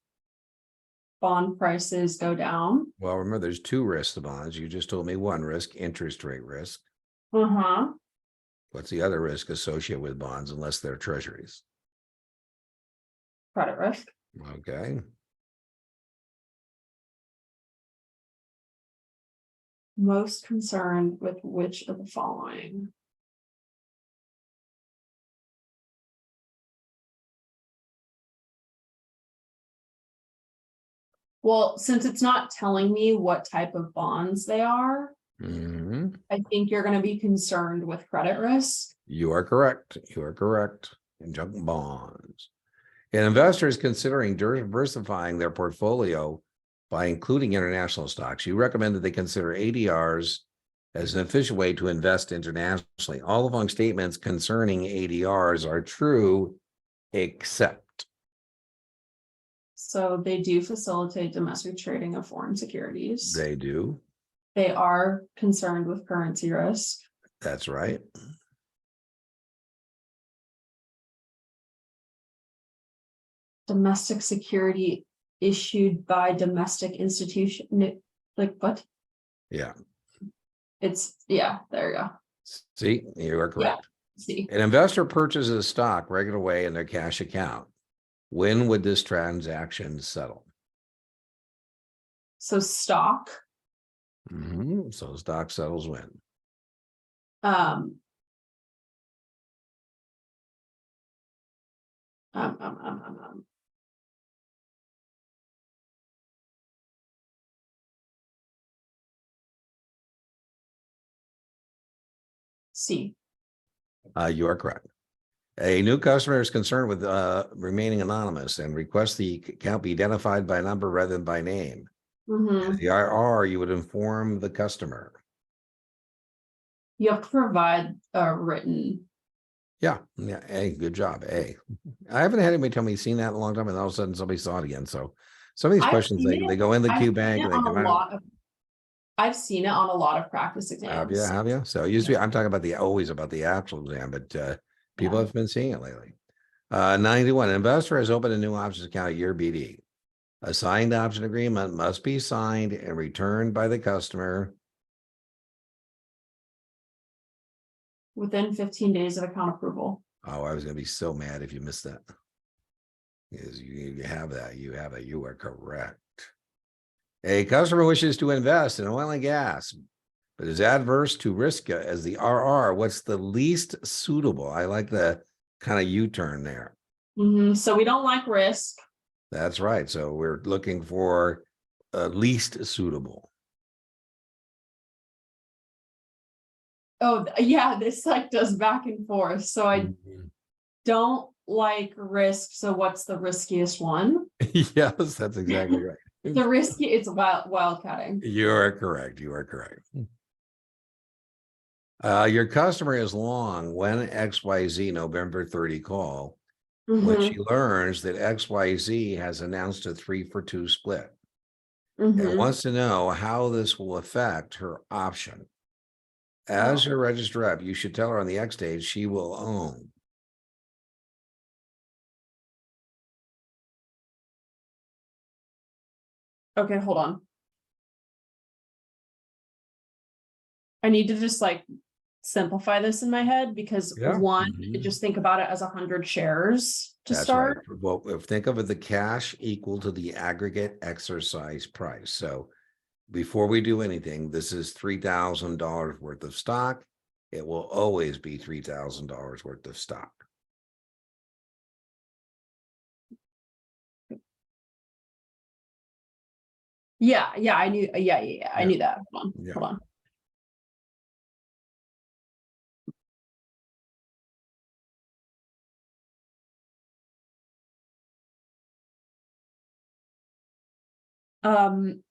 bond prices go down. Well, remember, there's two risks to bonds. You just told me one risk, interest rate risk. What's the other risk associated with bonds unless they're treasuries? Credit risk. Okay. Most concerned with which of the following? Well, since it's not telling me what type of bonds they are, I think you're going to be concerned with credit risk. You are correct. You are correct. In junk bonds. An investor is considering diversifying their portfolio by including international stocks. You recommend that they consider ADRs as an efficient way to invest internationally. All the following statements concerning ADRs are true, except. So they do facilitate domestic trading of foreign securities. They do. They are concerned with currency risk. That's right. Domestic security issued by domestic institution. Like what? Yeah. Yeah, there you go. See, you are correct. Yeah, see. An investor purchases stock regular way in their cash account. When would this transaction settle? So stock. So stock settles when? Um, C. You are correct. A new customer is concerned with remaining anonymous and requests the account be identified by number rather than by name. Mhm. The IR, you would inform the customer. You have to provide a written. Yeah, A, good job, A. I haven't had anybody tell me he's seen that in a long time, and all of a sudden somebody saw it again. So some of these I've questions, seen they it. go in the I've Q seen bank it and they on a come out. lot of. I've seen it on a lot of practice Have you? exams. Have you? So it used to be, I'm talking about always about the actual exam, but people Yeah. have been seeing it lately. 91, investor has opened a new options account at your BD. A signed option agreement must be signed and returned by the customer. Within 15 days of account approval. Oh, I was going to be so mad if you missed that. Because you have that. You have it. You are correct. A customer wishes to invest in oil and gas, but is adverse to risk as the RR. What's the least suitable? I like the kind of U-turn there. So we don't like risk. That's right. So we're looking for least suitable. Oh, yeah, this like does back and forth. So I don't like risk. So what's the riskiest one? Yes, that's exactly right. The risky, it's wildcatting. You are correct. You are correct. Your customer is long when XYZ November 30 call when she learns that XYZ has announced a 3-for-2 split and wants to know how this will affect her option. As your registered rep, you should tell her on the X date she will own. Okay, hold on. I need to just like simplify this in my head because Yeah. one, just think about it as 100 shares to That's start. right. Well, think of it, the cash equal to the aggregate exercise price. So before we do anything, this is $3,000 worth of stock. It will always be $3,000 worth of stock. Yeah, I knew. Yeah. I knew that. Hold Yeah. on.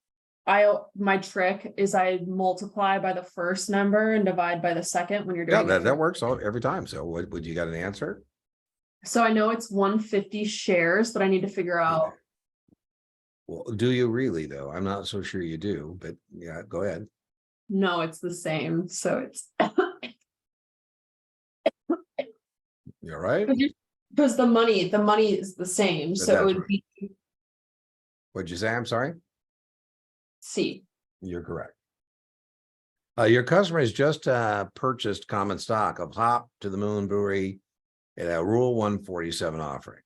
My trick is I multiply by the first number and divide by the second when you're Yeah, doing it. that works every time. So what would you got an answer? So I know it's 150 shares, but I need to figure out. Well, do you really though? I'm not so sure you do, but yeah, go ahead. No, it's the same. So it's You're right. because the money is the same. But So it that's would right. be What'd you say? I'm sorry. C. You're correct. Your customer has just purchased common stock of Hop to the Moon Brewery at a Rule 147 offering.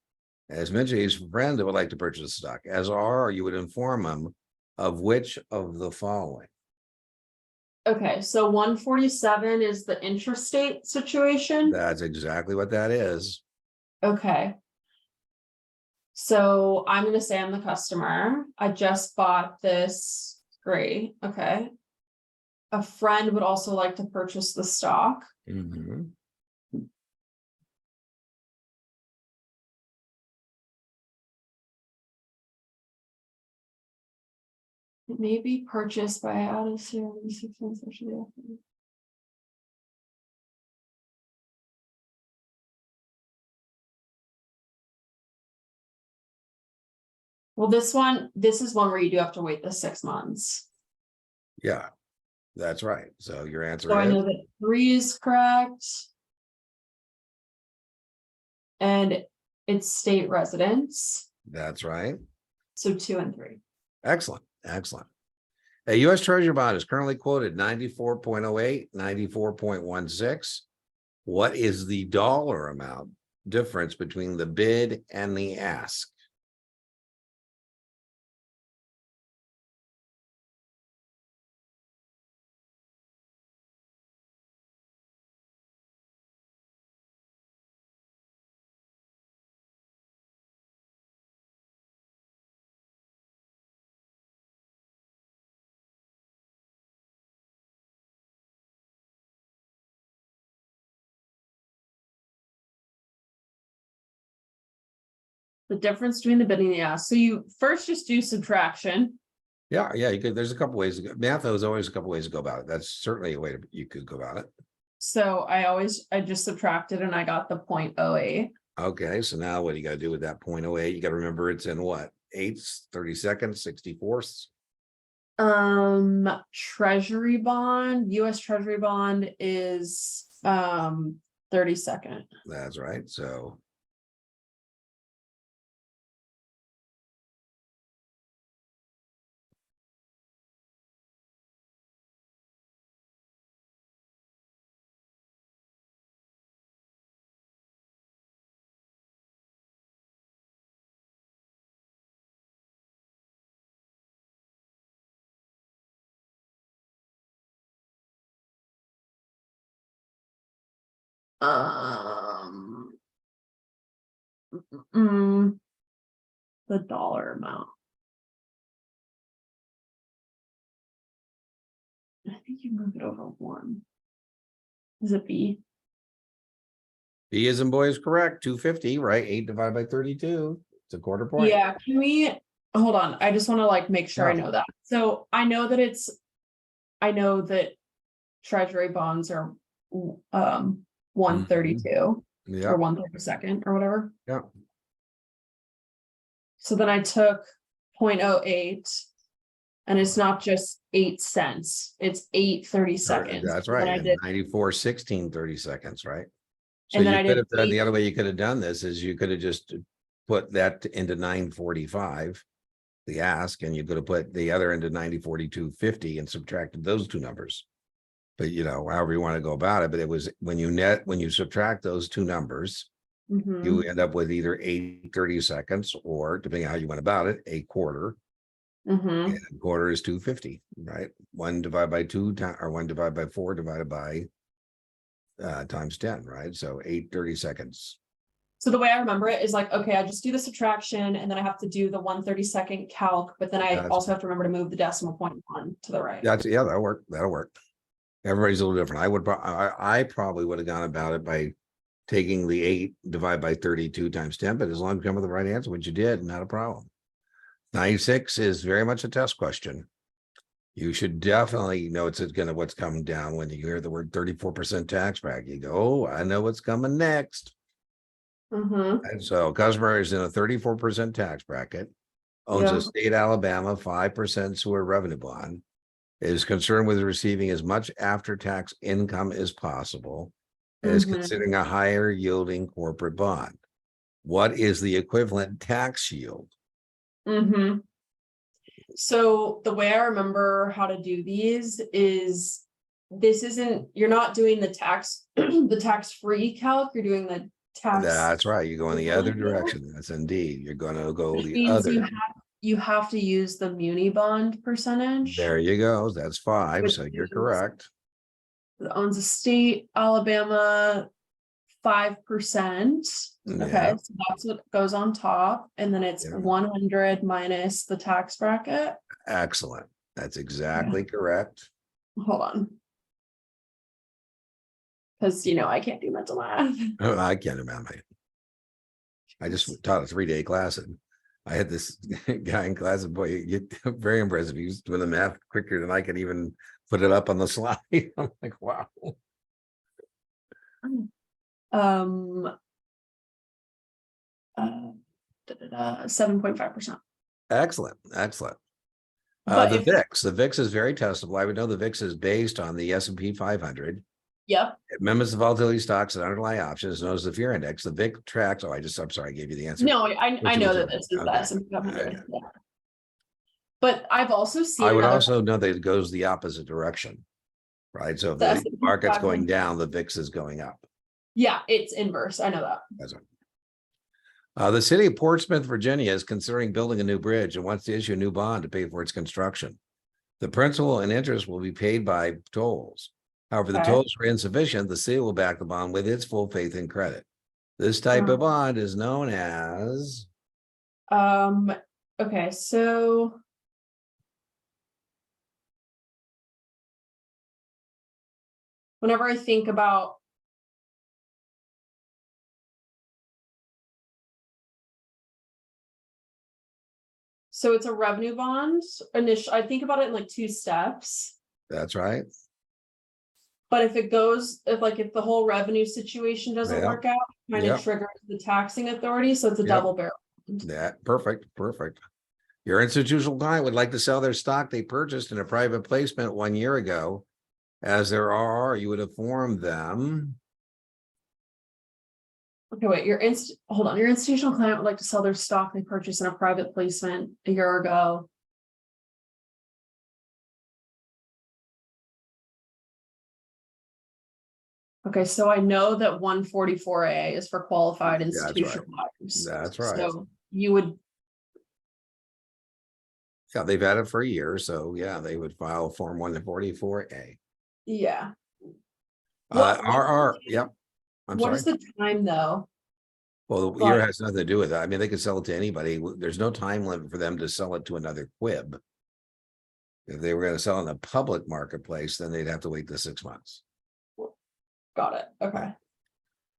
As mentioned, he's a friend that would like to purchase the stock. As are, you would inform him of which of the following. Okay, so 147 is the intrastate situation. That's exactly what that is. Okay. So I'm going to say I'm the customer. I just bought this. Great. Okay. A friend would also like to purchase the stock. Mhm. It may be purchased by out of series. Well, this is one where you do have to wait the 6 months. Yeah, that's right. So your answer So I is? know that 3 is correct. And it's state residents. That's right. So 2 and 3. Excellent. Excellent. A U.S. Treasury bond is currently quoted 94.08, 94.16. What is the dollar amount difference between the bid and the ask? The difference between the bidding and the ask. So you first just do subtraction. Yeah, you could, there's a couple ways to go. Math is always a couple ways to go about it. That's certainly a way you could go about it. So I just subtracted and I got the 0.08. Okay, so now what do you gotta do with that 0.08? You gotta remember it's in what? Eighths, 30 seconds, 64ths? Treasury bond, US Treasury bond is 32nd. That's right, so. The dollar amount. I think you move it over one. Is it B? B as in boy is correct, 250, right? 8 divided by 32. It's a quarter point. Yeah, can we hold on? I just want to like make sure I Yeah. know that. So I know that treasury bonds are 132 Yeah, or 132nd or whatever. yeah. So then I took 0.08 and it's not just 8 cents, it's 8/32. That's And then right. I And did, 94, 16, 30 seconds, right? So and then you I could did have done, the 8. other way you could have done this is you could have just put that into 945, the ask, and you could have put the other into 9042.50 and subtracted those two numbers. But however you want to go about it, but it was when you subtract those two numbers, you end up with either 8/32, or depending on how you went about it, a quarter. And a quarter is 250, right? 1 divided by 2 or 1 divided by 4 divided by times 10, right? So 8/32. So the way I remember it is like, okay, I just do the subtraction and then I have to do the 1/32 calc, but then I also have to remember to move the decimal point 1 to the right. Yeah, that'll work. That'll work. Everybody's a little different. I probably would have gone about it by taking the 8 divided by 32 times 10, but as long as you come with the right answer, which you did, not a problem. 96 is very much a test question. You should definitely know what's coming down when you hear the word 34% tax bracket. You go, oh, I know what's coming next. And so customer is in a 34% tax bracket, owns a state Alabama 5% sewer revenue bond, is concerned with receiving as much after-tax income as possible, and is considering a higher yielding corporate bond. What is the equivalent tax yield? So the way I remember how to do these is you're not doing the tax, the tax-free calc, you're doing the tax. That's right. You go in the other equivalent calc. direction. That's indeed. You're going to go Which the means other. you have to use the muni bond percentage. There you go. That's 5. Which So you're is- correct. That owns a state Alabama 5%. Okay, Yeah. so that's what goes on top, and then it's Yeah. 100 minus the tax bracket. Excellent. That's exactly correct. Hold on. Because I can't do mental math. Oh, I can't imagine. I just taught a 3-day class, and I had this guy in class, and boy, you get very impressive. He was doing the math quicker than I could even put it up on the slide. I'm like, wow. 7.5%. Excellent. But The VIX. The VIX is very testable. I would know the VIX is based on the S&P 500. Yep. It mimics the volatility stocks and underlying options, known as the fear index. The VIX tracks. Oh, I'm sorry, I gave you the answer. No, I know that this is Okay. the S&P 500. Yeah. But I've also seen I would another. also know that it goes the opposite direction, right? So if The the S&P market's 500. going down, the VIX is going up. Yeah, it's inverse. I know that. That's right. The city of Portsmouth, Virginia is considering building a new bridge and wants to issue a new bond to pay for its construction. The principal and interest will be paid by tolls. However, the Okay. tolls are insufficient. The city will back the bond with its full faith and credit. This type of bond is known as. Okay, so. Whenever I think about. So it's a revenue bond initial. I think about it in like 2 steps. That's right. But if it goes, if the whole revenue situation doesn't Yeah. work out, kind of Yep. triggers the taxing authority. So it's a Yep. double barrel. Yeah, perfect. Your institutional client would like to sell their stock they purchased in a private placement 1 year ago. As their RR, you would inform them. Okay, wait, hold on. Your institutional client would like to sell their stock they purchased in a private placement a year ago. Okay, so I know that 144A is for qualified That's right. institutional buyers. That's right. So you would, Yeah, they've had it for a year, so yeah, they would file Form 144A. yeah. What- RR, yep. I'm What sorry. is the time though? Well, the year has nothing to do with that. I mean, they could sell it to anybody. There's no time limit for them to sell it to another quib. If they were going to sell in the public marketplace, then they'd have to wait the 6 months. Got it. Okay.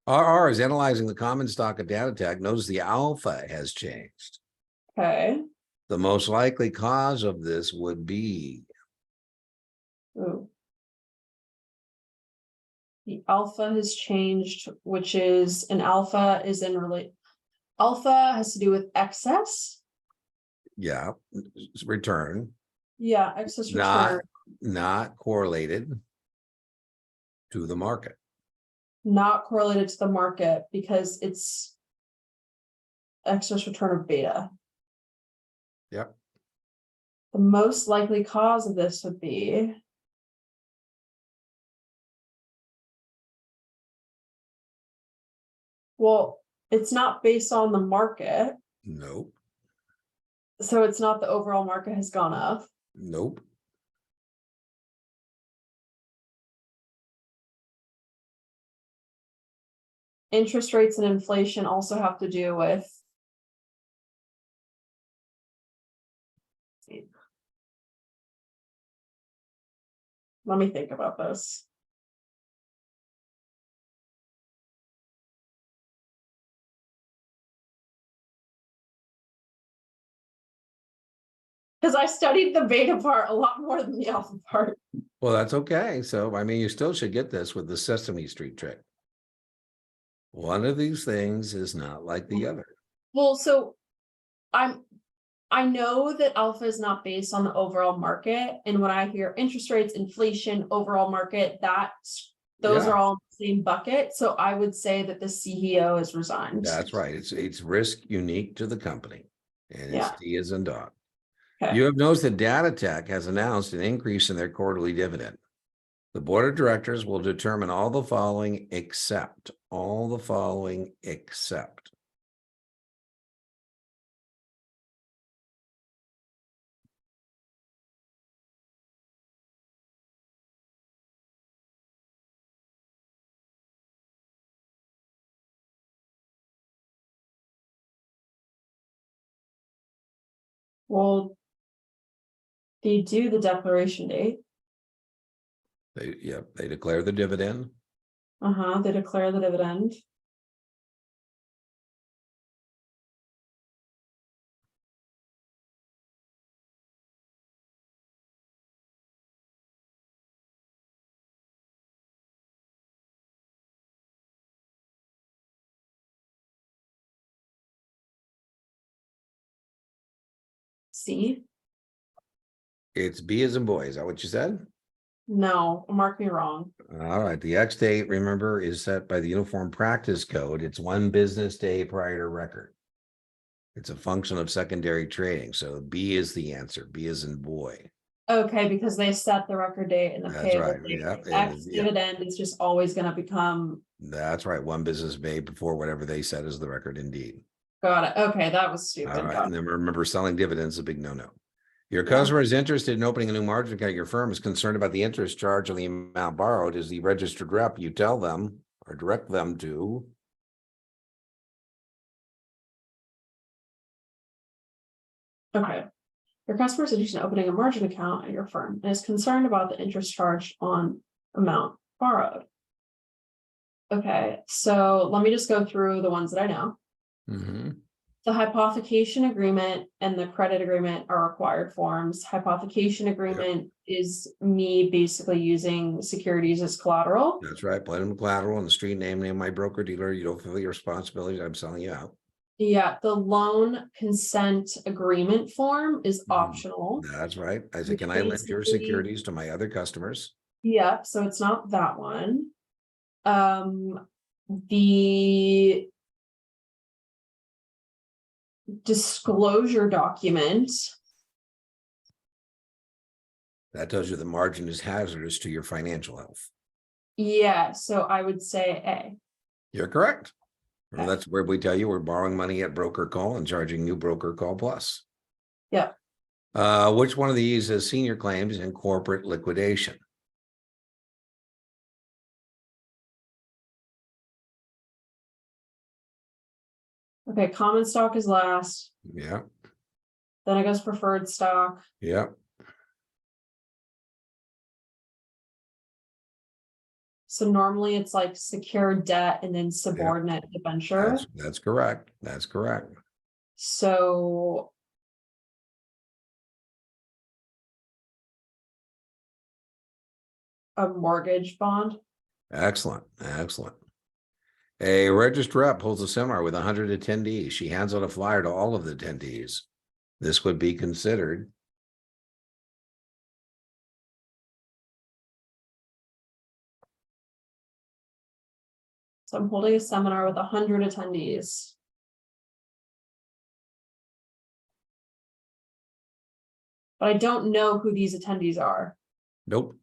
RR is analyzing the common stock of DataTech, knows the alpha has changed. Okay. The most likely cause of this would be Ooh. The alpha has changed, which is an alpha is in alpha has to do with excess. yeah, return. Yeah, excess return. Not correlated to the market. Not correlated to the market because it's excess return of beta. Yep. The most likely cause of this would be well, it's not based on the market. Nope. So it's not the overall market has gone up. Nope. Interest rates and inflation also have to do with let me think about this. Because I studied the beta part a lot more than the alpha part. Well, that's okay. So, I mean, you still should get this with the Sesame Street trick. One of these things is not like the other. Well, so I know that alpha is not based on the overall market. And when I hear interest rates, inflation, overall market, those Yeah. are all in the same bucket. So I would say that the CEO is resigned. That's right. It's risk unique to the company. And Yeah. it's D as in dog. Okay. You have noticed that DataTech has announced an increase in their quarterly dividend. The board of directors will determine all the following except. Well, they do the declaration date. They declare the dividend. They declare the dividend. C. It's B as in boy. Is that what you said? No, mark me wrong. All right. The X date, remember, is set by the Uniform Practice Code. It's 1 business day prior to record. It's a function of secondary trading. So B is the answer. B is in boy. Okay, because they set the record date and the That's payable right. date. Yep. X Yeah. dividend is just always going to become. That's right. 1 business day before whatever they set as the record indeed. Got it. Okay, that was stupid. All right. And then remember, selling dividends is a big no-no. Your Yeah. customer is interested in opening a new margin account. Your firm is concerned about the interest charge on the amount borrowed. As the registered rep, you tell them or direct them to. Okay. Your customer is interested in opening a margin account at your firm and is concerned about the interest charged on amount borrowed. Okay, so let me just go through the ones that I know. Mhm. The hypothecation agreement and the credit agreement are required forms. Hypothecation agreement is me basically using securities as collateral. That's right. Put in collateral and the street name of my broker dealer. You don't feel your responsibilities. I'm selling you out. Yeah, the loan consent agreement form is Mhm. optional. That's right. I said, Which can I lend your basically- securities to my other customers? Yeah, so it's not that one. The disclosure document, That tells you the margin is hazardous to your financial health. yeah, so I would say A. You're correct. Well, Okay. that's where we tell you we're borrowing money at broker call and charging you broker call plus. Yeah. Which one of these is senior claims in corporate liquidation? Okay, common stock is last, Yeah, then it goes preferred stock. yeah. So normally it's like secured debt and then subordinate debenture. That's correct. That's correct. So a mortgage bond. Excellent. Excellent. A registered rep holds a seminar with 100 attendees. She hands out a flyer to all of the attendees. This would be considered. So I'm holding a seminar with 100 attendees. But I don't know who these attendees are. Nope.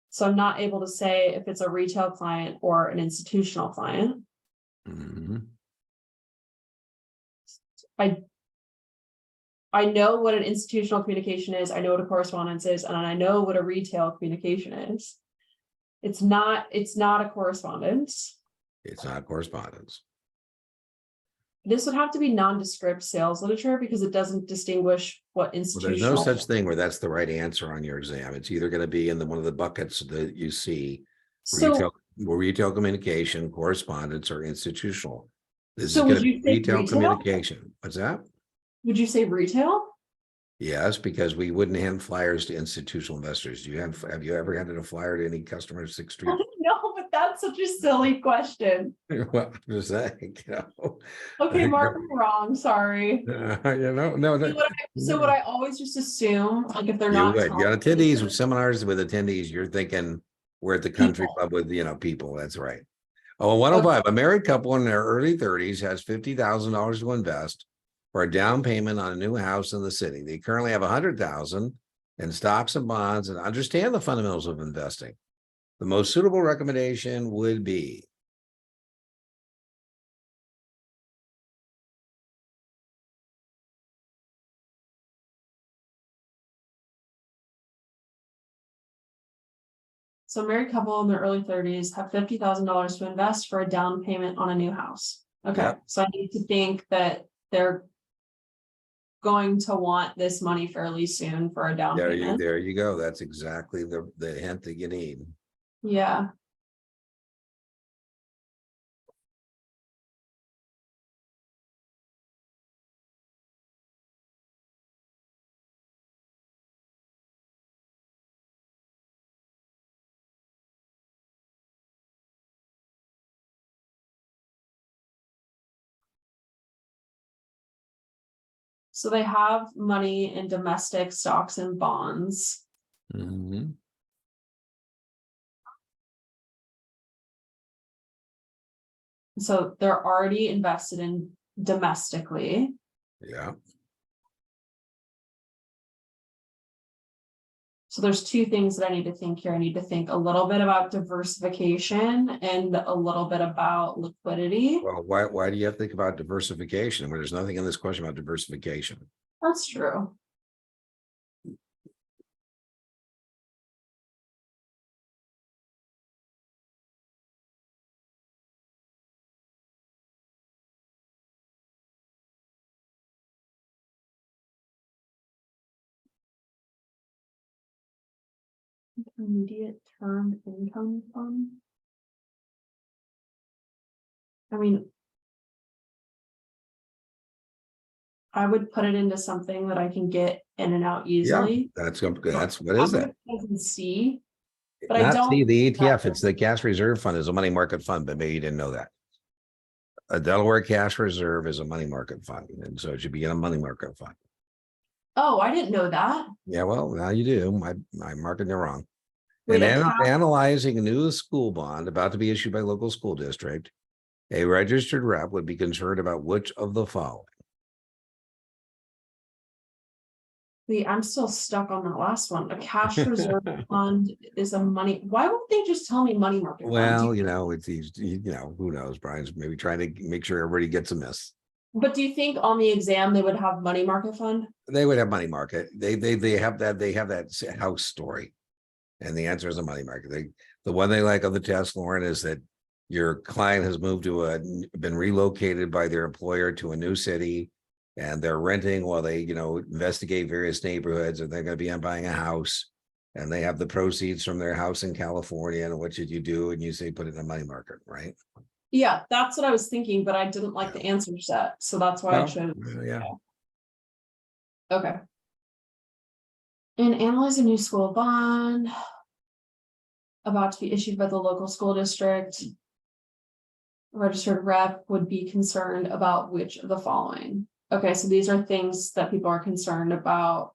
So I'm not able to say if it's a retail client or an institutional client. Mhm. I know what an institutional communication is, I know what a correspondence is, and I know what a retail communication is. It's not a correspondence. It's not correspondence. This would have to be nondescript sales literature because it doesn't distinguish what Well, there's no institutional. such thing where that's the right answer on your exam. It's either going to be in one of the buckets that you see. So, Retail communication, correspondence, or institutional. This is so going would to be you say retail retail? communication. What's that? Would you say retail? Yes, because we wouldn't hand flyers to institutional investors. Have you ever handed a flyer to any customer at Sixth Street? No, but that's such a silly question. Well, I'm just saying, Okay, Mark, I'm wrong, sorry. no. So would I always just assume, like, if they're You not would. You got telling me- attendees with seminars with attendees. You're thinking we're at the country club with, people. That's right. Oh, 105, a married couple in their early 30s has $50,000 to invest for a down payment on a new house in the city. They currently have 100,000 in stocks and bonds and understand the fundamentals of investing. The most suitable recommendation would be. So a married couple in their early 30s have $50,000 to invest for a down payment on a new house. Okay, Yep. so I need to think that they're going to want this money fairly soon for a down payment. There you go. That's exactly the hint that you need. Yeah. So they have money in domestic stocks and bonds. Mhm. So they're already invested in domestically. Yeah. So there's two things that I need to think here. I need to think a little bit about diversification and a little bit about liquidity. Well, why do you have to think about diversification when there's nothing in this question about diversification? That's true. Intermediate term income fund. I mean, I would put it into something that I can get in and out Yeah, easily. that's what I'm is gonna that? put it in C, but I Not don't. see the think that- ETF, it's the cash reserve fund is a money market fund, but maybe you didn't know that. A Delaware cash reserve is a money market fund, and so it should be in a money market fund. Oh, I didn't know that. Yeah, well, now you do. I'm marking you wrong. Wait, And a cash- analyzing a new school bond about to be issued by local school district, a registered rep would be concerned about which of the following. Wait, I'm still stuck on that last one. A cash reserve fund is a money. Why won't they just tell me money market fund? Well, it's easy, who knows? Brian's maybe trying to make sure everybody gets a miss. But do you think on the exam they would have money market fund? They would have money market. They have that house story. And the answer is a money market. The one they like of the test, Lauren, is that your client has moved been relocated by their employer to a new city, and they're renting while they, investigate various neighborhoods, and they're going to be buying a house, and they have the proceeds from their house in California. And what should you do? And you say, put it in a money market, right? Yeah, that's what I was thinking, but I didn't like the answer set, so that's why I Well, chose. yeah. Okay. And analyze a new school bond about to be issued by the local school district. Registered rep would be concerned about which of the following. Okay, so these are things that people are concerned about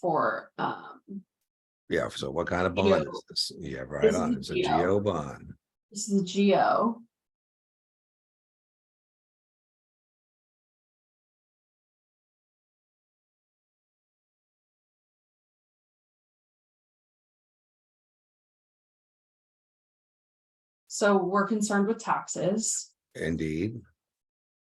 for Yeah. So what kind of bond is this? Yeah, right This is on. a It's a GO. GO bond. this is a GO. So we're concerned with taxes. Indeed.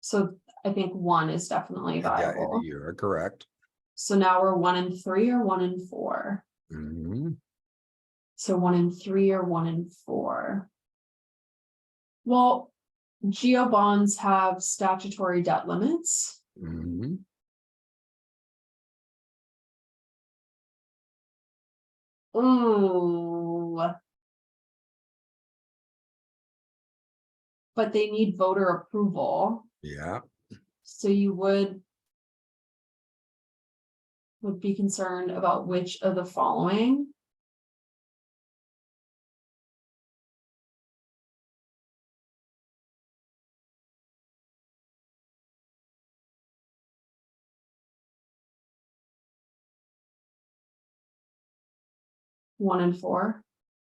So I think 1 is definitely Yeah, viable. you're correct. So now we're 1 and 3 or 1 and 4. Mhm. So 1 and 3 or 1 and 4. Well, GO bonds have statutory debt limits. Mhm. Ooh. But they need voter approval. Yeah. So you would be concerned about which of the following. One and 4.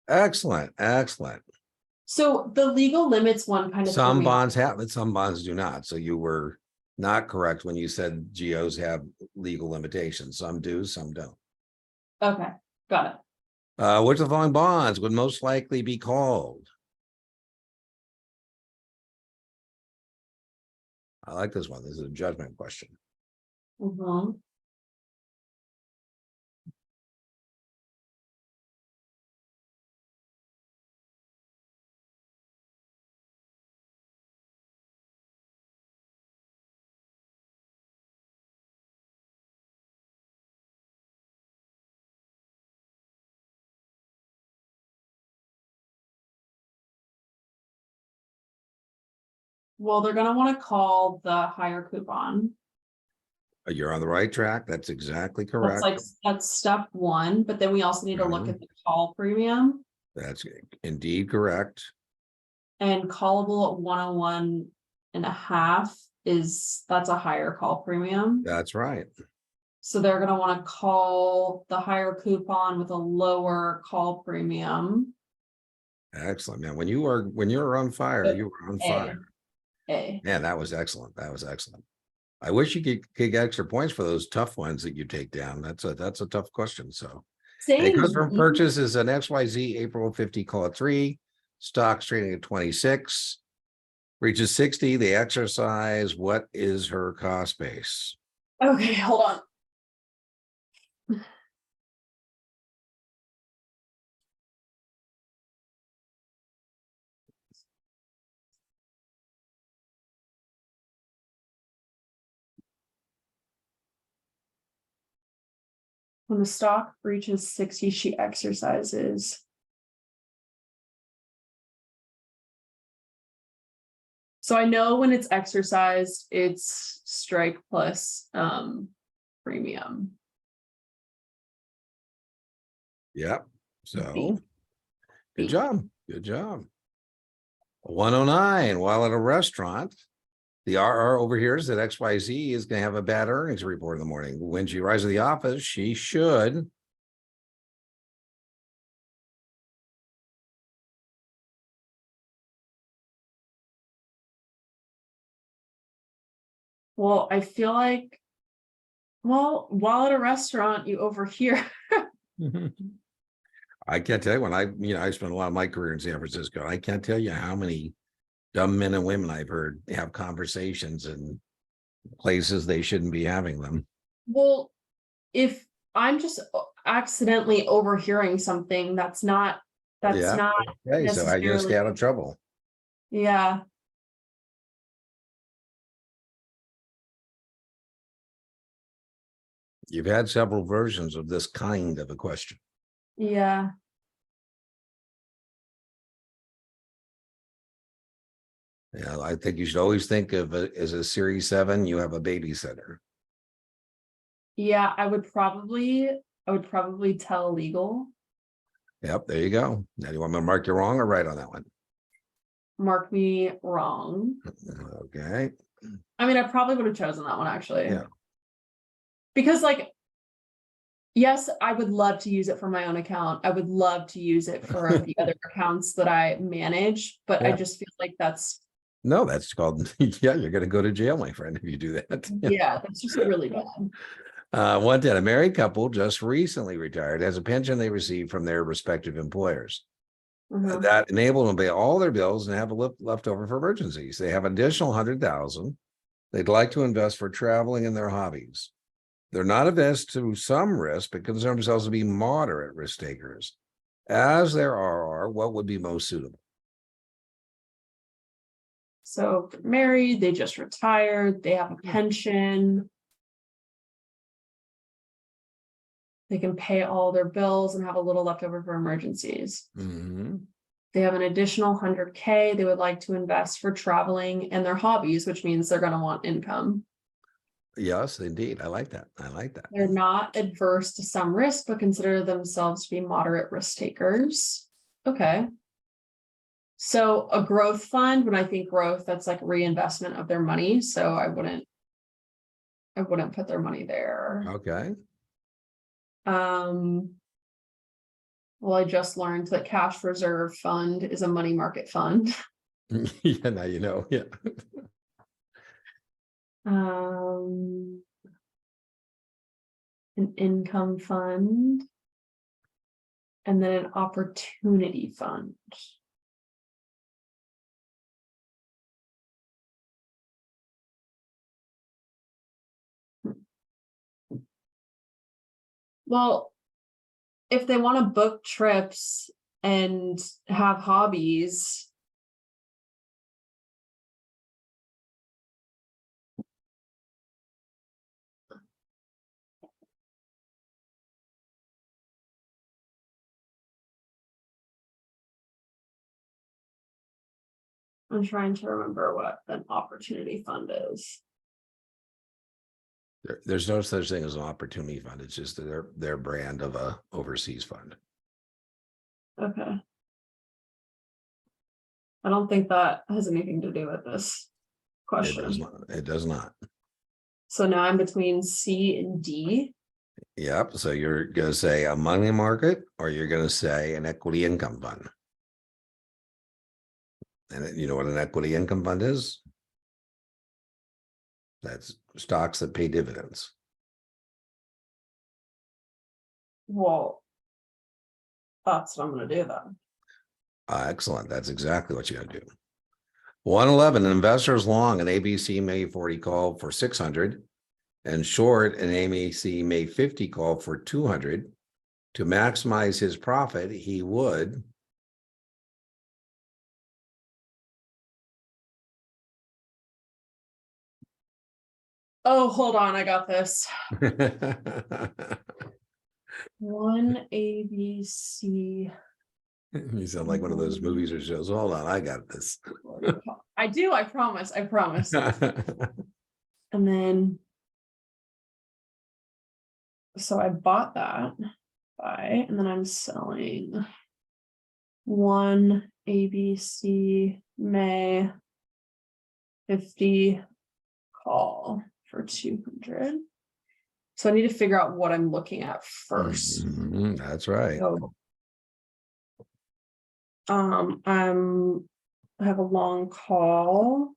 Excellent. Excellent. So the legal limits one kind of. Some bonds have it, some bonds do not. So you were not correct when you said GOs have legal limitations. Some do, some don't. Okay, got it. Which of the following bonds would most likely be called? I like this one. This is a judgment question. Mhm. Well, they're gonna want to call the higher coupon. You're on the right track. That's exactly That's correct. like, that's step 1, but then we also need to look Mhm. at the call premium. That's indeed correct. And callable at 101.5 that's a higher call premium. That's right. So they're gonna want to call the higher coupon with a lower call premium. Excellent, man. When you're on fire, you were on fire. A. Man, that was excellent. That was excellent. I wish you could get extra points for those tough ones that you take down. That's a tough question. So a Same. customer purchase is an XYZ April 50, call it 3. Stocks trading at 26. Reaches 60. They exercise. What is her cost base? Okay, hold on. When the stock reaches 60, she exercises. So I know when it's exercised, it's strike plus premium. Yep. So B. good job. Good job. 109, while at a restaurant, the RR overhears that XYZ is going to have a bad earnings report in the morning. When she arrives to the office, she should. Well, I feel like, well, while at a restaurant, you overhear. I can't tell you when I spent a lot of my career in San Francisco. I can't tell you how many dumb men and women I've heard have conversations in places they shouldn't be having them. Well, if I'm just accidentally overhearing something, that's not Okay, so I just necessarily, stay out of trouble. yeah. You've had several versions of this kind of a question. Yeah. Yeah, I think you should always think of it as a series 7, you have a babysitter. Yeah, I would probably tell legal. Yep, there you go. Now, do you want me to mark you wrong or right on that one? Mark me wrong. Okay. I mean, I probably would have chosen that one actually. Yeah. Because like, yes, I would love to use it for my own account. I would love to use it for the other accounts that I manage, but I Yeah. just feel like that's, No, that's called, yeah, you're going to go to jail, my friend, if you do that. yeah, that's just really bad. 110, a married couple just recently retired has a pension they received from their respective employers. Mhm. That enabled them to pay all their bills and have a left over for emergencies. They have an additional 100,000 they'd like to invest for traveling and their hobbies. They're not averse to some risk, but consider themselves to be moderate risk takers. As there are, what would be most suitable? So they're married, they just retired, they have a pension. They can pay all their bills and have a little left over for emergencies. Mm-hmm. They have an additional 100K they would like to invest for traveling and their hobbies, which means they're going to want income. Yes, indeed. I like that. I like that. They're not adverse to some risk, but consider themselves to be moderate risk takers. Okay. So a growth fund, when I think growth, that's like reinvestment of their money. So I wouldn't put their money there. Okay. Well, I just learned that cash reserve fund is a money market fund. Yeah, now you know. Yeah. An income fund. And then an opportunity fund. Well, if they want to book trips and have hobbies, I'm trying to remember what an opportunity fund is. There's no such thing as an opportunity fund. It's just their brand of a overseas fund. Okay. I don't think that has anything to do with this It does question. not. It does not. So now I'm between C and D. Yep. So you're going to say a money market, or you're going to say an equity income fund. And you know what an equity income fund is? That's stocks that pay dividends. Well, that's what I'm going to do then. Excellent. That's exactly what you got to do. 111, investors long an ABC May 40 call for 600 and short an ABC May 50 call for 200. To maximize his profit, he would. Oh, hold on. I got this. One ABC. You sound like one of those movies or shows. Hold on, I got this. I do, I promise, I promise. And then, so I bought that and then I'm selling one ABC May 50 call for 200. So I need to figure out what I'm looking at first. That's right. So, I have a long call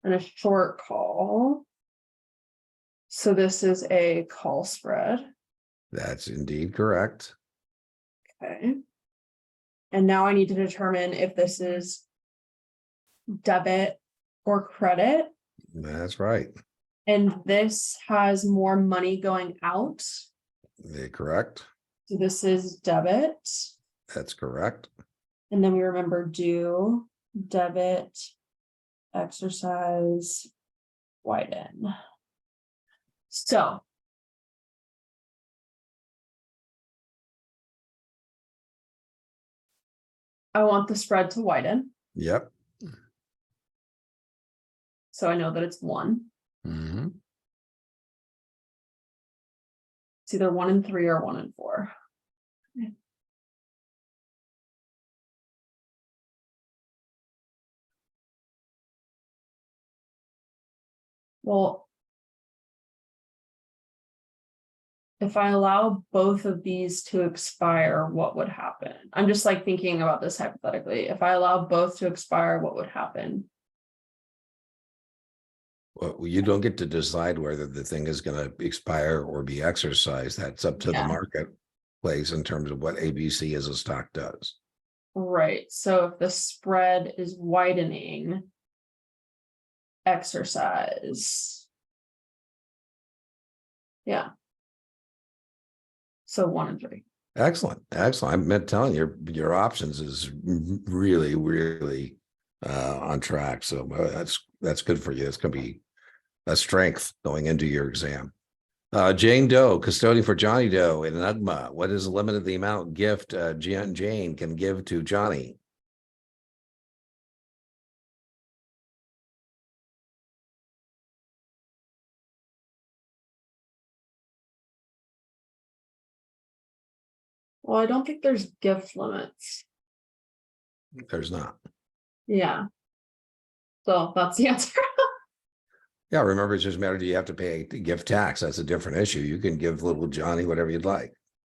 and a short call. So this is a call spread. That's indeed correct. Okay. And now I need to determine if this is debit or credit. That's right. And this has more money going out. Correct. So this is debit. That's correct. And then we remember do, debit, exercise, widen. So I want the spread to widen. Yep. So I know that it's 1. Mhm. It's either 1 and 3 or 1 and 4. Well, if I allow both of these to expire, what would happen? I'm just like thinking about this hypothetically. If I allow both to expire, what would happen? Well, you don't get to decide whether the thing is going to expire or be exercised. That's up to the Yeah. marketplace in terms of what ABC as a stock does. Right. So if the spread is widening, exercise. Yeah. So 1 and 3. Excellent. Excellent. I'm meant telling you, your options is really, really on track. So that's good for you. It's going to be a strength going into your exam. Jane Doe, custodian for Johnny Doe in UGMA. What is the limit of the amount gift Jane can give to Johnny? Well, I don't think there's gift limits. There's not. Yeah. So that's the answer. Yeah, remember, it's just a matter, do you have to pay gift tax? That's a different issue. You can give little Johnny whatever you'd like.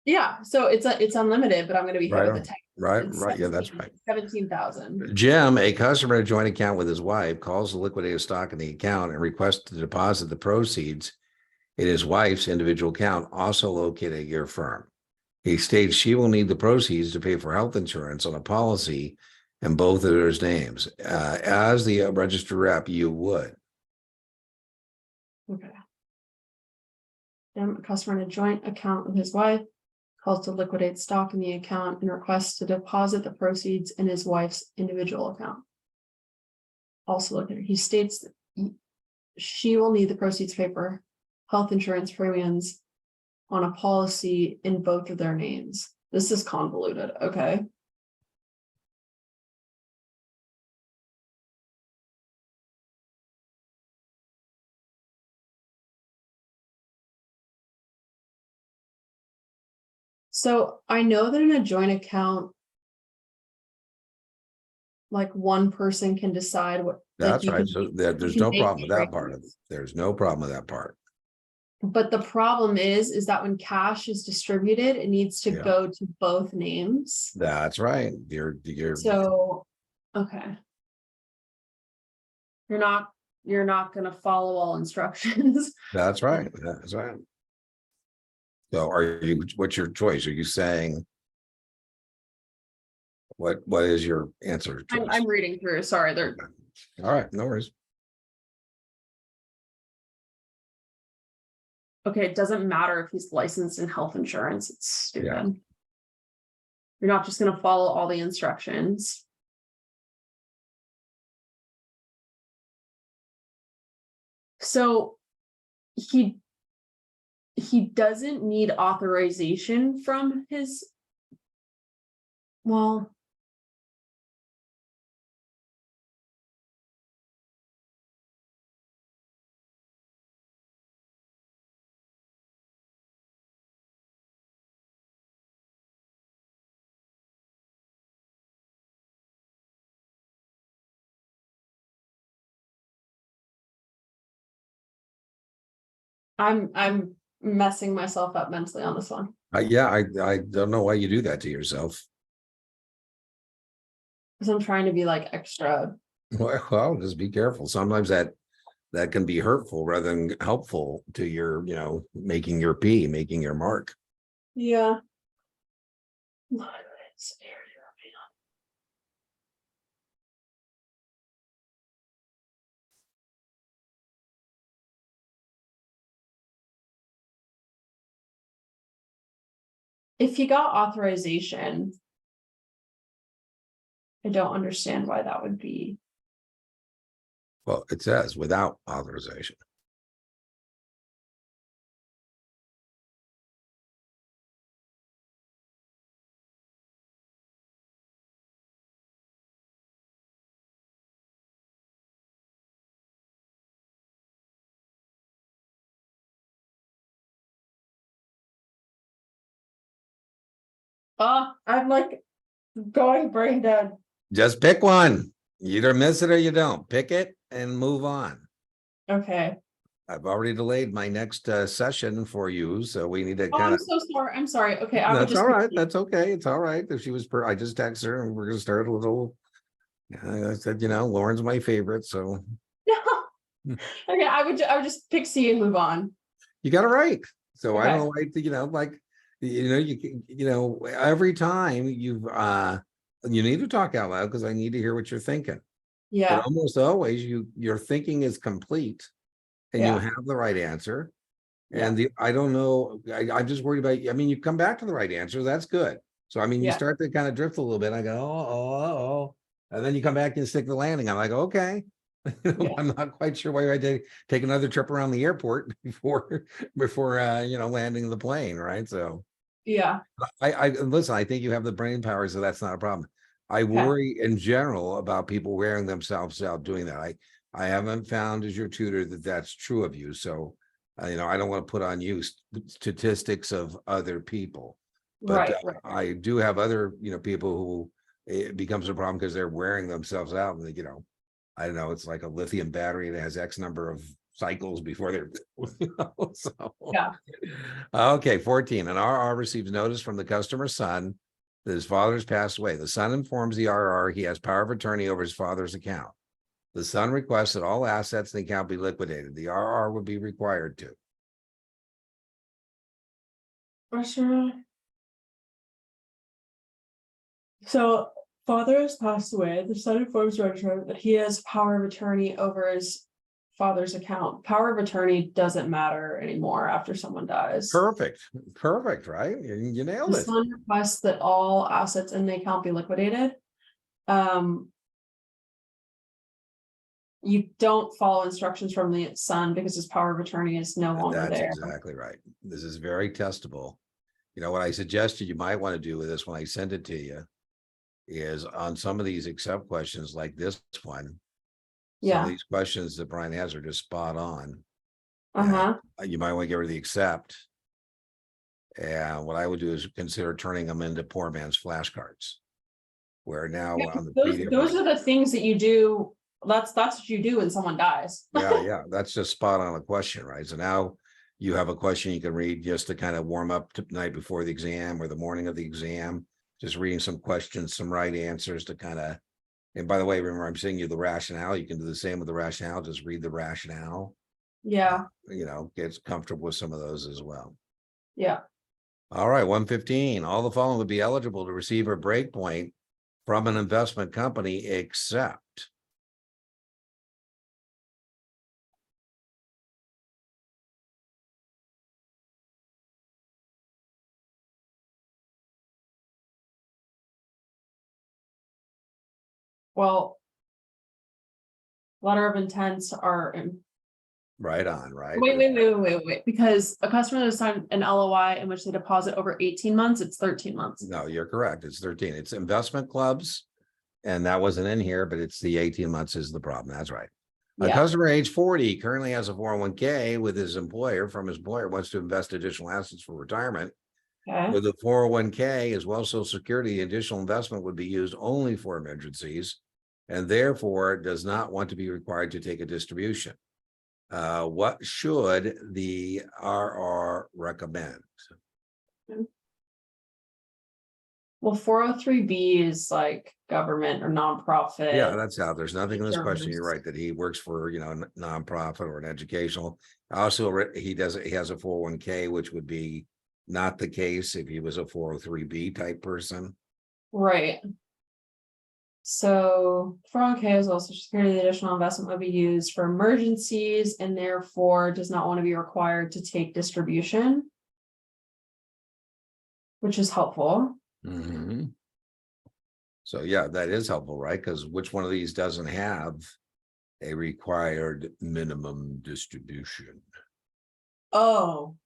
Yeah. So it's unlimited, but I'm going to be hit with the tax. Right. Yeah, that's right. 17,000. Jim, a customer in a joint account with his wife, calls the liquidated stock in the account and requests to deposit the proceeds in his wife's individual account, also located at your firm. He states she will need the proceeds to pay for health insurance on a policy in both of their names. As the registered rep, you would. Okay. Jim, a customer in a joint account with his wife, calls to liquidate stock in the account and requests to deposit the proceeds in his wife's individual account. Also located. He states that she will need the proceeds to pay for health insurance premiums on a policy in both of their names. This is convoluted. Okay. So I know that in a joint account, like one person can decide what. That's like right. can, So there's no problem with that part of it. There's no problem with that part. But the problem is that when cash is distributed, it needs to go to both names. That's right. So, okay. You're not going to follow all instructions. That's right. That's right. So what's your choice? Are you saying what is your answer? I'm reading through. Sorry, they're okay. All right, no worries. okay. It doesn't matter if he's licensed in health insurance. It's stupid. Yeah. You're not just going to follow all the instructions. So he doesn't need authorization from his, well, I'm messing myself up mentally on this one. Yeah, I don't know why you do that to yourself. Because I'm trying to be like extra. Well, just be careful. Sometimes that can be hurtful rather than helpful to your, making your P, making your mark. Yeah. If he got authorization, I don't understand why that would be. Well, it says without authorization. I'm like going brain dead. Just pick one. You either miss it or you don't. Pick it and move on. Okay. I've already delayed my next session for you, so we need to Oh, kind I'm of. so sorry. I'm sorry. Okay, I would That's just. all right. That's okay. It's all right. If she was, I just texted her and we're gonna start a little. I said, Lauren's my favorite, so Okay, I would just pick C and move on. you got it right. So I don't Okay. know, like, every time you need to talk out loud because I need to hear what you're thinking. But Yeah, almost always your thinking is complete and you yeah, have the right answer. yeah, And I don't know, I'm just worried about, you come back to the right answer. That's good. So, you yeah, start to kind of drift a little bit. I go, oh. And then you come back and stick the landing. I'm like, okay. yeah, I'm not quite sure why I did take another trip around the airport before landing the plane, right? So yeah. I listen, I think you have the brain power, so that's not a problem. I Okay. worry in general about people wearing themselves out doing that. I haven't found as your tutor that that's true of you. So, I don't want to put on you statistics of other people, but Right, right. I do have other, people who it becomes a problem because they're wearing themselves out and I don't know, it's like a lithium battery that has X number of cycles before they're so. Yeah. Okay, 14. An RR receives notice from the customer's son that his father has passed away. The son informs the RR he has power of attorney over his father's account. The son requests that all assets in the account be liquidated. The RR would be required to. Sure. So father has passed away. The son informs registrar that he has power of attorney over his father's account. Power of attorney doesn't matter anymore after someone dies. Perfect. Perfect, right? You The nailed it. son requests that all assets in the account be liquidated. You don't follow instructions from the son because his power of attorney is no longer That's there. exactly right. This is very testable. What I suggested you might want to do with this when I send it to you is on some of these accept questions like this one. Some of Yeah. these questions that Brian has are just spot on. And Uh-huh. you might want to get rid of the accept. And what I would do is consider turning them into poor man's flashcards. Where now Yeah, on the those are the things that you do. That's what you do when someone dies. yeah, that's just spot on a question, right? So now you have a question you can read just to kind of warm up to the night before the exam or the morning of the exam, just reading some questions, some right answers to kind of, and by the way, remember I'm saying you the rationale, you can do the same with the rationale, just read the rationale, Yeah. get comfortable with some of those as well. Yeah. All right, 115, all the following would be eligible to receive a break point from an investment company except. Well, letter of intents are Right on, right? wait. Because a customer has signed an LOI in which they deposit over 18 months, it's 13 months. No, you're correct. It's 13. It's investment clubs. And that wasn't in here, but it's the 18 months is the problem. That's right. A Yeah. customer age 40 currently has a 401k with his employer wants to invest additional assets for retirement. Okay. With a 401k as well as Social Security, the additional investment would be used only for emergencies and therefore does not want to be required to take a distribution. What should the RR recommend? Well, 403B is like government or nonprofit. Yeah, that's out. There's nothing in this question. You're service. right, that he works for, you know, a nonprofit or an educational. Also, he has a 401k, which would be not the case if he was a 403B type person. Right. So 401k is also security. The additional investment would be used for emergencies and therefore does not want to be required to take distribution, which is helpful. Mhm. So yeah, that is helpful, right? Because which one of these doesn't have a required minimum distribution? Oh.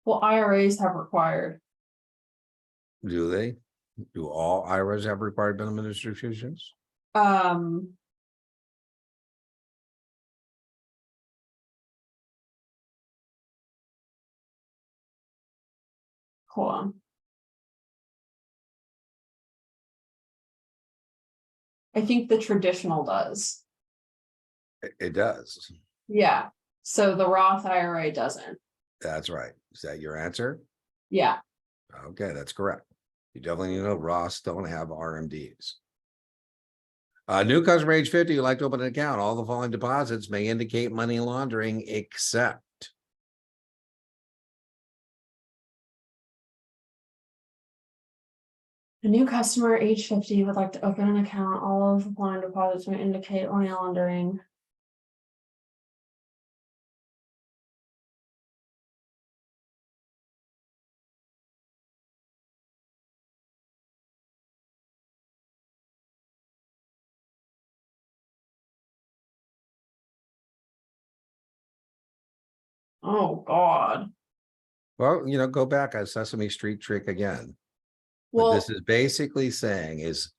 Well, IRAs have required. Do they? Do all IRAs have required minimum distributions? Um. Hold on. I think the traditional does. It does. Yeah. So the Roth IRA doesn't. That's right. Is that your answer? Yeah. Okay, that's correct. You definitely need to know Ross don't have RMDs. New customer age 50 who like to open an account. All the following deposits may indicate money laundering except. A new customer age 50 would like to open an account. All of the following deposits may indicate money laundering. Oh God. Well, you know, go back a Sesame Street trick again. But this Well, is basically saying is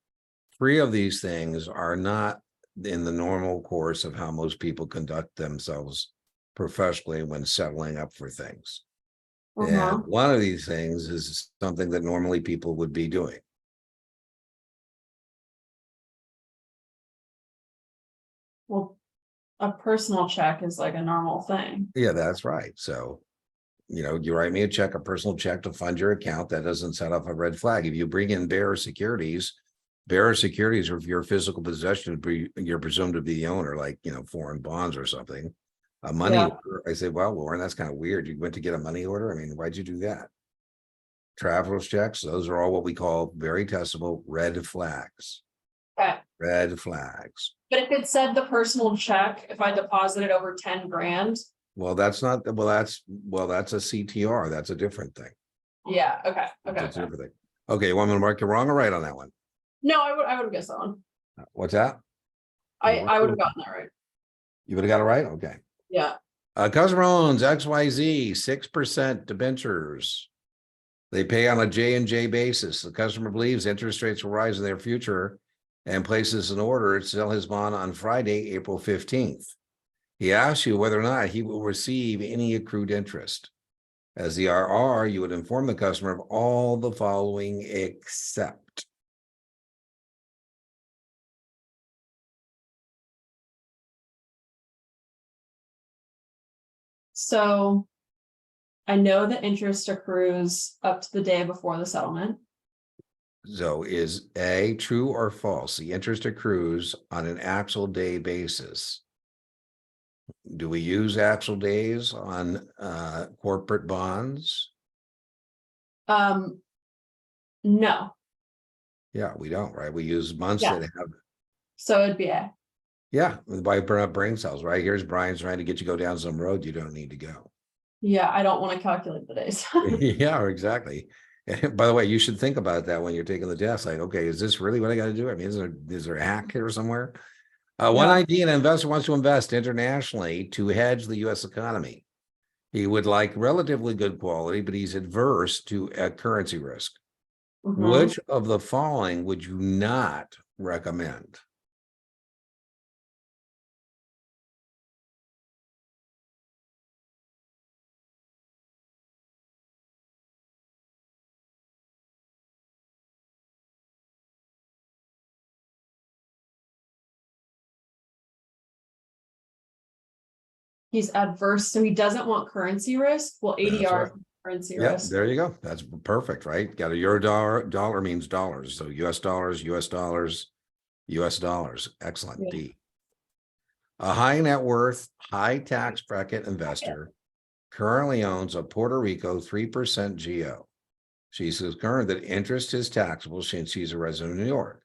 3 of these things are not in the normal course of how most people conduct themselves professionally when settling up for things. And one of these things is something that normally people would be doing. well, a personal check is like a normal thing. Yeah, that's right. So, you know, you write me a check, a personal check to fund your account. That doesn't set off a red flag. If you bring in bearer securities, or if your physical possession would be, you're presumed to be the owner, like, you know, foreign bonds or something. A money Yeah. order, I say, well, Lauren, that's kind of weird. You went to get a money order. I mean, why'd you do that? Traveler's checks, those are all what we call very testable red flags. Okay. Red flags. But if it said the personal check, if I deposited over 10 grand. Well, that's not, that's a CTR. That's a different thing. Yeah. Okay. That's a different thing. Okay, you want me to mark you wrong or right on that one? No, I would have guessed that one. What's that? I would have gotten that right. You would have got it right? Okay. Yeah. Customer owns XYZ, 6% debentures. They pay on a J&J basis. The customer believes interest rates will rise in their future and places an order to sell his bond on Friday, April 15th. He asks you whether or not he will receive any accrued interest. As the RR, you would inform the customer of all the following except. So I know the interest accrues up to the day before the settlement. So is A true or false? The interest accrues on an actual day basis. Do we use actual days on corporate bonds? No. Yeah, we don't, right? We use months Yeah. that have, So it'd be A. yeah, why burn up brain cells, right? Here's Brian's trying to get you to go down some road you don't need to go. Yeah, I don't want to calculate the days. Yeah, exactly. By the way, you should think about that when you're taking the test. Like, okay, is this really what I got to do? I mean, is there a hack here somewhere? One Yeah. idea: an investor wants to invest internationally to hedge the U.S. economy. He would like relatively good quality, but he's adverse to currency risk. Mhm. Which of the following would you not recommend? He's adverse, so he doesn't want currency risk. Well, That's ADR right. is currency Yeah, risk. there you go. That's perfect, right? Got a euro dollar. Dollar means dollars. So US dollars, US dollars, US dollars. Excellent. Yeah. D. A high net worth, high tax bracket investor currently owns a Puerto Rico 3% GO. She says current that interest is taxable since she's a resident of New York.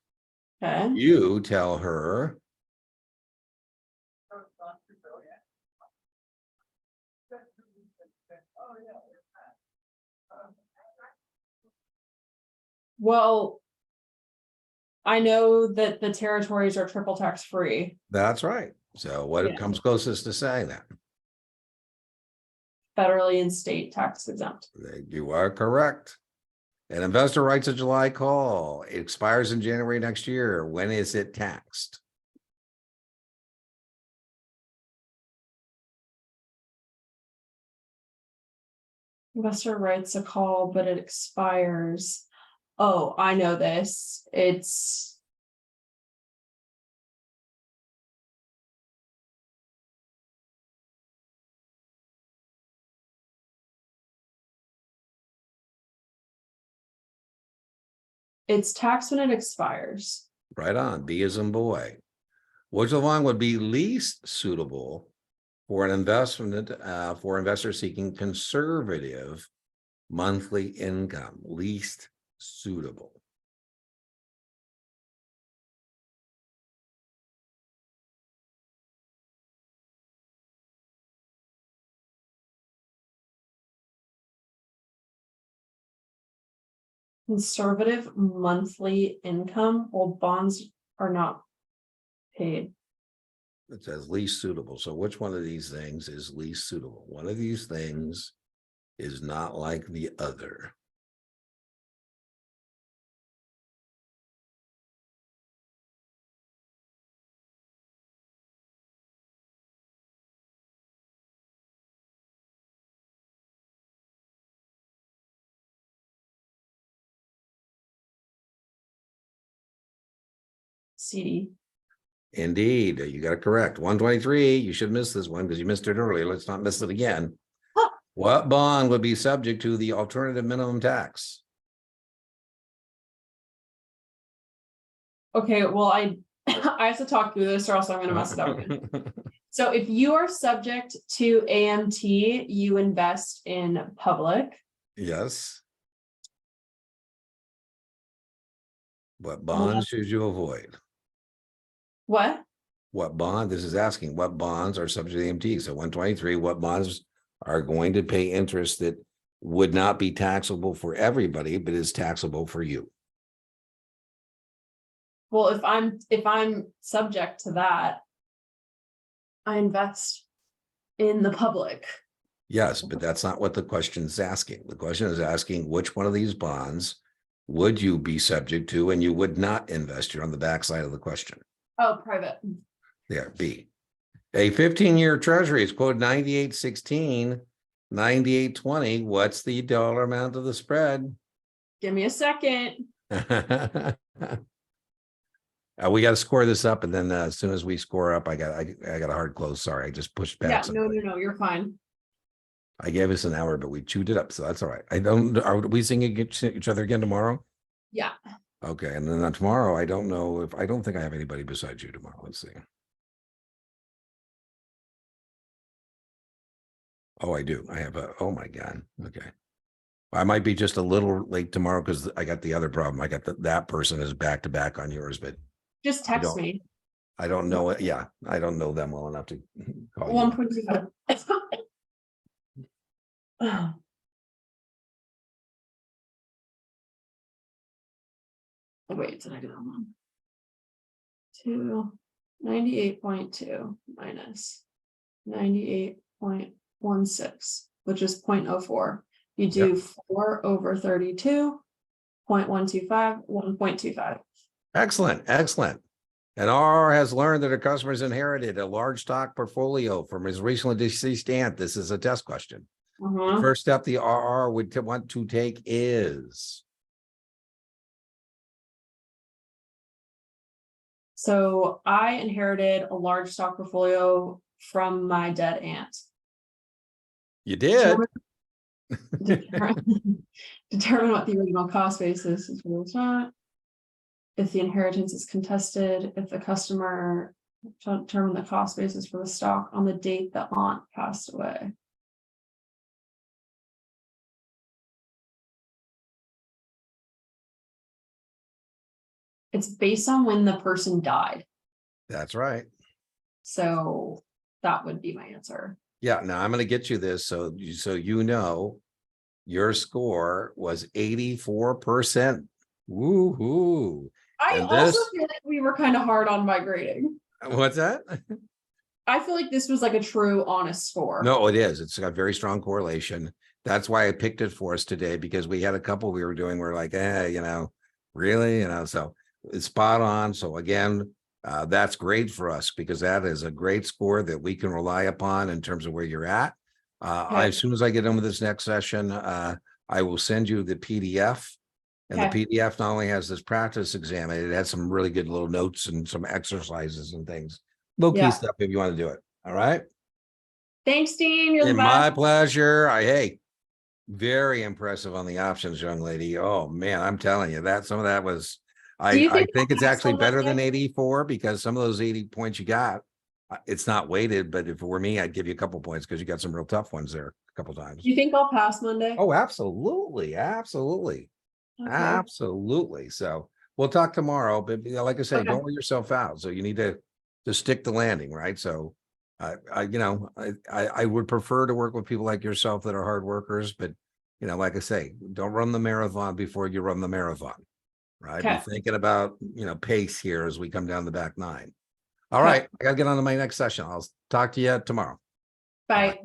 Okay. You tell her Well, I know that the territories are triple tax free, that's right. So what Yeah. comes closest to saying that? federally and state tax exempt. You are correct. An investor writes a July call. It expires in January next year. When is it taxed? Investor writes a call, but it expires. Oh, I know this. It's taxed when it expires. Right on. B as in boy. Which of the following would be least suitable for an investment for investors seeking conservative monthly income? Least suitable. Conservative monthly income, while bonds are not paid. It says least suitable. So which one of these things is least suitable? One of these things is not like the other. CD. Indeed, you got it correct. 123. You should miss this one because you missed it earlier. Let's not miss it again. Huh. What bond would be subject to the alternative minimum tax? Okay, well, I I have to talk through this or else I'm gonna mess it up again. So if you are subject to AMT, you invest in public. Yes. What bonds should you avoid? What? What bond? This is asking what bonds are subject to AMT. So 123, what bonds are going to pay interest that would not be taxable for everybody, but is taxable for you? Well, if I'm subject to that, I invest in the public. Yes, but that's not what the question is asking. The question is asking which one of these bonds would you be subject to and you would not invest? You're on the backside of the question. Oh, private. There, B. A 15-year treasury is quoted 98.16, 98.20. What's the dollar amount of the spread? Give me a second. We got to score this up, and then as soon as we score up, I got a hard close. Sorry, I just pushed back. Yeah, no, you're fine. I gave us an hour, but we chewed it up, so that's all right. Are we seeing each other again tomorrow? Yeah. Okay, and then tomorrow, I don't think I have anybody besides you tomorrow. Let's see. Oh, I do. I have oh my God. Okay. I might be just a little late tomorrow because I got the other problem. I got that person is back to back on yours, but Just text me. I don't know it. Yeah, I don't know them well enough to call you. 1.25. Oh, wait, did I do that one? 98.2 minus 98.16, which is 0.04. You do 4 over 32, 0.125, 1.25. Excellent, excellent. And R has learned that her customers inherited a large stock portfolio from his recently deceased aunt. This is a test question. The first step the RR would want to take is. So I inherited a large stock portfolio from my dead aunt. You did. Determine what the original cost basis is for the stock. If the inheritance is contested, if the customer determine the cost basis for the stock on the date the aunt passed away. It's based on when the person died. That's right. So that would be my answer. Yeah, now I'm going to get you this. So you know, your score was 84%. Woo-hoo. I And also this, feel like we were kind of hard on my grading. what's that? I feel like this was like a true honest score. No, it is. It's got very strong correlation. That's why I picked it for us today, because we had a couple we were doing. We're like, you know, really, you know, so it's spot on. So again, that's great for us because that is a great score that we can rely upon in terms of where you're at. Okay. As soon as I get in with this next session, I will send you the PDF. And Okay. the PDF not only has this practice exam, it has some really good little notes and some exercises and things. Low key Yeah. stuff if you want to do it. All right. Thanks, Dean. You're the And my best. pleasure. Hey, very impressive on the options, young lady. Oh man, I'm telling you that some of that was, Do you I think think it's I'll pass actually on better than Monday? 84 because some of those 80 points you got, it's not weighted, but if it were me, I'd give you a couple points because you got some real tough ones there a couple times. Do you think I'll pass Monday? Oh, absolutely. Absolutely. Okay. Absolutely. So we'll talk tomorrow, but like I say, Okay. don't wear yourself out. So you need to stick the landing, right? So I would prefer to work with people like yourself that are hard workers, but you know, like I say, don't run the marathon before you run the marathon, right? Okay. Be thinking about, you know, pace here as we come down the back nine. All Okay. right. I gotta get on to my next session. I'll talk to you tomorrow. Bye.